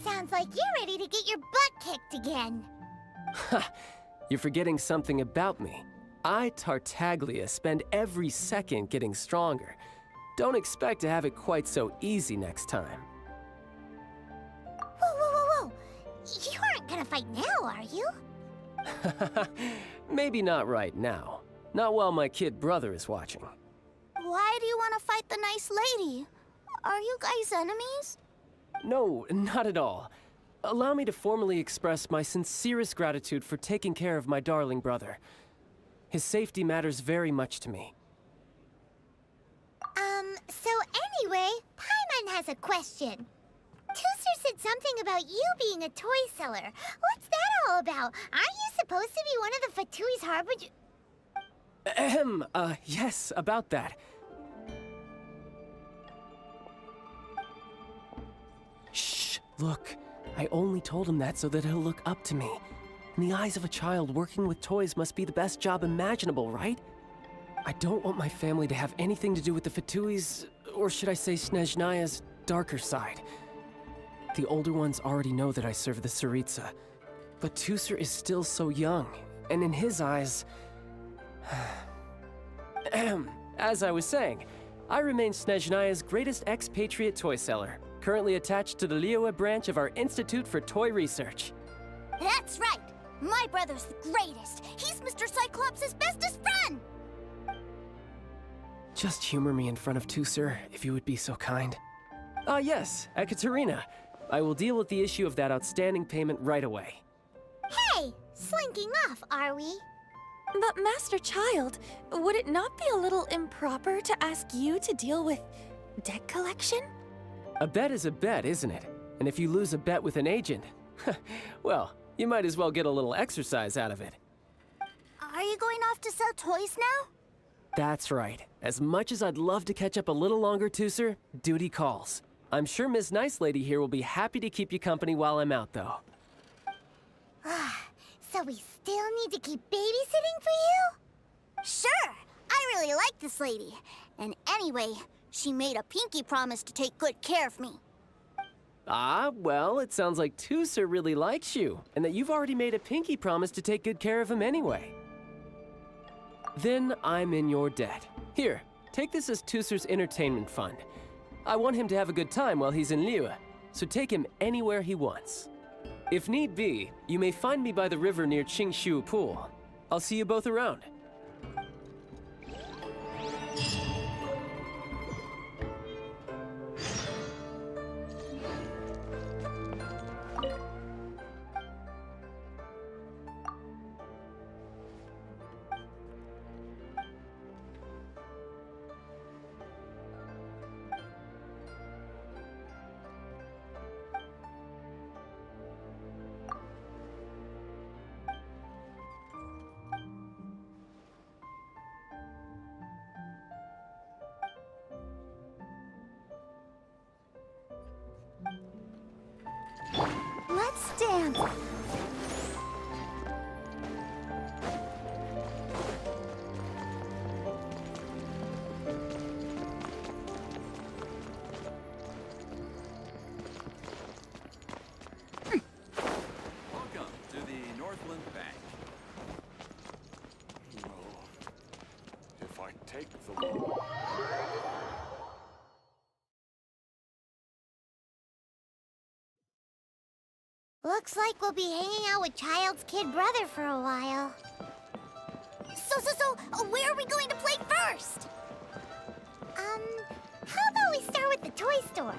Sounds like you're ready to get your butt kicked again. Ha! You're forgetting something about me. I, Tartaglia, spend every second getting stronger. Don't expect to have it quite so easy next time. Whoa, whoa, whoa, whoa! You aren't gonna fight now, are you? Maybe not right now. Not while my kid brother is watching. Why do you want to fight the nice lady? Are you guys enemies? No, not at all. Allow me to formally express my sincerest gratitude for taking care of my darling brother. His safety matters very much to me. So anyway, Paimon has a question. Tooser said something about you being a toy seller. What's that all about? Aren't you supposed to be one of the Fatui's harbinger? Yes, about that. Shh, look. I only told him that so that he'll look up to me. In the eyes of a child, working with toys must be the best job imaginable, right? I don't want my family to have anything to do with the Fatui's, or should I say Snezhnaya's, darker side. The older ones already know that I serve the Tsaritsa, but Tusser is still so young, and in his eyes... As I was saying, I remain Snezhnaya's greatest expatriate toy seller, currently attached to the Liyue branch of our Institute for Toy Research. That's right! My brother's the greatest! He's Mr. Cyclops' bestest friend! Just humor me in front of Tusser, if you would be so kind. Ah yes, Ekaterina. I will deal with the issue of that outstanding payment right away. Hey! Slinking off, are we? But Master Child, would it not be a little improper to ask you to deal with debt collection? A bet is a bet, isn't it? And if you lose a bet with an agent, well, you might as well get a little exercise out of it. Are you going off to sell toys now? That's right. As much as I'd love to catch up a little longer, Tusser, duty calls. I'm sure Miss Nice Lady here will be happy to keep you company while I'm out, though. So we still need to keep babysitting for you? Sure! I really like this lady. And anyway, she made a pinky promise to take good care of me. Ah, well, it sounds like Tusser really likes you, and that you've already made a pinky promise to take good care of him anyway. Then I'm in your debt. Here, take this as Tusser's entertainment fund. I want him to have a good time while he's in Liyue, so take him anywhere he wants. If need be, you may find me by the river near Qingshu Pool. I'll see you both around. Let's dance! Welcome to the Northland Bank. If I take the loan... Looks like we'll be hanging out with Child's kid brother for a while. So, where are we going to play first? How about we start with the toy store?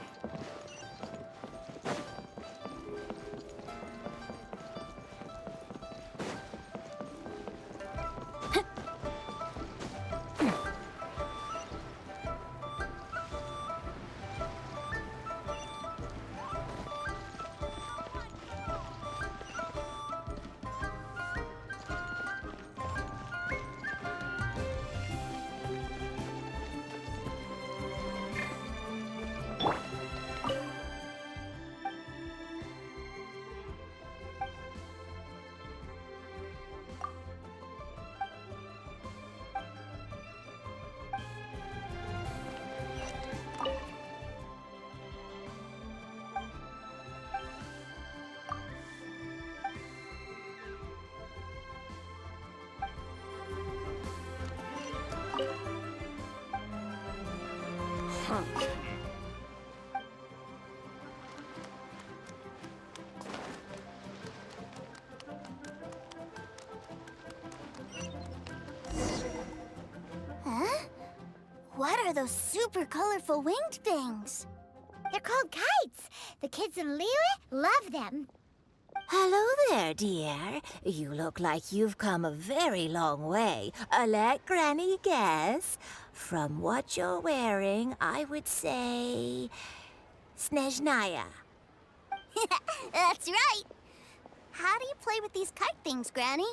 Huh? What are those super colorful winged things? They're called kites. The kids in Liyue love them. Hello there, dear. You look like you've come a very long way. Let Granny guess. From what you're wearing, I would say... Snezhnaya. That's right. How do you play with these kite things, Granny?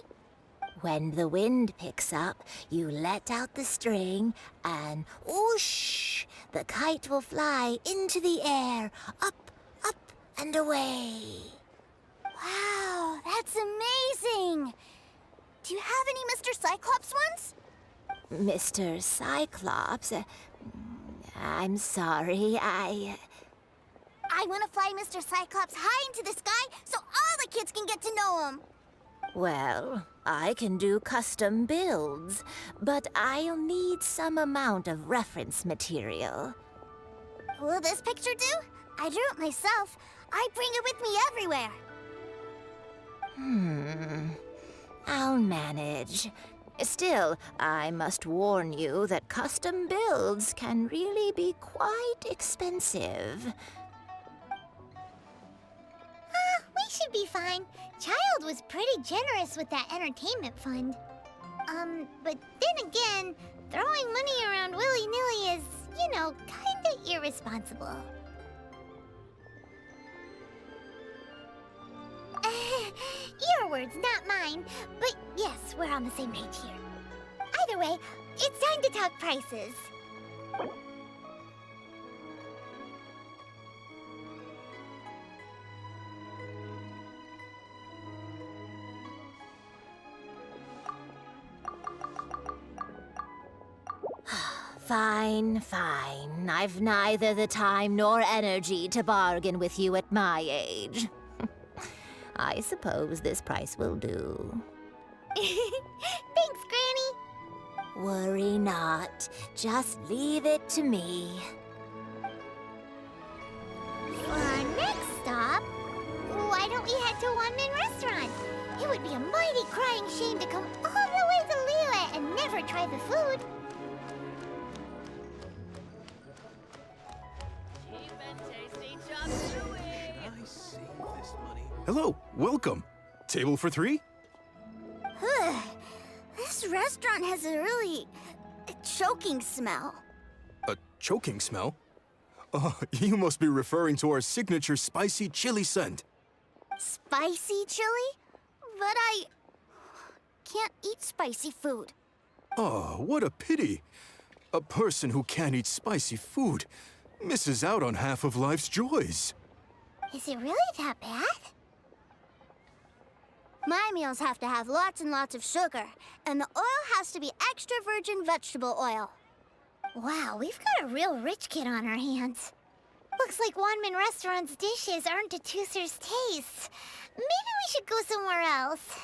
When the wind picks up, you let out the string, and whoosh! The kite will fly into the air, up, up, and away. Wow, that's amazing! Do you have any Mr. Cyclops ones? Mr. Cyclops, I'm sorry, I want to fly Mr. Cyclops high into the sky so all the kids can get to know him. Well, I can do custom builds, but I'll need some amount of reference material. Will this picture do? I drew it myself. I bring it with me everywhere. I'll manage. Still, I must warn you that custom builds can really be quite expensive. We should be fine. Child was pretty generous with that entertainment fund. But then again, throwing money around willy-nilly is, you know, kinda irresponsible. Your words, not mine. But yes, we're on the same page here. Either way, it's time to talk prices. Fine, fine. I've neither the time nor energy to bargain with you at my age. I suppose this price will do. Thanks, Granny. Worry not. Just leave it to me. For our next stop, why don't we head to One Min Restaurant? It would be a mighty crying shame to come all the way to Liyue and never try the food. Hello, welcome. Table for 3? This restaurant has a really choking smell. A choking smell? Oh, you must be referring to our signature spicy chili scent. Spicy chili? But I can't eat spicy food. Oh, what a pity. A person who can't eat spicy food misses out on half of life's joys. Is it really that bad? My meals have to have lots and lots of sugar, and the oil has to be extra virgin vegetable oil. Wow, we've got a real rich kid on our hands. Looks like Wanmin Restaurant's dishes aren't to Tooser's taste. Maybe we should go somewhere else.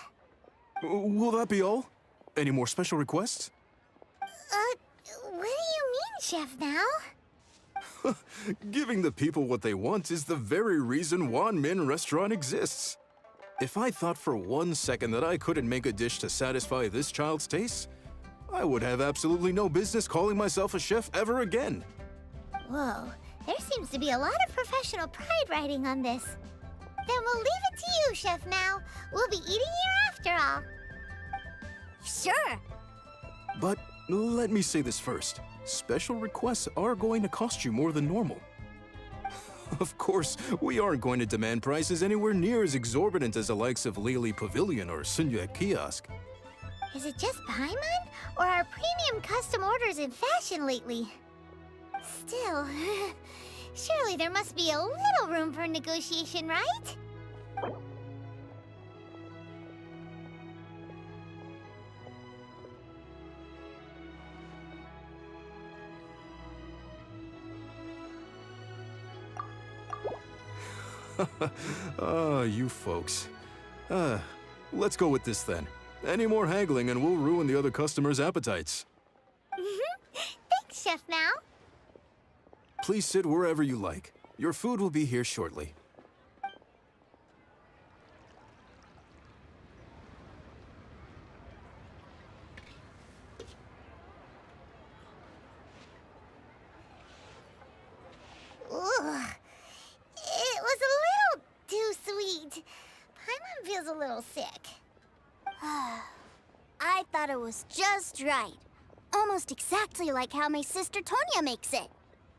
Will that be all? Any more special requests? What do you mean, Chef Now? Giving the people what they want is the very reason Wanmin Restaurant exists. If I thought for 1 second that I couldn't make a dish to satisfy this child's tastes, I would have absolutely no business calling myself a chef ever again. Whoa, there seems to be a lot of professional pride riding on this. Then we'll leave it to you, Chef Mao. We'll be eating here after all. Sure. But let me say this first. Special requests are going to cost you more than normal. Of course, we aren't going to demand prices anywhere near as exorbitant as the likes of Lily Pavilion or Sunyue Kiosk. Is it just Paimon? Or are premium custom orders in fashion lately? Still, surely there must be a little room for negotiation, right? You folks. Let's go with this then. Any more haggling and we'll ruin the other customers' appetites. Thanks, Chef Mao. Please sit wherever you like. Your food will be here shortly. Ugh. It was a little too sweet. Paimon feels a little sick. I thought it was just right. Almost exactly like how my sister Tonya makes it.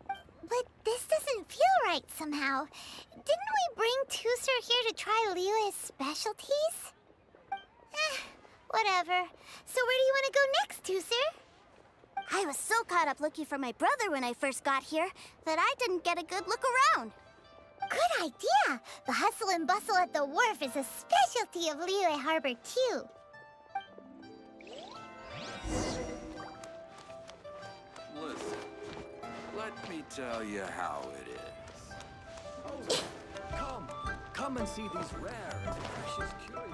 But this doesn't feel right somehow. Didn't we bring Tooser here to try Liyue's specialties? Whatever. So where do you want to go next, Tooser? I was so caught up looking for my brother when I first got here that I didn't get a good look around. Good idea! The hustle and bustle at the wharf is a specialty of Liyue Harbor, too. tell you how it is. Come and see these rare and precious curios.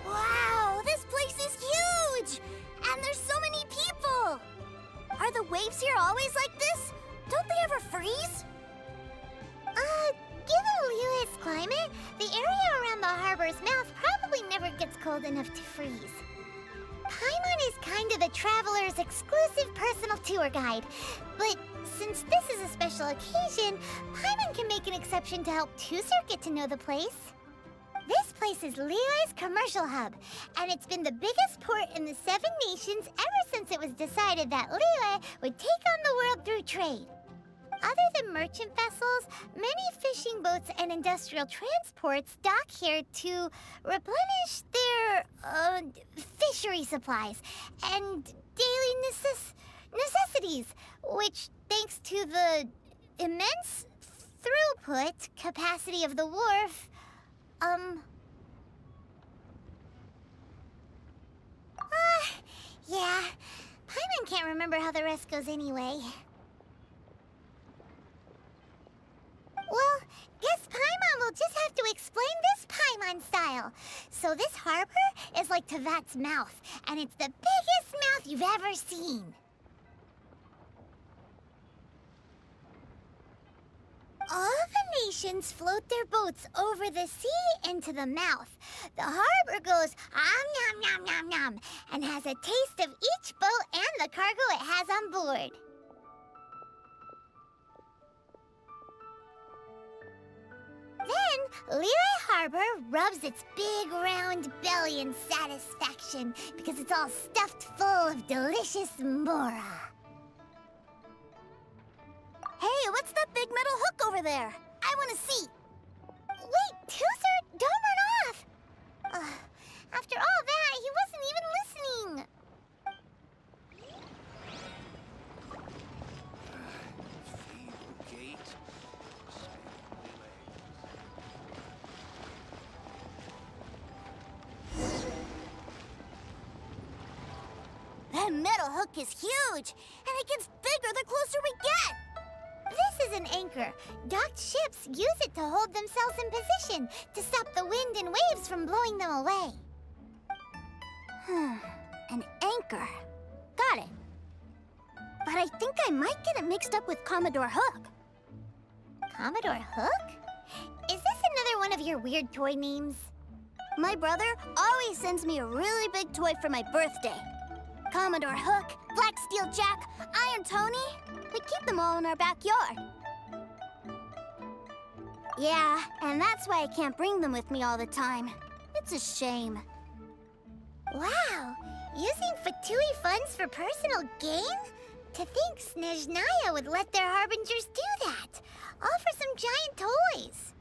Wow, this place is huge! And there's so many people! Are the waves here always like this? Don't they ever freeze? Given Liyue's climate, the area around the harbor's mouth probably never gets cold enough to freeze. Paimon is kind of the traveler's exclusive personal tour guide, but since this is a special occasion, Paimon can make an exception to help Tusser get to know the place. This place is Liyue's commercial hub, and it's been the biggest port in the Seven Nations ever since it was decided that Liyue would take on the world through trade. Other than merchant vessels, many fishing boats and industrial transports dock here to replenish their, fishery supplies and daily necessities, which, thanks to the immense throughput capacity of the wharf, yeah. Paimon can't remember how the rest goes anyway. Well, guess Paimon will just have to explain this Paimon style. So this harbor is like Tevat's mouth, and it's the biggest mouth you've ever seen. All the nations float their boats over the sea into the mouth. The harbor goes nom nom nom nom and has a taste of each boat and the cargo it has on board. Then, Liyue Harbor rubs its big round belly in satisfaction because it's all stuffed full of delicious Mora. Hey, what's that big metal hook over there? I want to see. Wait, Tusser, don't run off! After all that, he wasn't even listening. That metal hook is huge, and it gets bigger the closer we get. This is an anchor. Docked ships use it to hold themselves in position to stop the wind and waves from blowing them away. An anchor. Got it. But I think I might get it mixed up with Commodore Hook. Commodore Hook? Is this another one of your weird toy names? My brother always sends me a really big toy for my birthday. Commodore Hook, Black Steel Jack, Iron Tony. We keep them all in our backyard. Yeah, and that's why I can't bring them with me all the time. It's a shame. Wow, using Fatui funds for personal gain? To think Snezhnaya would let their harbingers do that, all for some giant toys.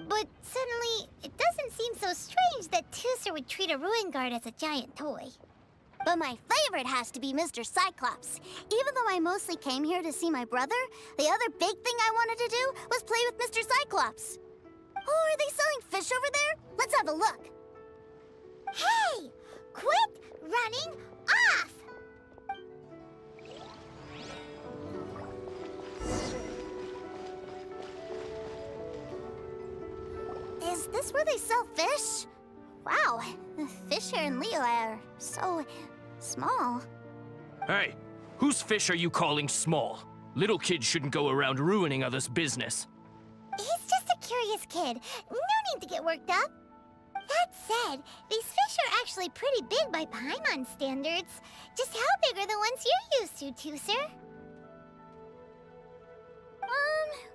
But suddenly, it doesn't seem so strange that Tusser would treat a ruin guard as a giant toy. But my favorite has to be Mr. Cyclops. Even though I mostly came here to see my brother, the other big thing I wanted to do was play with Mr. Cyclops. Oh, are they selling fish over there? Let's have a look. Hey! Quit running off! Is this where they sell fish? Wow, the fish here in Liyue are so small. Hey, whose fish are you calling small? Little kids shouldn't go around ruining others' business. He's just a curious kid. No need to get worked up. That said, these fish are actually pretty big by Paimon standards. Just how big are the ones you're used to, Tusser?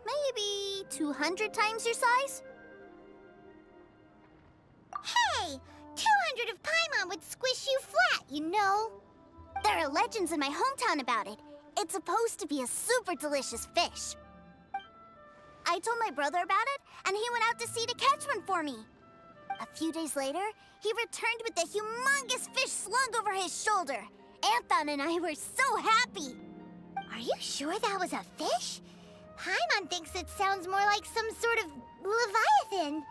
Maybe 200 times your size? Hey! 200 of Paimon would squish you flat, you know. There are legends in my hometown about it. It's supposed to be a super delicious fish. I told my brother about it, and he went out to sea to catch one for me. A few days later, he returned with a humongous fish slung over his shoulder. Anton and I were so happy. Are you sure that was a fish? Paimon thinks it sounds more like some sort of leviathan.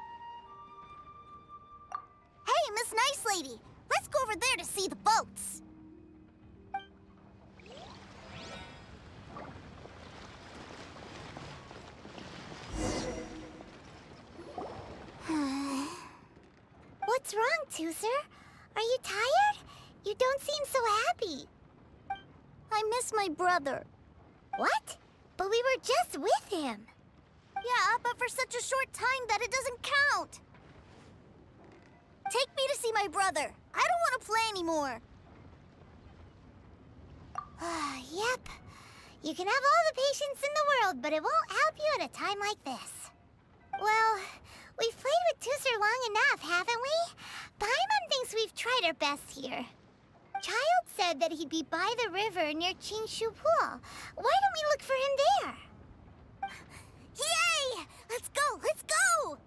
Hey, Miss Nice Lady, let's go over there to see the boats. What's wrong, Tooser? Are you tired? You don't seem so happy. I miss my brother. What? But we were just with him. Yeah, but for such a short time that it doesn't count. Take me to see my brother. I don't want to play anymore. Yep. You can have all the patience in the world, but it won't help you at a time like this. Well, we've played with Tooser long enough, haven't we? Paimon thinks we've tried our best here. Child said that he'd be by the river near Chinshu Pool. Why don't we look for him there? Yay! Let's go! Let's go!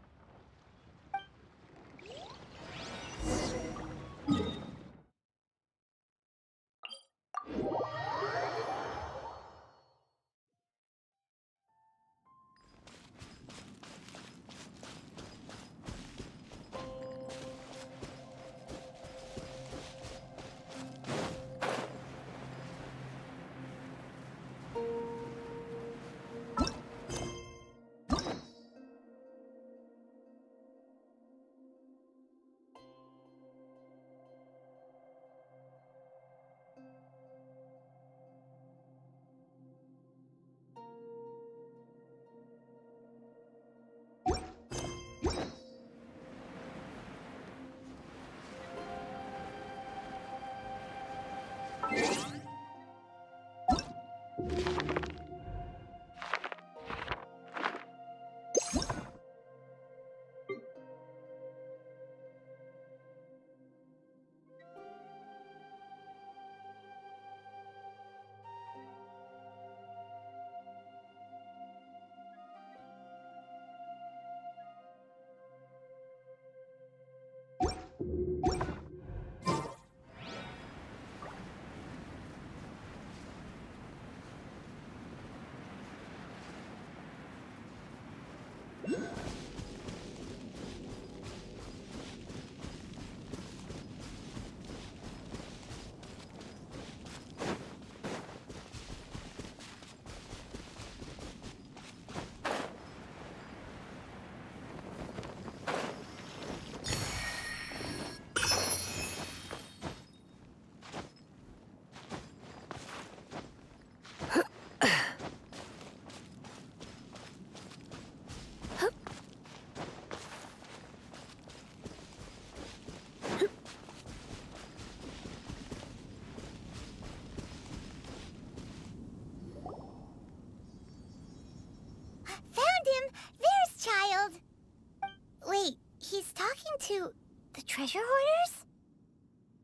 He's talking to the treasure hoarders?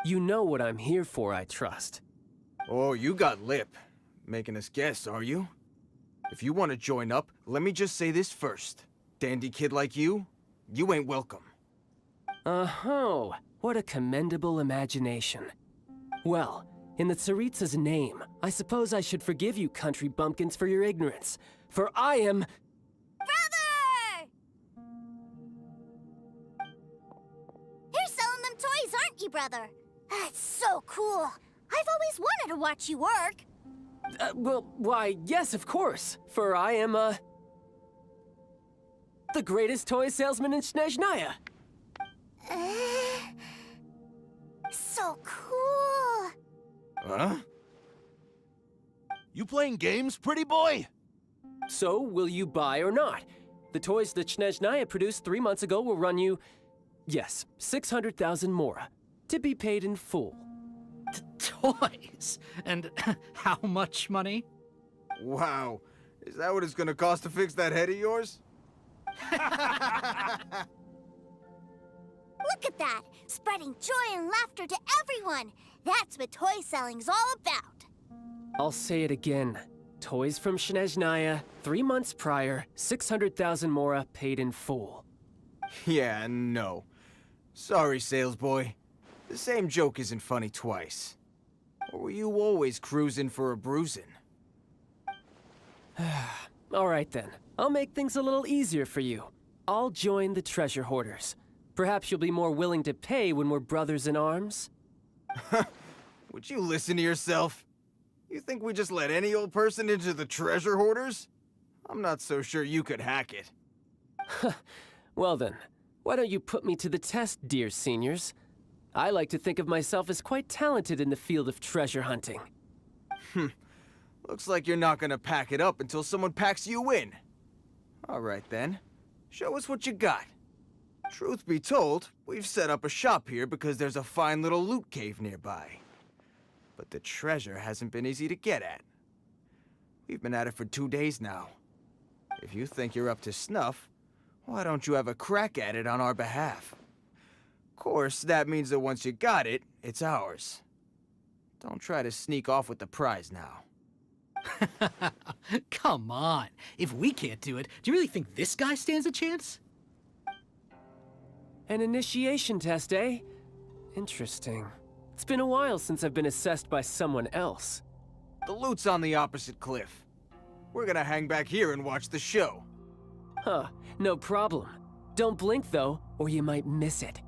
You know what I'm here for, I trust. Oh, you got lip. Making us guess, are you? If you want to join up, let me just say this first. Dandy kid like you ain't welcome. Oh, what a commendable imagination. Well, in the Tsaritsa's name, I suppose I should forgive you country bumpkins for your ignorance. For I am... Aren't you, brother? That's so cool. I've always wanted to watch you work. Well, why, yes, of course. For I am, the greatest toy salesman in Snezhnaya. So cool. Huh? You playing games, pretty boy? So, will you buy or not? The toys that Snezhnaya produced 3 months ago will run you... Yes, 600,000 mora, to be paid in full. Toys? And how much money? Wow. Is that what it's gonna cost to fix that head of yours? Look at that! Spreading joy and laughter to everyone! That's what toy selling's all about! I'll say it again. Toys from Snezhnaya, 3 months prior, 600,000 mora paid in full. Yeah, no. Sorry, salesboy. The same joke isn't funny twice. Or were you always cruising for a bruising? All right then. I'll make things a little easier for you. I'll join the treasure hoarders. Perhaps you'll be more willing to pay when we're brothers in arms? Would you listen to yourself? You think we just let any old person into the treasure hoarders? I'm not so sure you could hack it. Well then, why don't you put me to the test, dear seniors? I like to think of myself as quite talented in the field of treasure hunting. Looks like you're not gonna pack it up until someone packs you in. All right then, show us what you got. Truth be told, we've set up a shop here because there's a fine little loot cave nearby. But the treasure hasn't been easy to get at. We've been at it for 2 days now. If you think you're up to snuff, why don't you have a crack at it on our behalf? Of course, that means that once you got it, it's ours. Don't try to sneak off with the prize now. Come on. If we can't do it, do you really think this guy stands a chance? An initiation test, eh? Interesting. It's been a while since I've been assessed by someone else. The loot's on the opposite cliff. We're gonna hang back here and watch the show. Huh, no problem. Don't blink though, or you might miss it.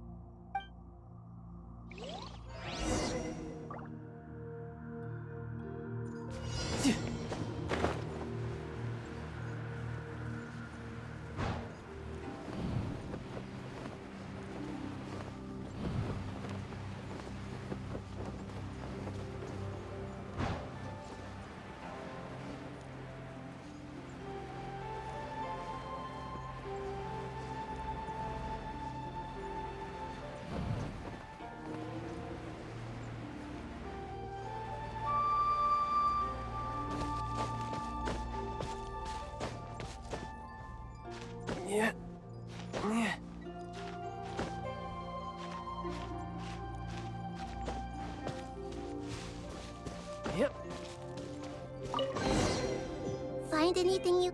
Yeah. Yep. Find anything you...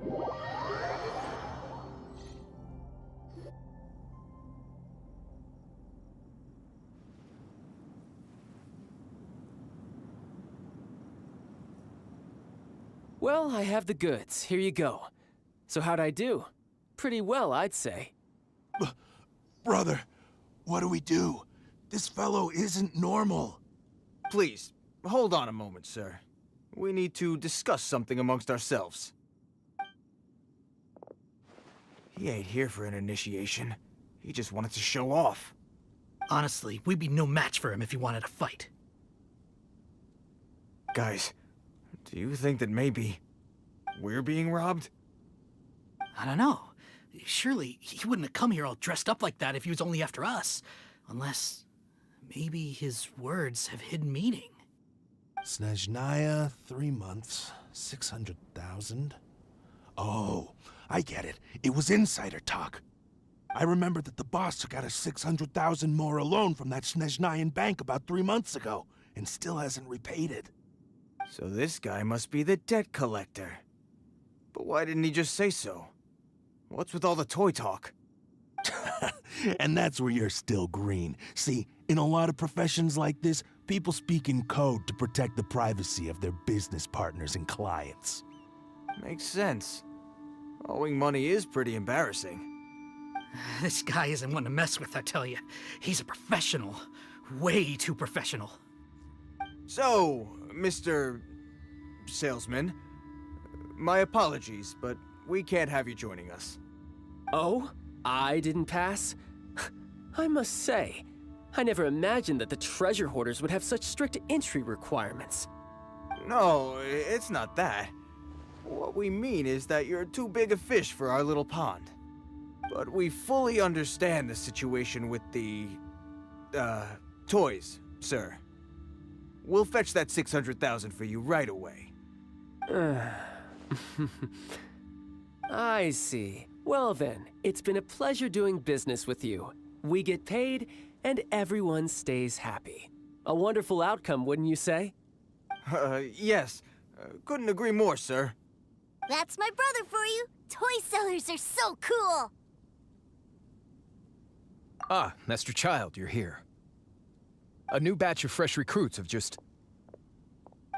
Well, I have the goods. Here you go. So how'd I do? Pretty well, I'd say. Brother, what do we do? This fellow isn't normal. Please, hold on a moment, sir. We need to discuss something amongst ourselves. He ain't here for an initiation. He just wanted to show off. Honestly, we'd be no match for him if he wanted to fight. Guys, do you think that maybe we're being robbed? I don't know. Surely he wouldn't have come here all dressed up like that if he was only after us. Unless maybe his words have hidden meaning. Snezhnaya, 3 months, 600,000. Oh, I get it. It was insider talk. I remember that the boss took out a 600,000 more a loan from that Snezhnayan bank about 3 months ago, and still hasn't repaid it. So this guy must be the debt collector. But why didn't he just say so? What's with all the toy talk? And that's where you're still green. See, in a lot of professions like this, people speak in code to protect the privacy of their business partners and clients. Makes sense. Owing money is pretty embarrassing. This guy isn't one to mess with, I tell you. He's a professional. Way too professional. So, Mr. Salesman, my apologies, but we can't have you joining us. Oh? I didn't pass? I must say, I never imagined that the treasure hoarders would have such strict entry requirements. No, it's not that. What we mean is that you're too big a fish for our little pond. But we fully understand the situation with the, toys, sir. We'll fetch that 600,000 for you right away. I see. Well then, it's been a pleasure doing business with you. We get paid, and everyone stays happy. A wonderful outcome, wouldn't you say? Yes. Couldn't agree more, sir. That's my brother for you. Toy sellers are so cool. Ah, Master Child, you're here. A new batch of fresh recruits have just...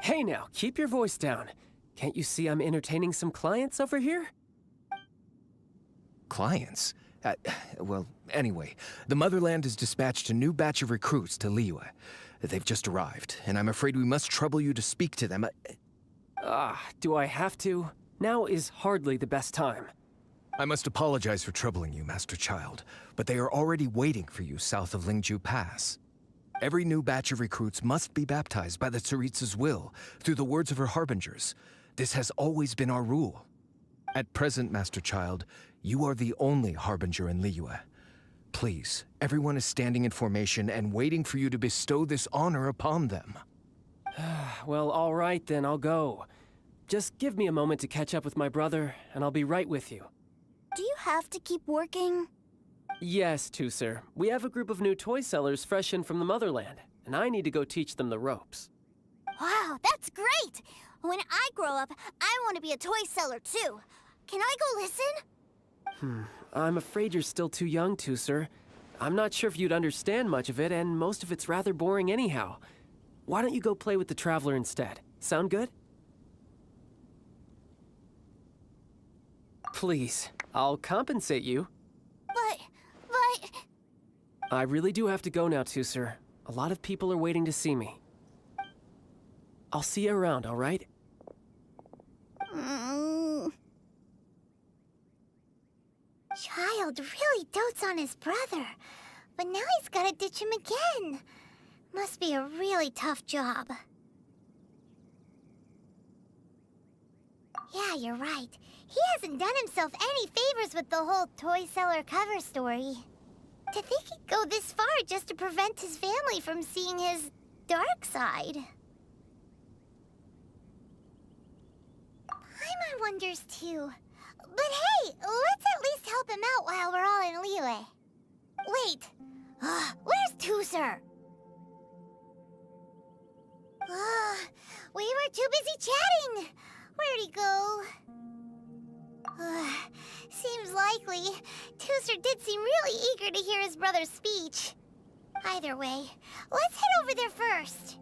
Hey now, keep your voice down. Can't you see I'm entertaining some clients over here? Clients? Well, anyway, the Motherland has dispatched a new batch of recruits to Liyue. They've just arrived, and I'm afraid we must trouble you to speak to them. Do I have to? Now is hardly the best time. I must apologize for troubling you, Master Child, but they are already waiting for you south of Lingju Pass. Every new batch of recruits must be baptized by the Tsaritsa's will, through the words of her harbingers. This has always been our rule. At present, Master Child, you are the only harbinger in Liyue. Please, everyone is standing in formation and waiting for you to bestow this honor upon them. Well, all right then, I'll go. Just give me a moment to catch up with my brother, and I'll be right with you. Do you have to keep working? Yes, Tusser. We have a group of new toy sellers fresh in from the Motherland, and I need to go teach them the ropes. Wow, that's great! When I grow up, I want to be a toy seller too. Can I go listen? I'm afraid you're still too young, Tusser. I'm not sure if you'd understand much of it, and most of it's rather boring anyhow. Why don't you go play with the Traveler instead? Sound good? Please, I'll compensate you. But... I really do have to go now, Tusser. A lot of people are waiting to see me. I'll see you around, all right? Child really dotes on his brother, but now he's gotta ditch him again. Must be a really tough job. Yeah, you're right. He hasn't done himself any favors with the whole toy seller cover story. To think he'd go this far just to prevent his family from seeing his dark side. Paimon wonders too. But hey, let's at least help him out while we're all in Liyue. Wait, where's Tusser? We were too busy chatting. Where'd he go? Seems likely. Tusser did seem really eager to hear his brother's speech. Either way, let's head over there first.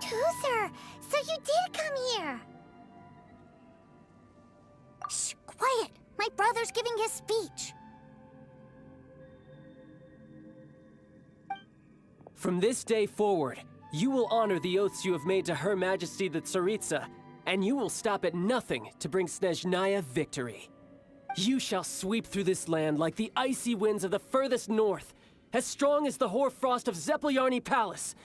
Tusser, so you did come here. Shh, quiet. My brother's giving his speech. From this day forward, you will honor the oaths you have made to Her Majesty the Tsaritsa, and you will stop at nothing to bring Snezhnaya victory. You shall sweep through this land like the icy winds of the furthest north, as strong as the hoarfrost of Zeppeljärni Palace.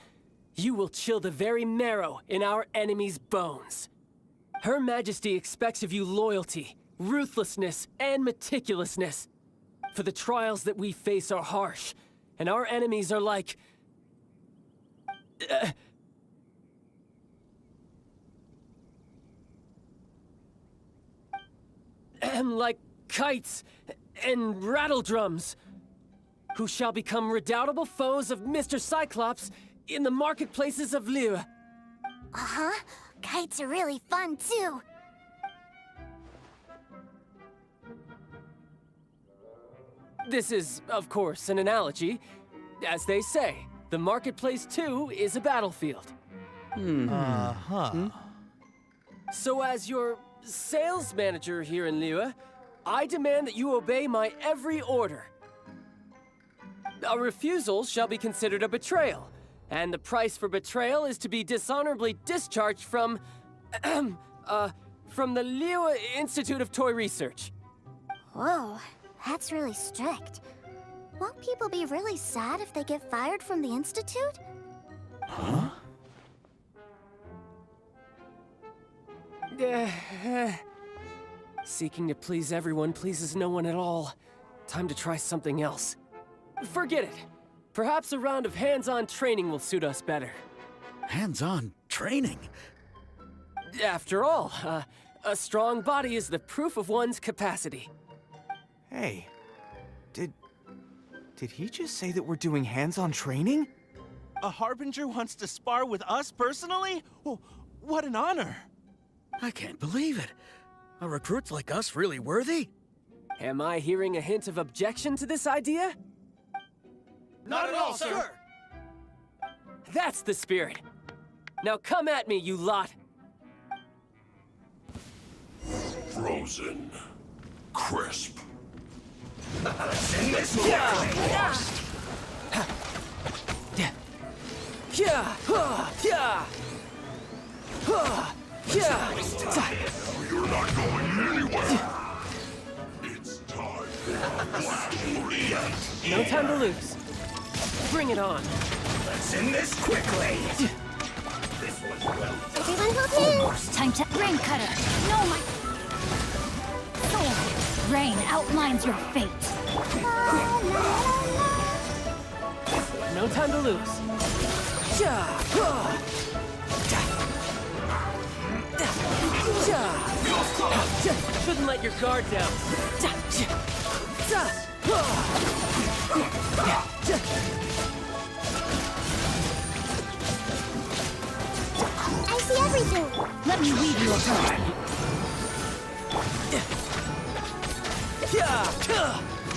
You will chill the very marrow in our enemies' bones. Her Majesty expects of you loyalty, ruthlessness, and meticulousness. For the trials that we face are harsh, and our enemies are like... like kites and rattledrums, who shall become redoubtable foes of Mr. Cyclops in the marketplaces of Liyue. Kites are really fun too. This is, of course, an analogy. As they say, the marketplace too is a battlefield. So as your sales manager here in Liyue, I demand that you obey my every order. A refusal shall be considered a betrayal, and the price for betrayal is to be dishonorably discharged from the Liyue Institute of Toy Research. Whoa, that's really strict. Won't people be really sad if they get fired from the Institute? Huh? Seeking to please everyone pleases no one at all. Time to try something else. Forget it. Perhaps a round of hands-on training will suit us better. Hands-on training? After all, a strong body is the proof of one's capacity. Hey, did he just say that we're doing hands-on training? A Harbinger wants to spar with us personally? Oh, what an honor! I can't believe it. Are recruits like us really worthy? Am I hearing a hint of objection to this idea? Not at all, sir! That's the spirit. Now come at me, you lot! Frozen. Crisp. In this You're not going anywhere. It's time for No time to lose. Bring it on. Let's end this quickly. Everyone hold in! Time to rain cutter. No, my sword. Rain outlines your fate. No time to lose. Shouldn't let your guard down. I see everything! Let me weave you a plan.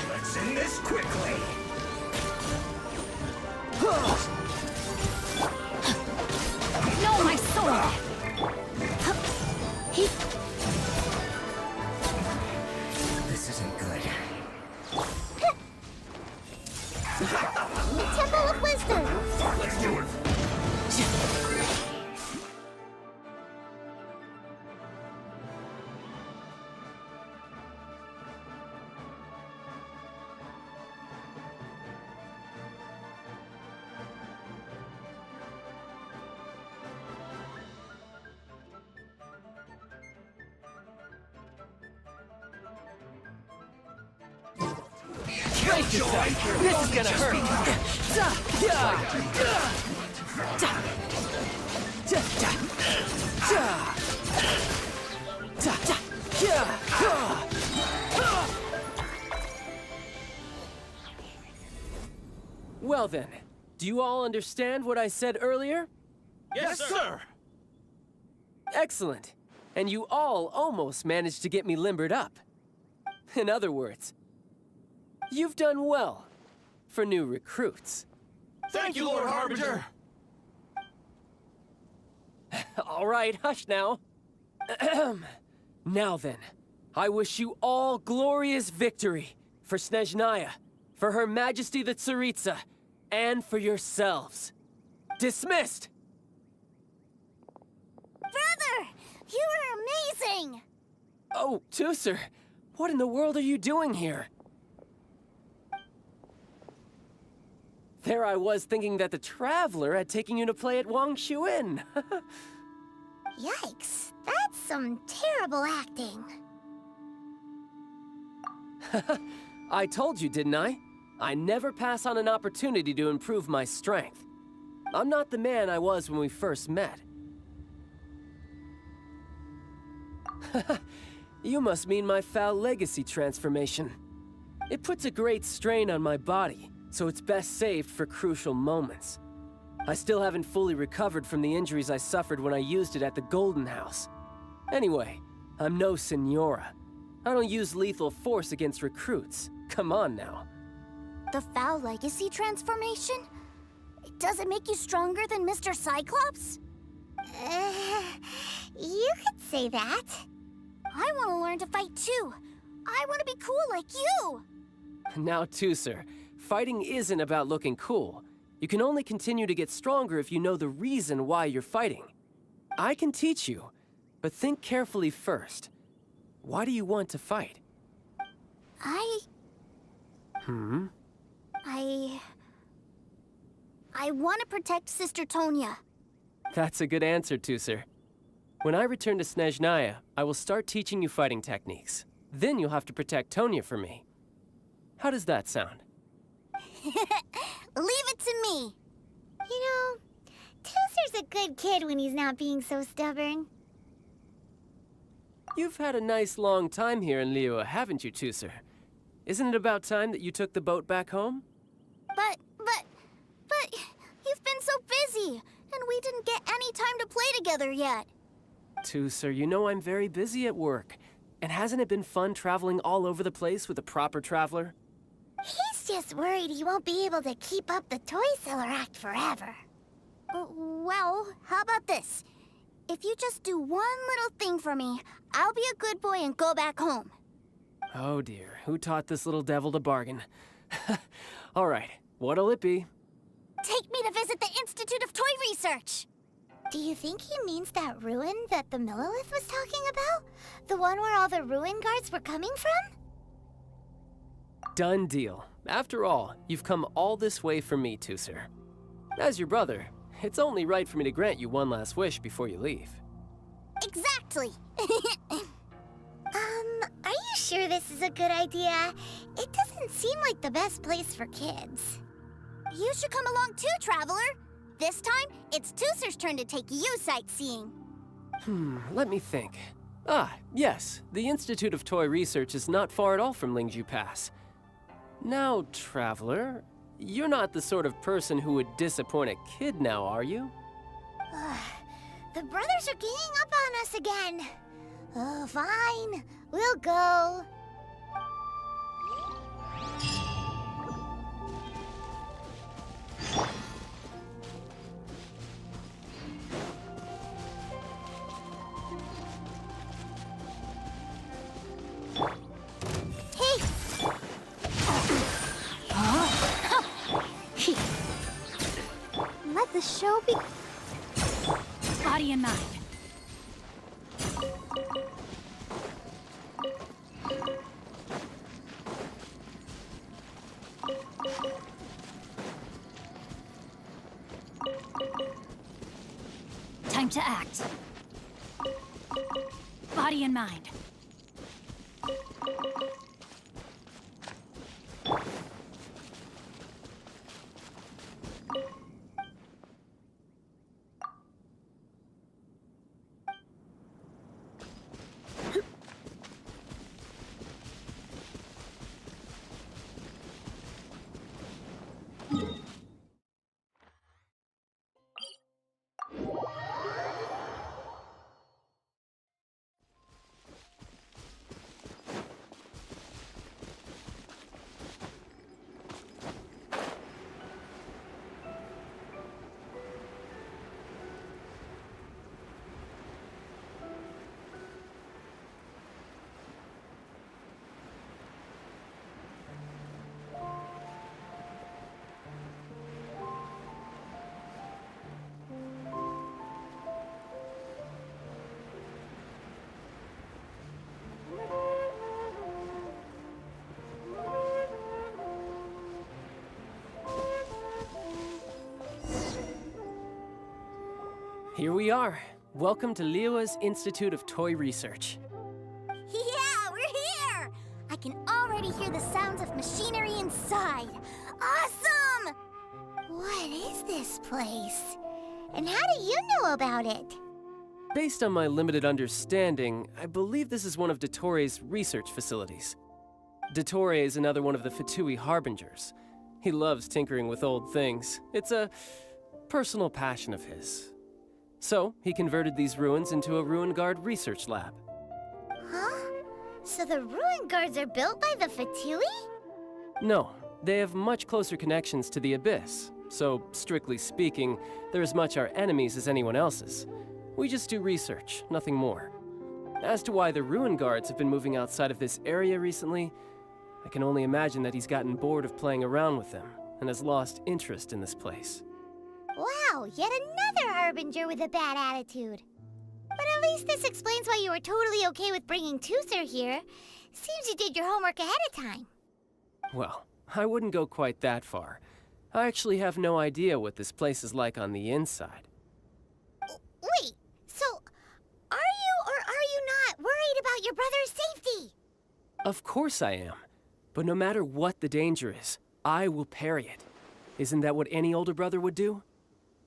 Let's end this quickly. No, my sword. This isn't good. Temple of Wisdom! Let's do it. Brace yourself. This is gonna hurt. Well then, do you all understand what I said earlier? Yes, sir! Excellent. And you all almost managed to get me limbered up. In other words, you've done well for new recruits. Thank you, Lord Harbinger! All right, hush now. Now then, I wish you all glorious victory for Snezhnaya, for Her Majesty the Tsaritsa, and for yourselves. Dismissed! Brother! You were amazing! Oh, Tusser, what in the world are you doing here? There I was thinking that the Traveler had taken you to play at Wangshuin. Yikes, that's some terrible acting. I told you, didn't I? I never pass on an opportunity to improve my strength. I'm not the man I was when we first met. You must mean my foul legacy transformation. It puts a great strain on my body, so it's best saved for crucial moments. I still haven't fully recovered from the injuries I suffered when I used it at the Golden House. Anyway, I'm no Senora. I don't use lethal force against recruits. Come on now. The Foul Legacy transformation? Does it make you stronger than Mr. Cyclops? You could say that. I want to learn to fight too. I want to be cool like you. Now, Tooser, fighting isn't about looking cool. You can only continue to get stronger if you know the reason why you're fighting. I can teach you, but think carefully first. Why do you want to fight? I want to protect Sister Tonya. That's a good answer, Tooser. When I return to Snezhnaya, I will start teaching you fighting techniques. Then you'll have to protect Tonya for me. How does that sound? Leave it to me. You know, Tooser's a good kid when he's not being so stubborn. You've had a nice long time here in Liyue, haven't you, Tooser? Isn't it about time that you took the boat back home? But you've been so busy, and we didn't get any time to play together yet. Tooser, you know I'm very busy at work. And hasn't it been fun traveling all over the place with a proper traveler? He's just worried he won't be able to keep up the toy seller act forever. Well, how about this? If you just do one little thing for me, I'll be a good boy and go back home. Oh dear, who taught this little devil to bargain? All right, what'll it be? Take me to visit the Institute of Toy Research. Do you think he means that ruin that the Millilith was talking about? The one where all the ruin guards were coming from? Done deal. After all, you've come all this way for me, Tooser. As your brother, it's only right for me to grant you one last wish before you leave. Exactly. Are you sure this is a good idea? It doesn't seem like the best place for kids. You should come along too, Traveler. This time, it's Tooser's turn to take you sightseeing. Let me think. Yes, the Institute of Toy Research is not far at all from Lingju Pass. Now, Traveler, you're not the sort of person who would disappoint a kid now, are you? The brothers are ganging up on us again. Oh, fine. We'll go. Let the show be... Body and mind. Time to act. Body and mind. Here we are. Welcome to Liyue's Institute of Toy Research. Yeah, we're here! I can already hear the sounds of machinery inside. Awesome! What is this place? And how do you know about it? Based on my limited understanding, I believe this is one of Dottore research facilities. Dottore is another one of the Fatui Harbingers. He loves tinkering with old things. It's a personal passion of his. So, he converted these ruins into a Ruin Guard research lab. Huh? So the ruin guards are built by the Fatui? No, They have much closer connections to the Abyss, so strictly speaking, they're as much our enemies as anyone else's. We just do research, nothing more. As to why the Ruin Guards have been moving outside of this area recently, I can only imagine that he's gotten bored of playing around with them and has lost interest in this place. Wow, yet another Harbinger with a bad attitude. But at least this explains why you were totally okay with bringing Tooser here. Seems you did your homework ahead of time. Well, I wouldn't go quite that far. I actually have no idea what this place is like on the inside. Wait, so are you or are you not worried about your brother's safety? Of course I am. But no matter what the danger is, I will parry it. Isn't that what any older brother would do?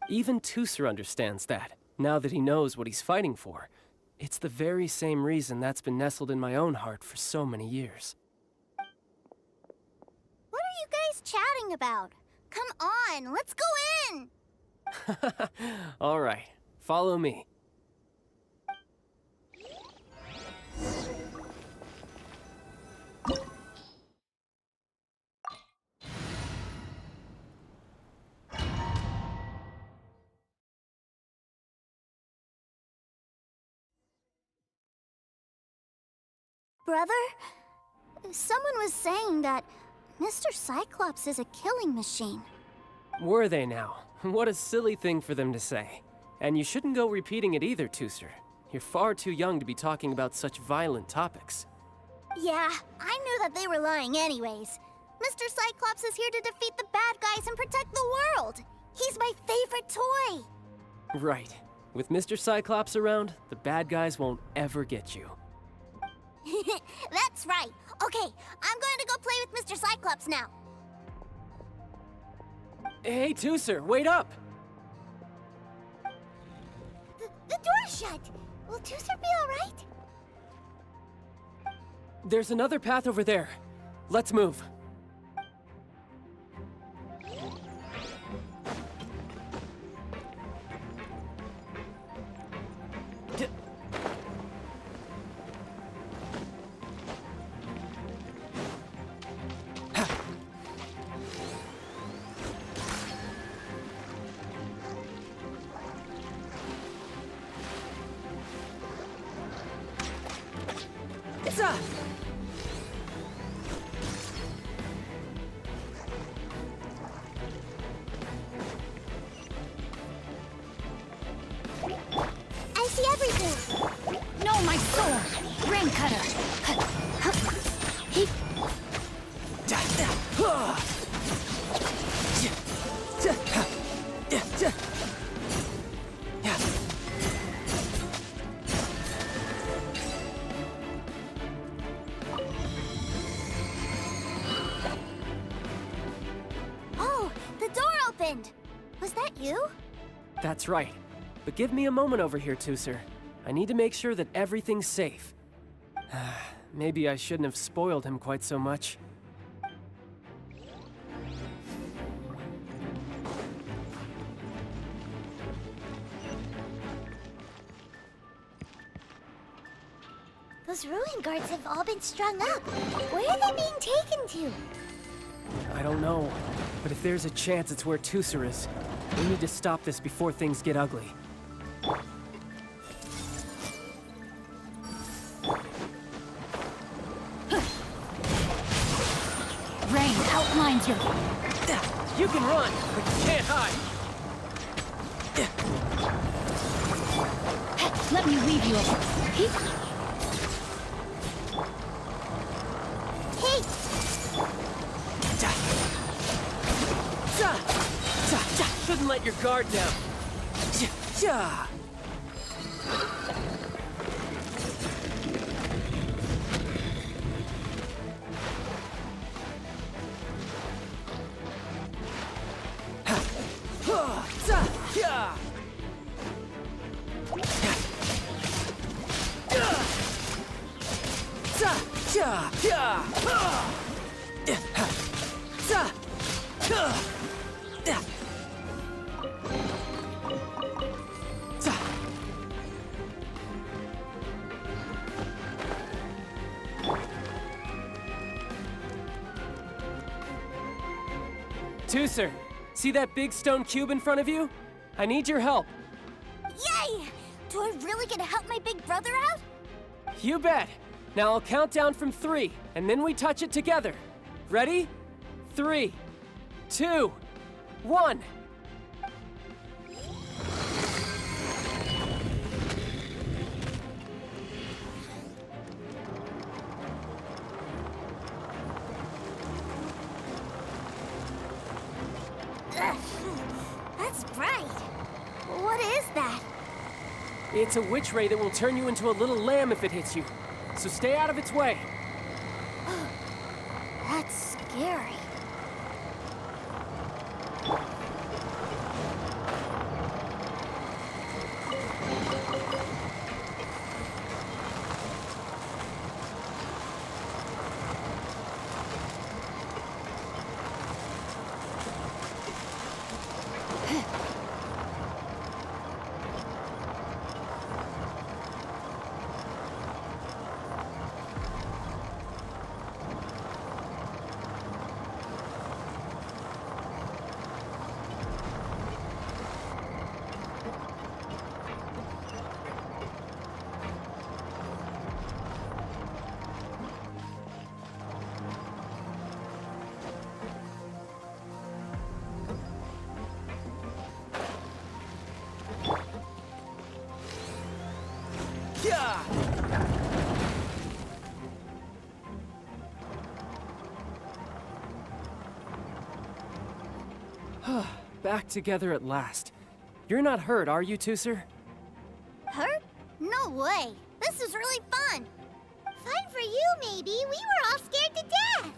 Even Tooser understands that, now that he knows what he's fighting for. It's the very same reason that's been nestled in my own heart for so many years. What are you guys chatting about? Come on, let's go in! All right, follow me. Brother, someone was saying that Mr. Cyclops is a killing machine. Were they now? What a silly thing for them to say. And you shouldn't go repeating it either, Tooser. You're far too young to be talking about such violent topics. Yeah, I knew that they were lying anyways. Mr. Cyclops is here to defeat the bad guys and protect the world. He's my favorite toy. Right. With Mr. Cyclops around, the bad guys won't ever get you. That's right. Okay, I'm going to go play with Mr. Cyclops now. Hey, Tooser, wait up! The door's shut. Will Tooser be all right? There's another path over there. Let's move. I see everything. No, my sword! Rain cutter! Oh, the door opened. Was that you? That's right. But give me a moment over here, Tooser. I need to make sure that everything's safe. Maybe I shouldn't have spoiled him quite so much. Those ruin guards have all been strung up. Where are they being taken to? I don't know, but if there's a chance it's where Tooser is, we need to stop this before things get ugly. Rain outlines your... You can run, but you can't hide. Let me weave you over. Shouldn't let your guard down. Tooser, see that big stone cube in front of you? I need your help. Yay! Do I really get to help my big brother out? You bet. Now I'll count down from 3, and then we touch it together. Ready? 3, 2, 1. That's bright. What is that? It's a witch ray that will turn you into a little lamb if it hits you. So stay out of its way. That's scary. Back together at last. You're not hurt, are you, Tooser? Hurt? No way. This is really fun. Fun for you, maybe. We were all scared to death.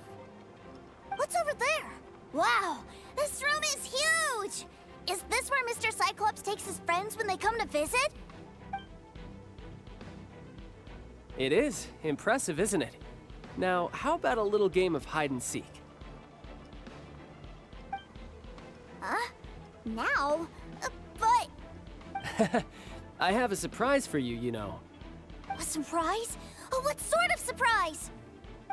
What's over there? Wow, this room is huge. Is this where Mr. Cyclops takes his friends when they come to visit? It is. Impressive, isn't it? Now, how about a little game of hide and seek? Huh? Now? But... I have a surprise for you, you know. A surprise? Oh, what sort of surprise?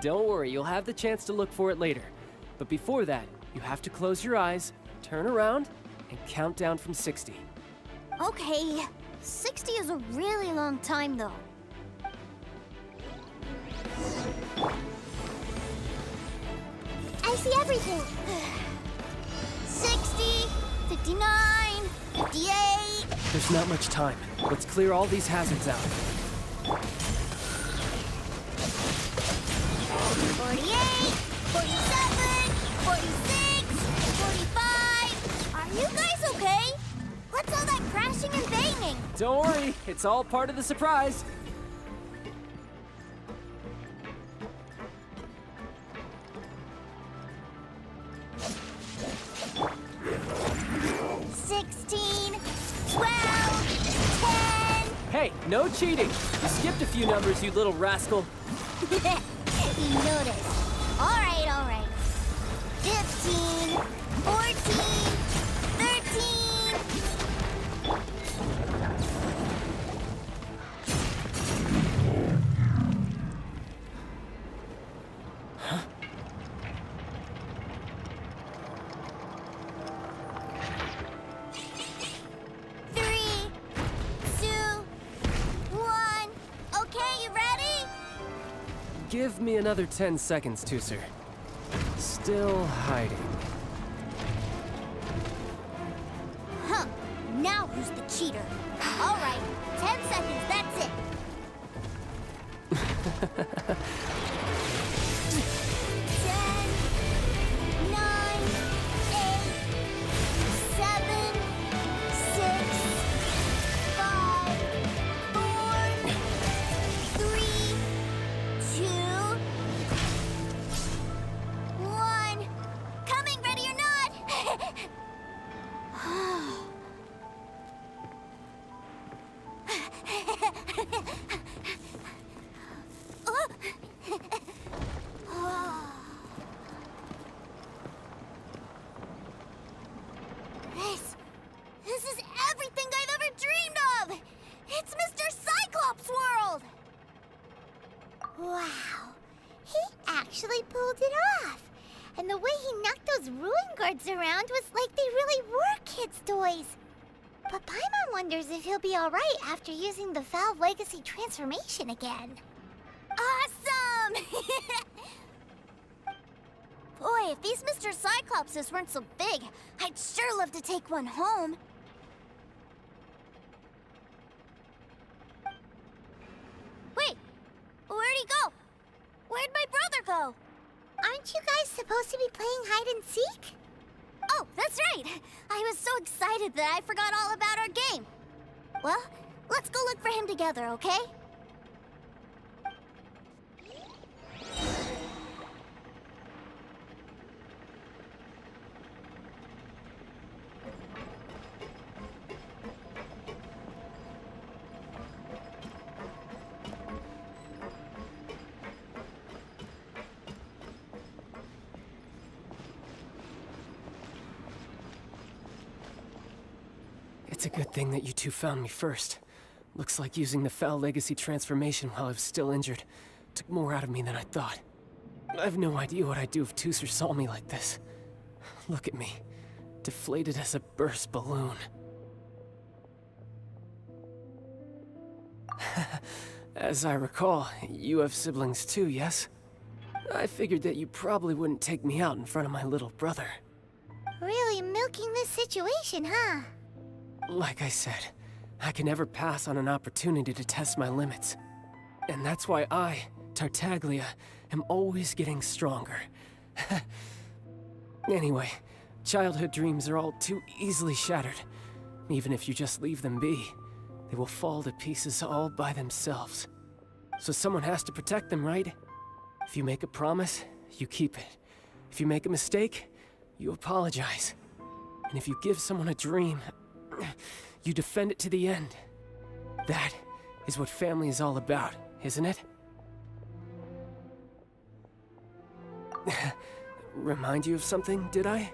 Don't worry, you'll have the chance to look for it later. But before that, you have to close your eyes, turn around, and count down from 60. Okay. 60 is a really long time, though. I see everything. 60, 59, 58. There's not much time. Let's clear all these hazards out. 48, 47, 46, 45. Are you guys okay? What's all that crashing and banging? Don't worry, it's all part of the surprise. Hey, no cheating! You skipped a few numbers, you little rascal. You noticed. All right. 15, 14, 13. Huh? Give me another 10 seconds, Tooser. Still hiding. Huh. Now who's the cheater? All right. 10 seconds, that's it. 10, 9, 8, 7, 6, 5, 4, 3, 2, 1. Coming, ready or not? This is everything I've ever dreamed of! It's Mr. Cyclops' world! Wow, he actually pulled it off. And the way he knocked those ruin guards around was like they really were kids' toys. But Paimon wonders if he'll be alright after using the Valve Legacy transformation again. Awesome! Boy, if these Mr. Cyclopses weren't so big, I'd sure love to take one home. Wait, where'd he go? Where'd my brother go? Aren't you guys supposed to be playing hide and seek? Oh, that's right! I was so excited that I forgot all about our game. Well, let's go look for him together, okay? It's a good thing that you two found me first. Looks like using the Foul Legacy transformation while I was still injured took more out of me than I thought. I have no idea what I'd do if Tooser saw me like this. Look at me, deflated as a burst balloon. As I recall, you have siblings too, yes? I figured that you probably wouldn't take me out in front of my little brother. Really milking this situation, huh? Like I said, I can never pass on an opportunity to test my limits. And that's why I, Tartaglia, am always getting stronger. Anyway, childhood dreams are all too easily shattered. Even if you just leave them be, they will fall to pieces all by themselves. So someone has to protect them, right? If you make a promise, you keep it. If you make a mistake, you apologize. And if you give someone a dream, you defend it to the end. That is what family is all about, isn't it? Remind you of something, did I?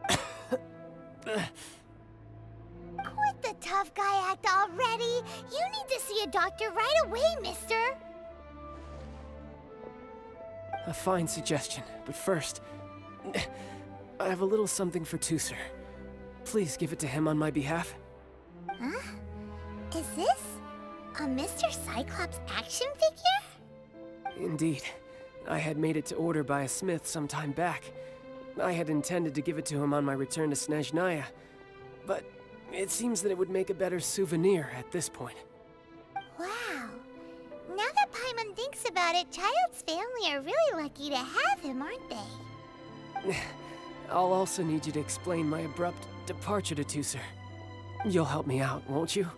Quit the tough guy act already! You need to see a doctor right away, mister! A fine suggestion, but first, I have a little something for Tooser. Please give it to him on my behalf. Huh? Is this a Mr. Cyclops action figure? Indeed. I had made it to order by a smith some time back. I had intended to give it to him on my return to Snezhnaya, but it seems that it would make a better souvenir at this point. Wow. Now that Paimon thinks about it, Child's family are really lucky to have him, aren't they? I'll also need you to explain my abrupt departure to Tooser. You'll help me out, won't you?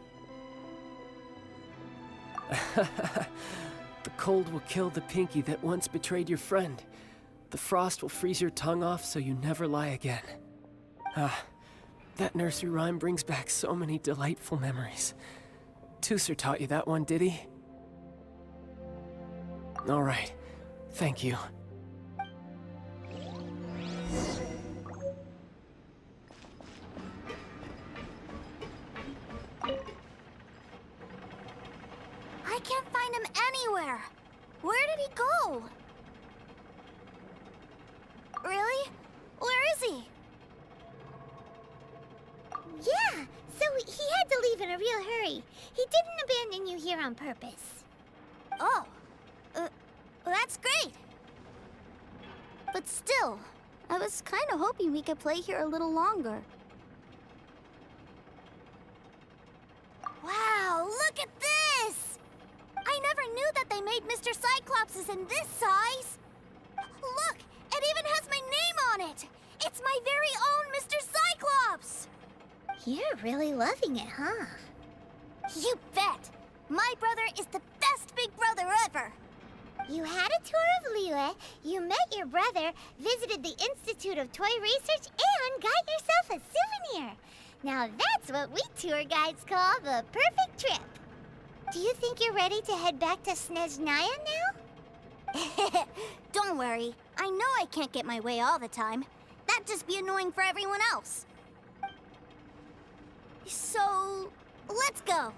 The cold will kill the pinky that once betrayed your friend. The frost will freeze your tongue off so you never lie again. Ah, that nursery rhyme brings back so many delightful memories. Tooser taught you that one, did he? All right, thank you. I can't find him anywhere. Where did he go? Really? Where is he? Yeah, so he had to leave in a real hurry. He didn't abandon you here on purpose. Oh, that's great. But still, I was kind of hoping we could play here a little longer. Wow, look at this! I never knew that they made Mr. Cyclopses in this size. Look, it even has my name on it. It's my very own Mr. Cyclops. You're really loving it, huh? You bet. My brother is the best big brother ever. You had a tour of Liyue, you met your brother, visited the Institute of Toy Research, and got yourself a souvenir. Now that's what we tour guides call the perfect trip. Do you think you're ready to head back to Snezhnaya now? Don't worry. I know I can't get my way all the time. That'd just be annoying for everyone else. So, let's go.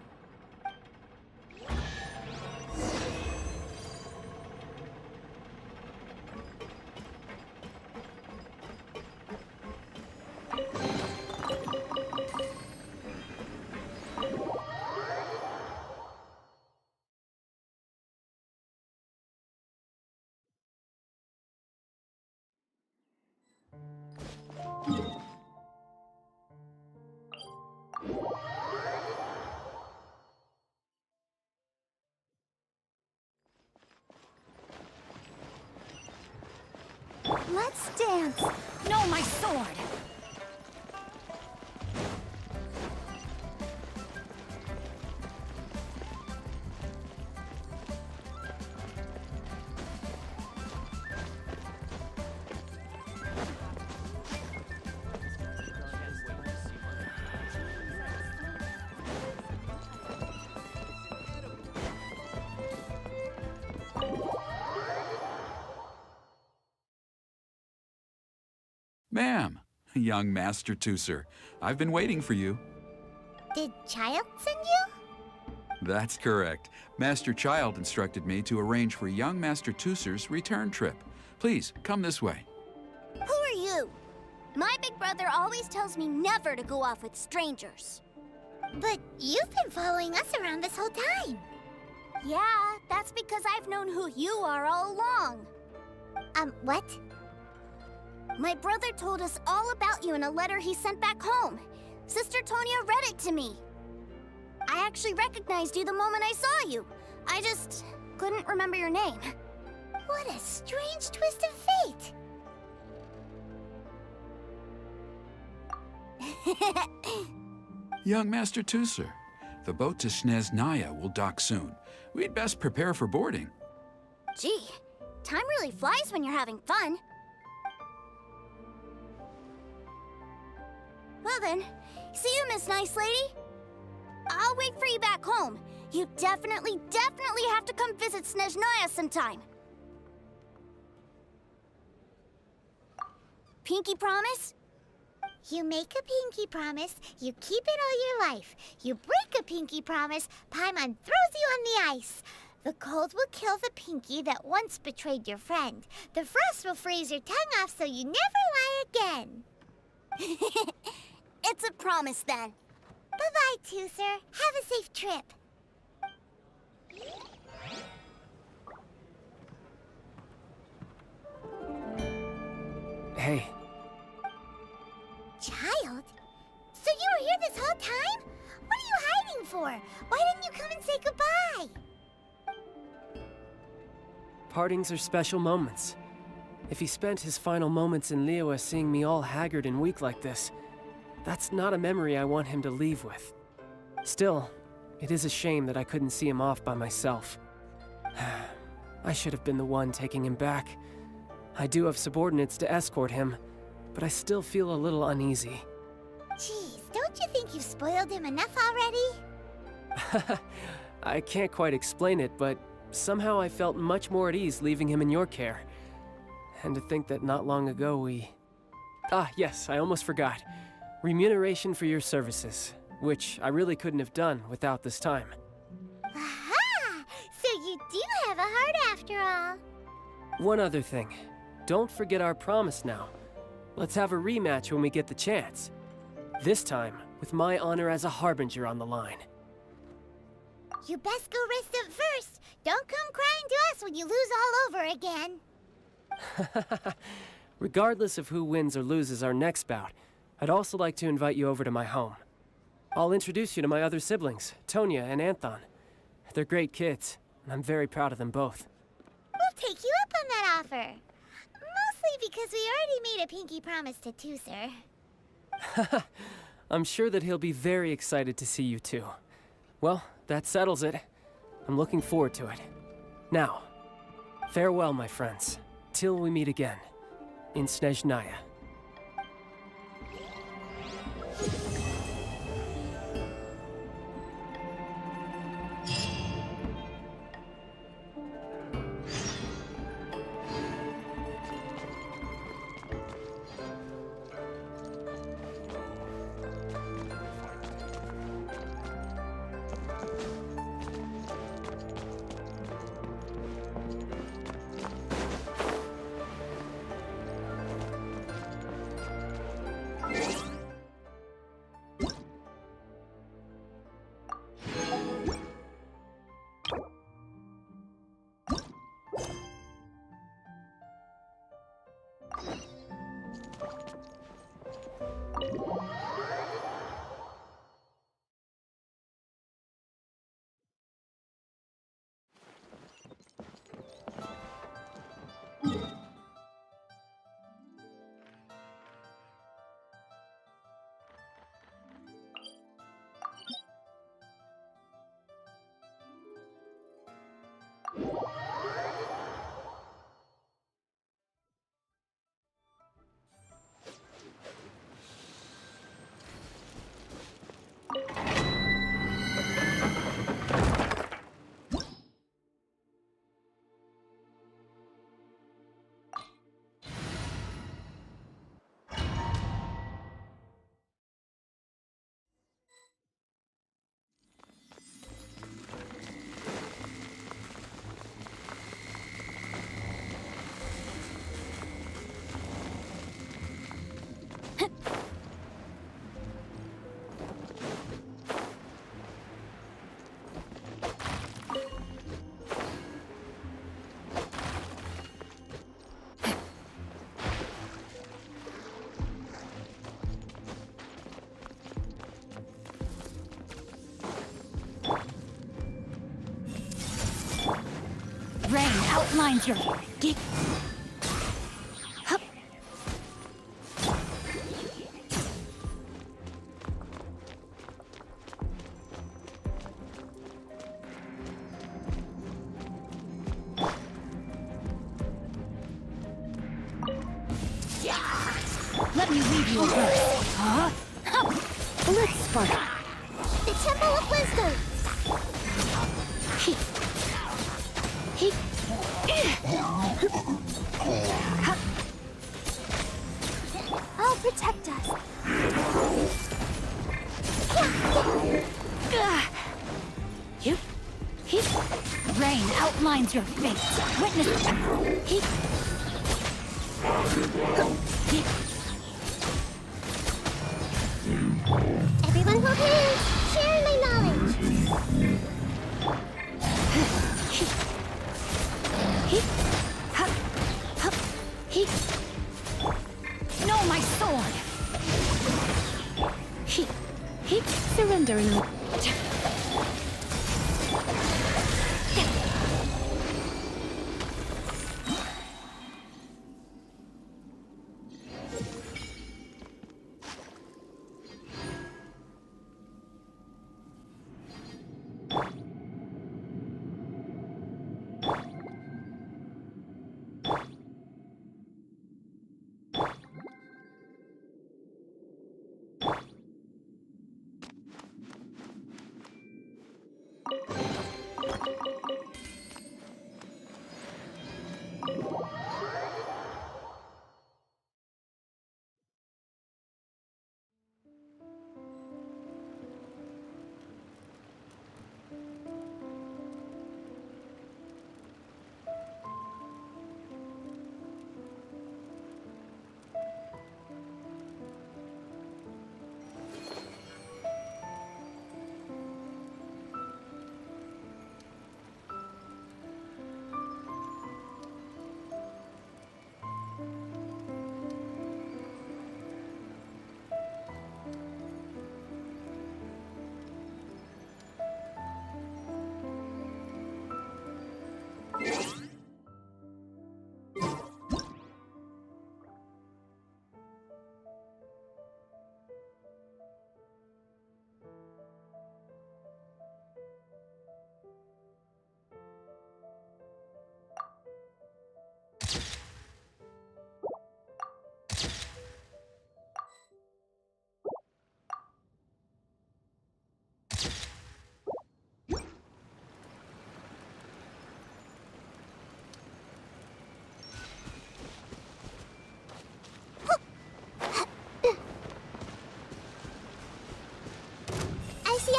Let's dance. No, my sword! Ma'am, young Master Tooser, I've been waiting for you. Did Child send you? That's correct. Master Child instructed me to arrange for young Master Tooser's return trip. Please, come this way. Who are you? My big brother always tells me never to go off with strangers. But you've been following us around this whole time. Yeah, that's because I've known who you are all along. What? My brother told us all about you in a letter he sent back home. Sister Tonya read it to me. I actually recognized you the moment I saw you. I just couldn't remember your name. What a strange twist of fate. Young Master Tooser, the boat to Snezhnaya will dock soon. We'd best prepare for boarding. Gee, time really flies when you're having fun. Well then, see you, Miss Nice Lady. I'll wait for you back home. You definitely have to come visit Snezhnaya sometime. Pinky promise? You make a pinky promise, you keep it all your life. You break a pinky promise, Paimon throws you on the ice. The cold will kill the pinky that once betrayed your friend. The frost will freeze your tongue off so you never lie again. It's a promise, then. Bye-bye, Tooser. Have a safe trip. Hey. Child? So you were here this whole time? What are you hiding for? Why didn't you come and say goodbye? Partings are special moments. If he spent his final moments in Liyue seeing me all haggard and weak like this, that's not a memory I want him to leave with. Still, it is a shame that I couldn't see him off by myself. I should have been the one taking him back. I do have subordinates to escort him, but I still feel a little uneasy. Jeez, don't you think you've spoiled him enough already? I can't quite explain it, but somehow I felt much more at ease leaving him in your care. And to think that not long ago we... Ah, yes, I almost forgot. Remuneration for your services, which I really couldn't have done without this time. Aha! So you do have a heart after all. One other thing. Don't forget our promise now. Let's have a rematch when we get the chance. This time, with my honor as a harbinger on the line. You best go rest up first. Don't come crying to us when you lose all over again. Regardless of who wins or loses our next bout, I'd also like to invite you over to my home. I'll introduce you to my other siblings, Tonya and Anthon. They're great kids, and I'm very proud of them both. We'll take you up on that offer. Mostly because we already made a pinky promise to Tooser. I'm sure that he'll be very excited to see you too. Well, that settles it. I'm looking forward to it. Now, farewell, my friends, till we meet again in Snezhnaya. outlines your... Hup. Let me read you a verse. Huh? Let's spark. The Temple of Wisdom! I'll protect us. You? Rain outlines your fate. Witness. Everyone hold hands! Share my knowledge! No, my sword! Surrendering.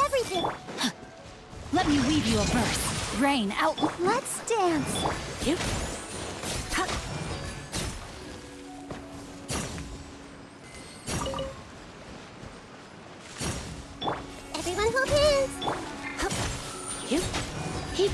Everything. Let me weave you a verse. Rain out. Let's dance. You. Everyone hold hands. You. He.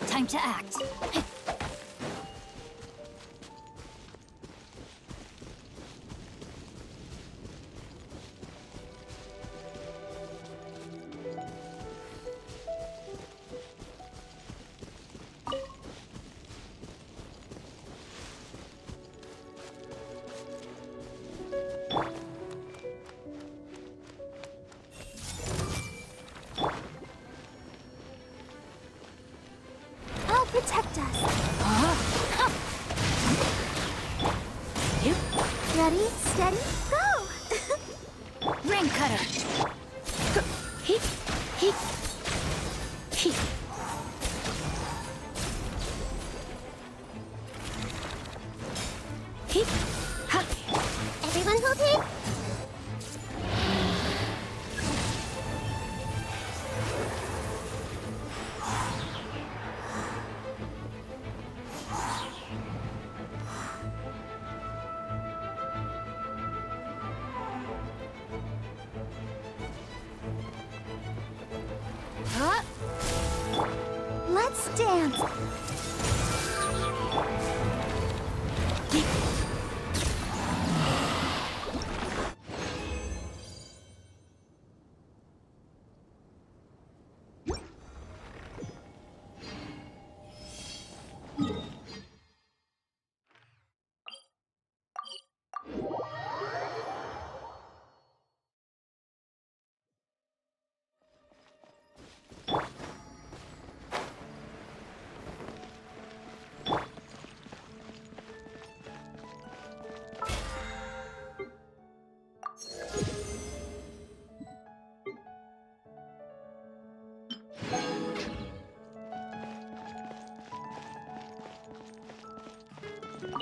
Time to act. protect us. You Ready, steady, go! Rain cutter. Heat, heat, heat. Heat, ha. Everyone hold it. Let's dance.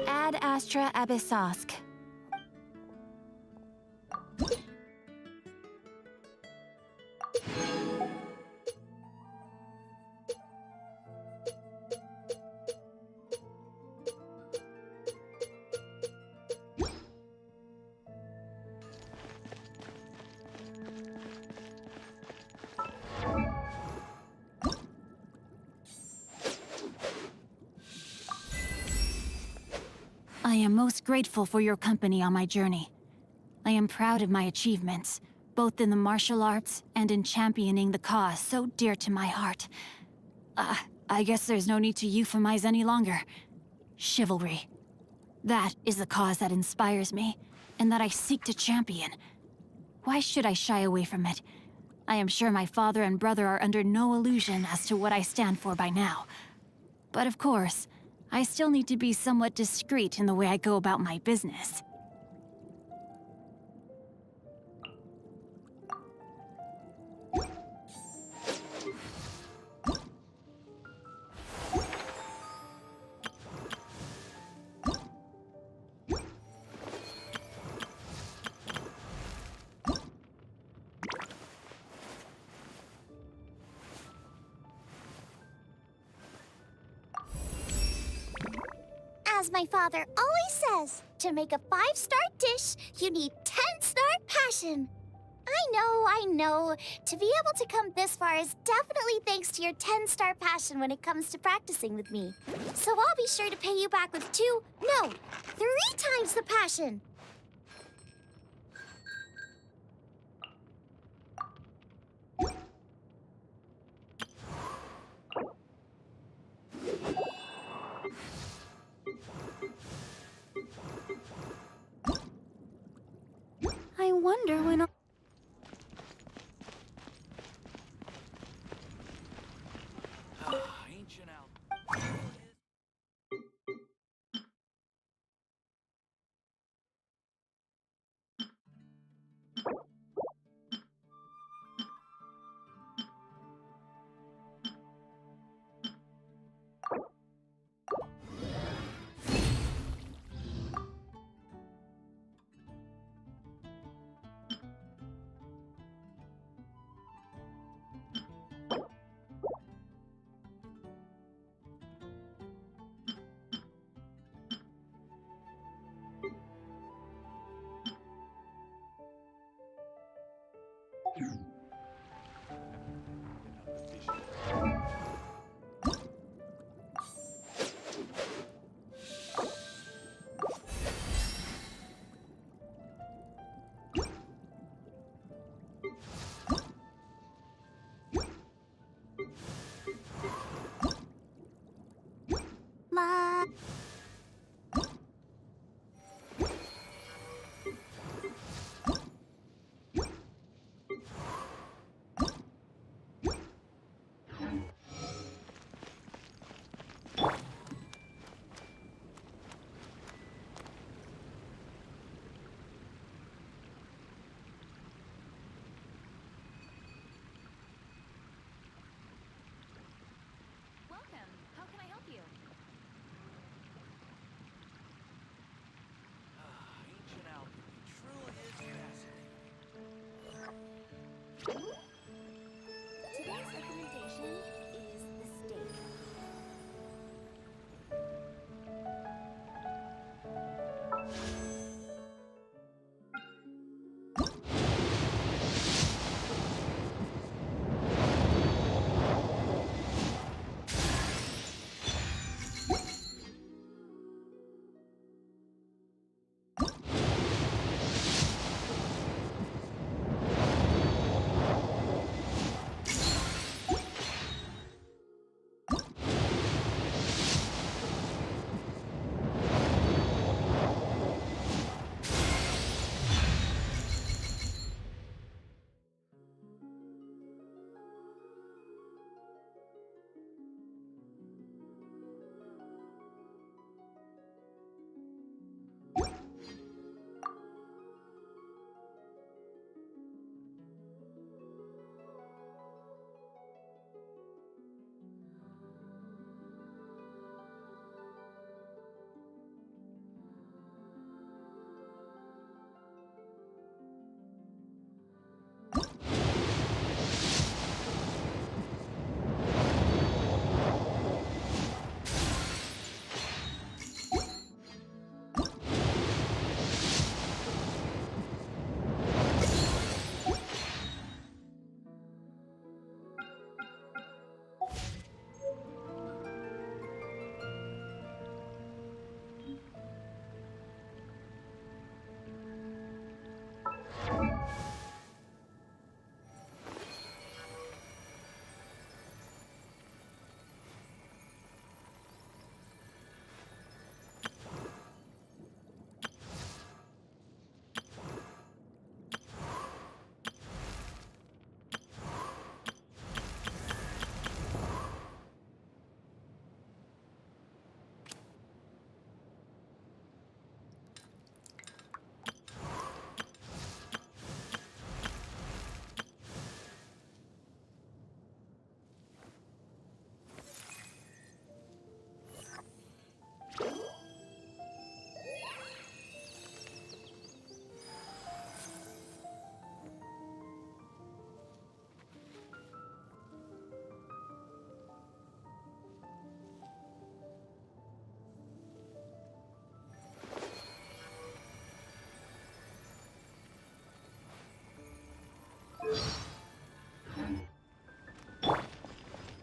Ad Astra Abyssosk. I am most grateful for your company on my journey. I am proud of my achievements, both in the martial arts and in championing the cause so dear to my heart. I guess there's no need to euphemize any longer. Chivalry. That is the cause that inspires me, and that I seek to champion. Why should I shy away from it? I am sure my father and brother are under no illusion as to what I stand for by now. But of course, I still need to be somewhat discreet in the way I go about my business. As my father always says, to make a 5-star dish, you need 10-star passion. I know. To be able to come this far is definitely thanks to your 10-star passion when it comes to practicing with me. So I'll be sure to pay you back with 3 times the passion. I wonder when I'll... Today's recommendation is the steak.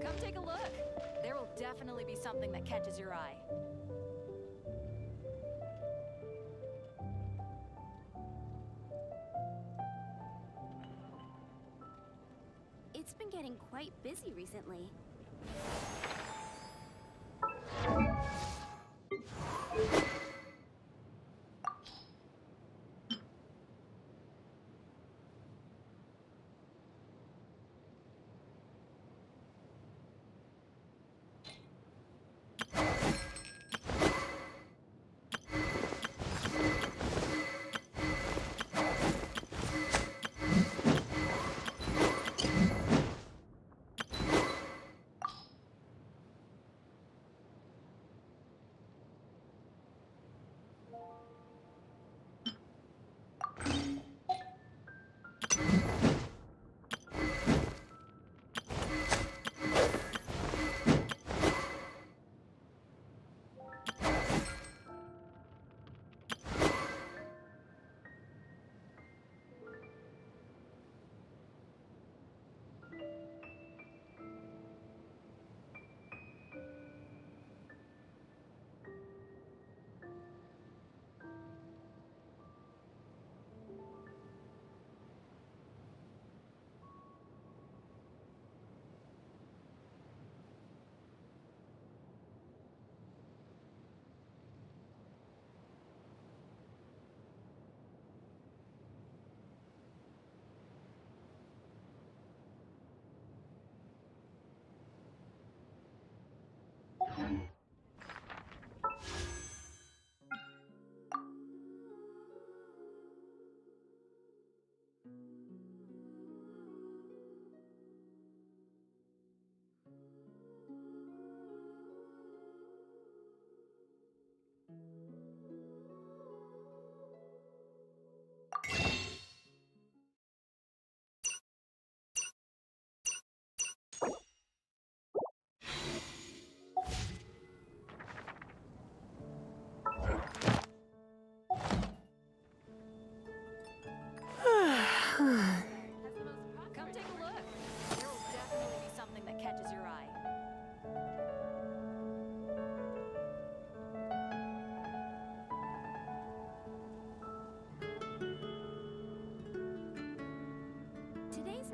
Come take a look. There will definitely be something that catches your eye. It's been getting quite busy recently.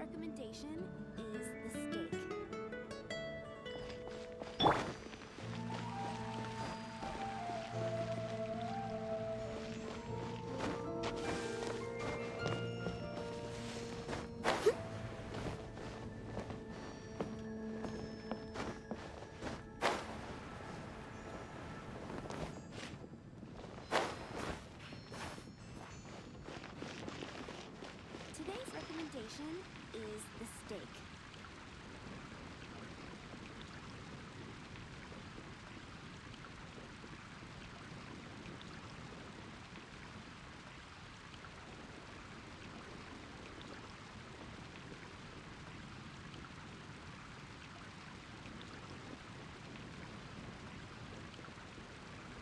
recommendation is the steak. Today's recommendation is the steak.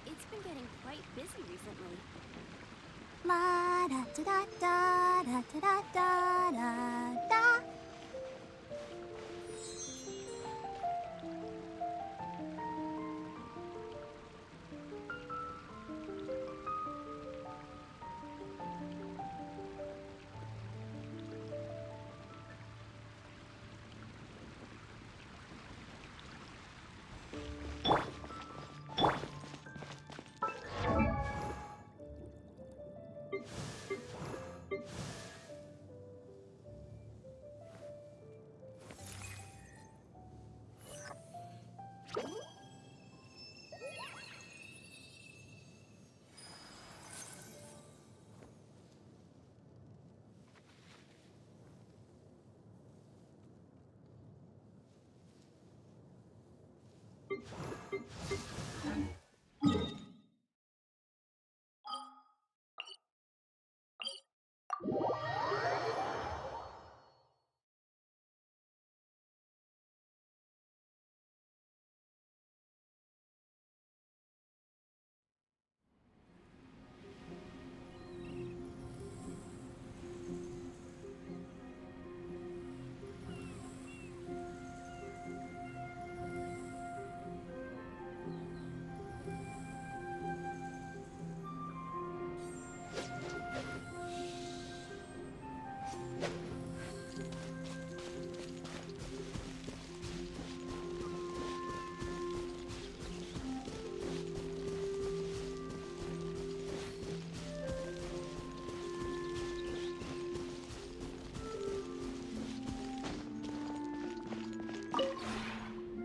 It's been getting quite busy recently. La da da da da da da da da da.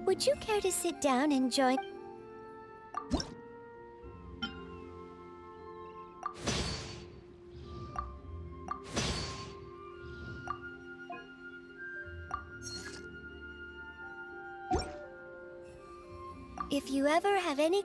Would you care to sit down and join? If you ever have any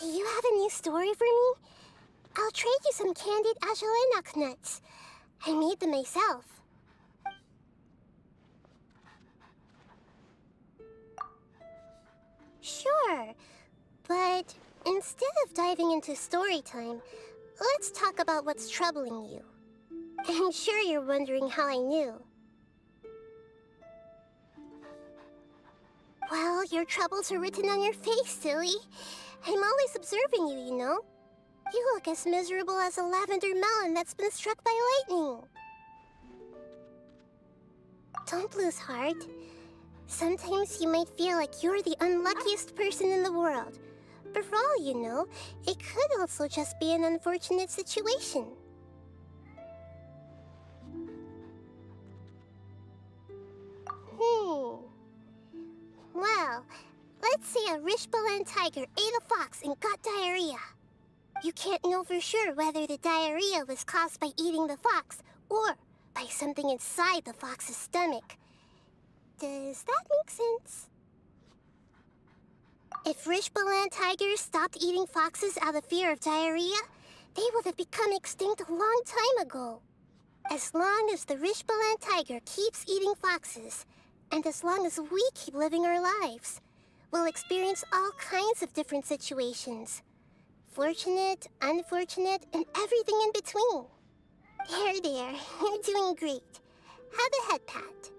Do you have a new story for me? I'll trade you some candied ashwagandha nuts. I made them myself. Sure, but instead of diving into story time, let's talk about what's troubling you. I'm sure you're wondering how I knew. Well, your troubles are written on your face, silly. I'm always observing you, you know? You look as miserable as a lavender melon that's been struck by lightning. Don't lose heart. Sometimes you might feel like you're the unluckiest person in the world. But for all you know, it could also just be an unfortunate situation. Well, let's say a Rishbalan tiger ate a fox and got diarrhea. You can't know for sure whether the diarrhea was caused by eating the fox or by something inside the fox's stomach. Does that make sense? If Rishbalan tigers stopped eating foxes out of fear of diarrhea, they would have become extinct a long time ago. As long as the Rishbalan tiger keeps eating foxes, and as long as we keep living our lives, we'll experience all kinds of different situations. Fortunate, unfortunate, and everything in between. There, you're doing great. Have a head pat.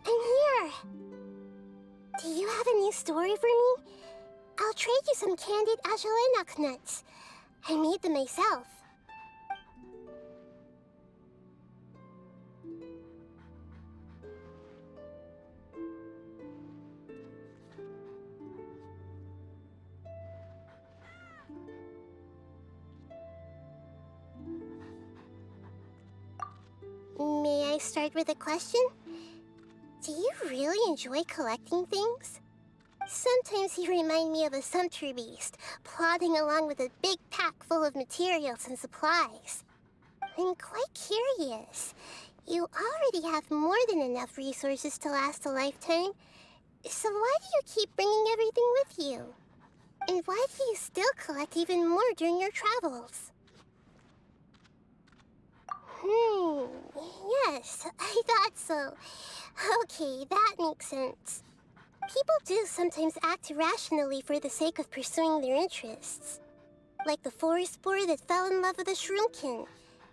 I'm here! Do you have a new story for me? I'll trade you some candied ajalenok nuts. I made them myself. May I start with a question? Do you really enjoy collecting things? Sometimes you remind me of a sumpter beast, plodding along with a big pack full of materials and supplies. I'm quite curious. You already have more than enough resources to last a lifetime, so why do you keep bringing everything with you? And why do you still collect even more during your travels? Yes, I thought so. Okay, that makes sense. People do sometimes act irrationally for the sake of pursuing their interests. Like the forest boar that fell in love with a shroomkin.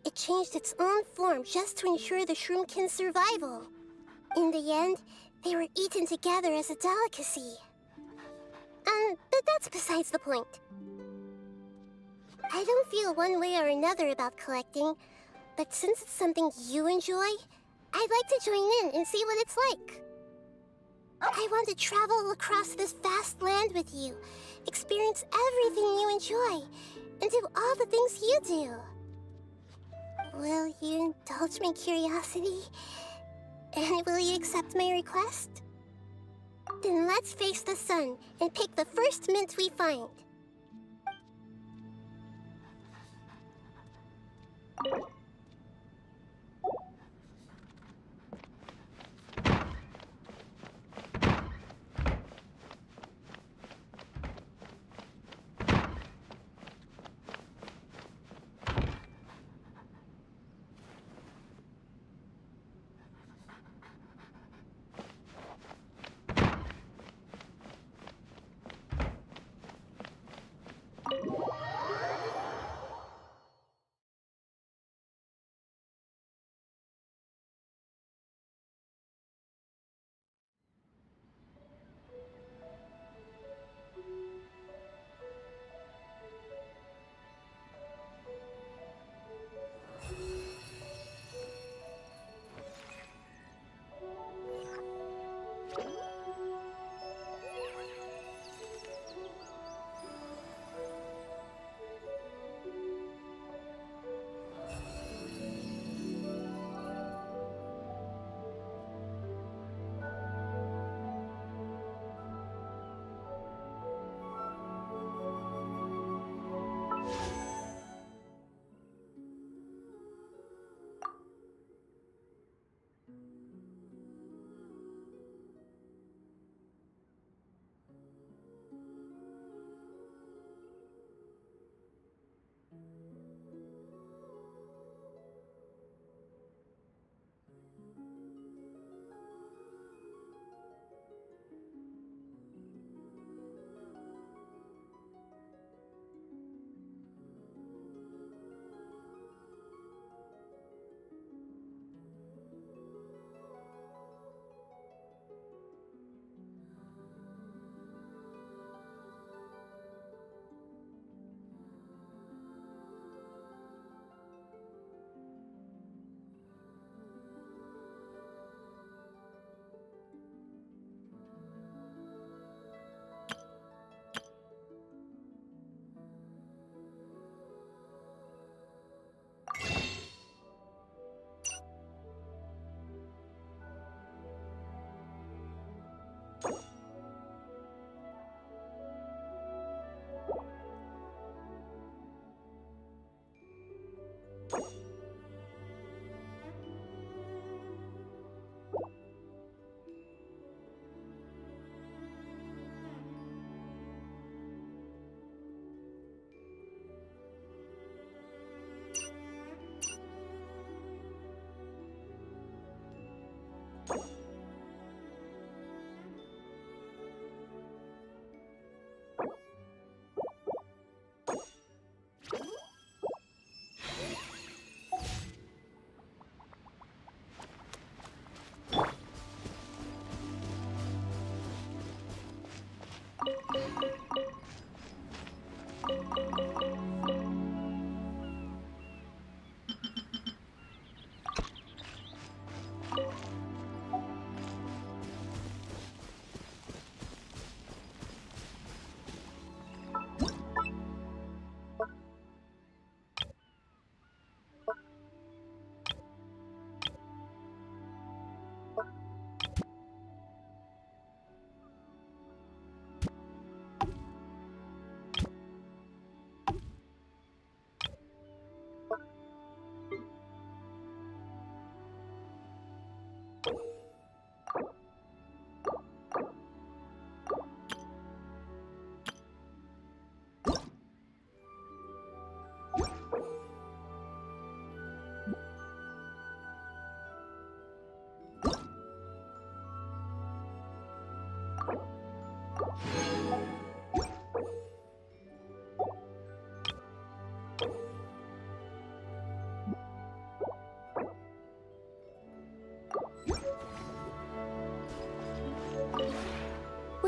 It changed its own form just to ensure the shroomkin's survival. In the end, they were eaten together as a delicacy. But that's besides the point. I don't feel one way or another about collecting, but since it's something you enjoy, I'd like to join in and see what it's like. I want to travel across this vast land with you, experience everything you enjoy, and do all the things you do. Will you indulge my curiosity? And will you accept my request? Then let's face the sun and pick the first mint we find.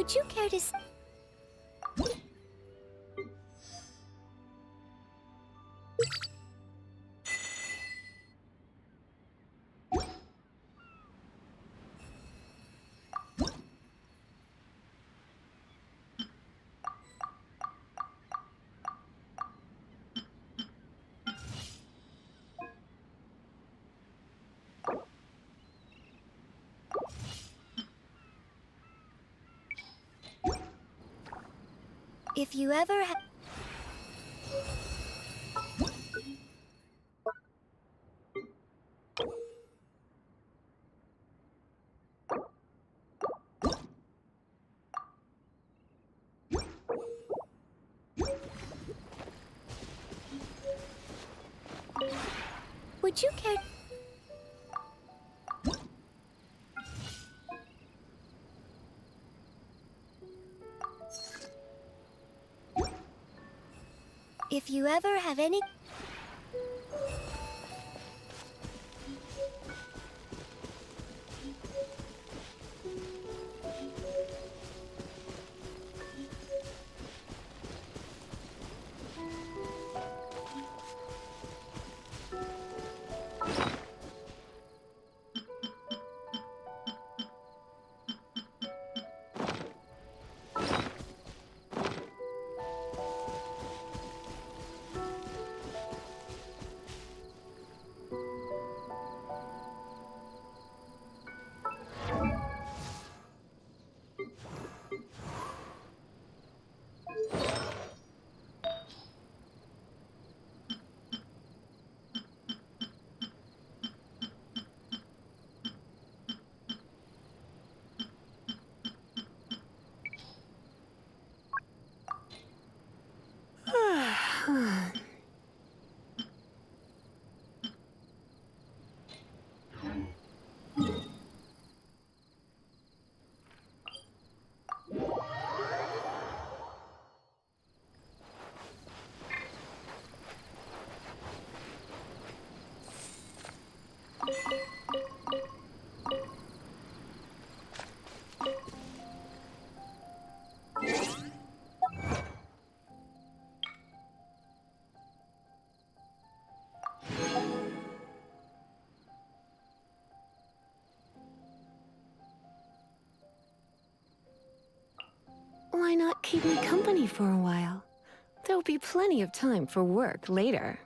Would you care to... If you ever Would you care... If you ever have any... Why not keep me company for a while? There'll be plenty of time for work later.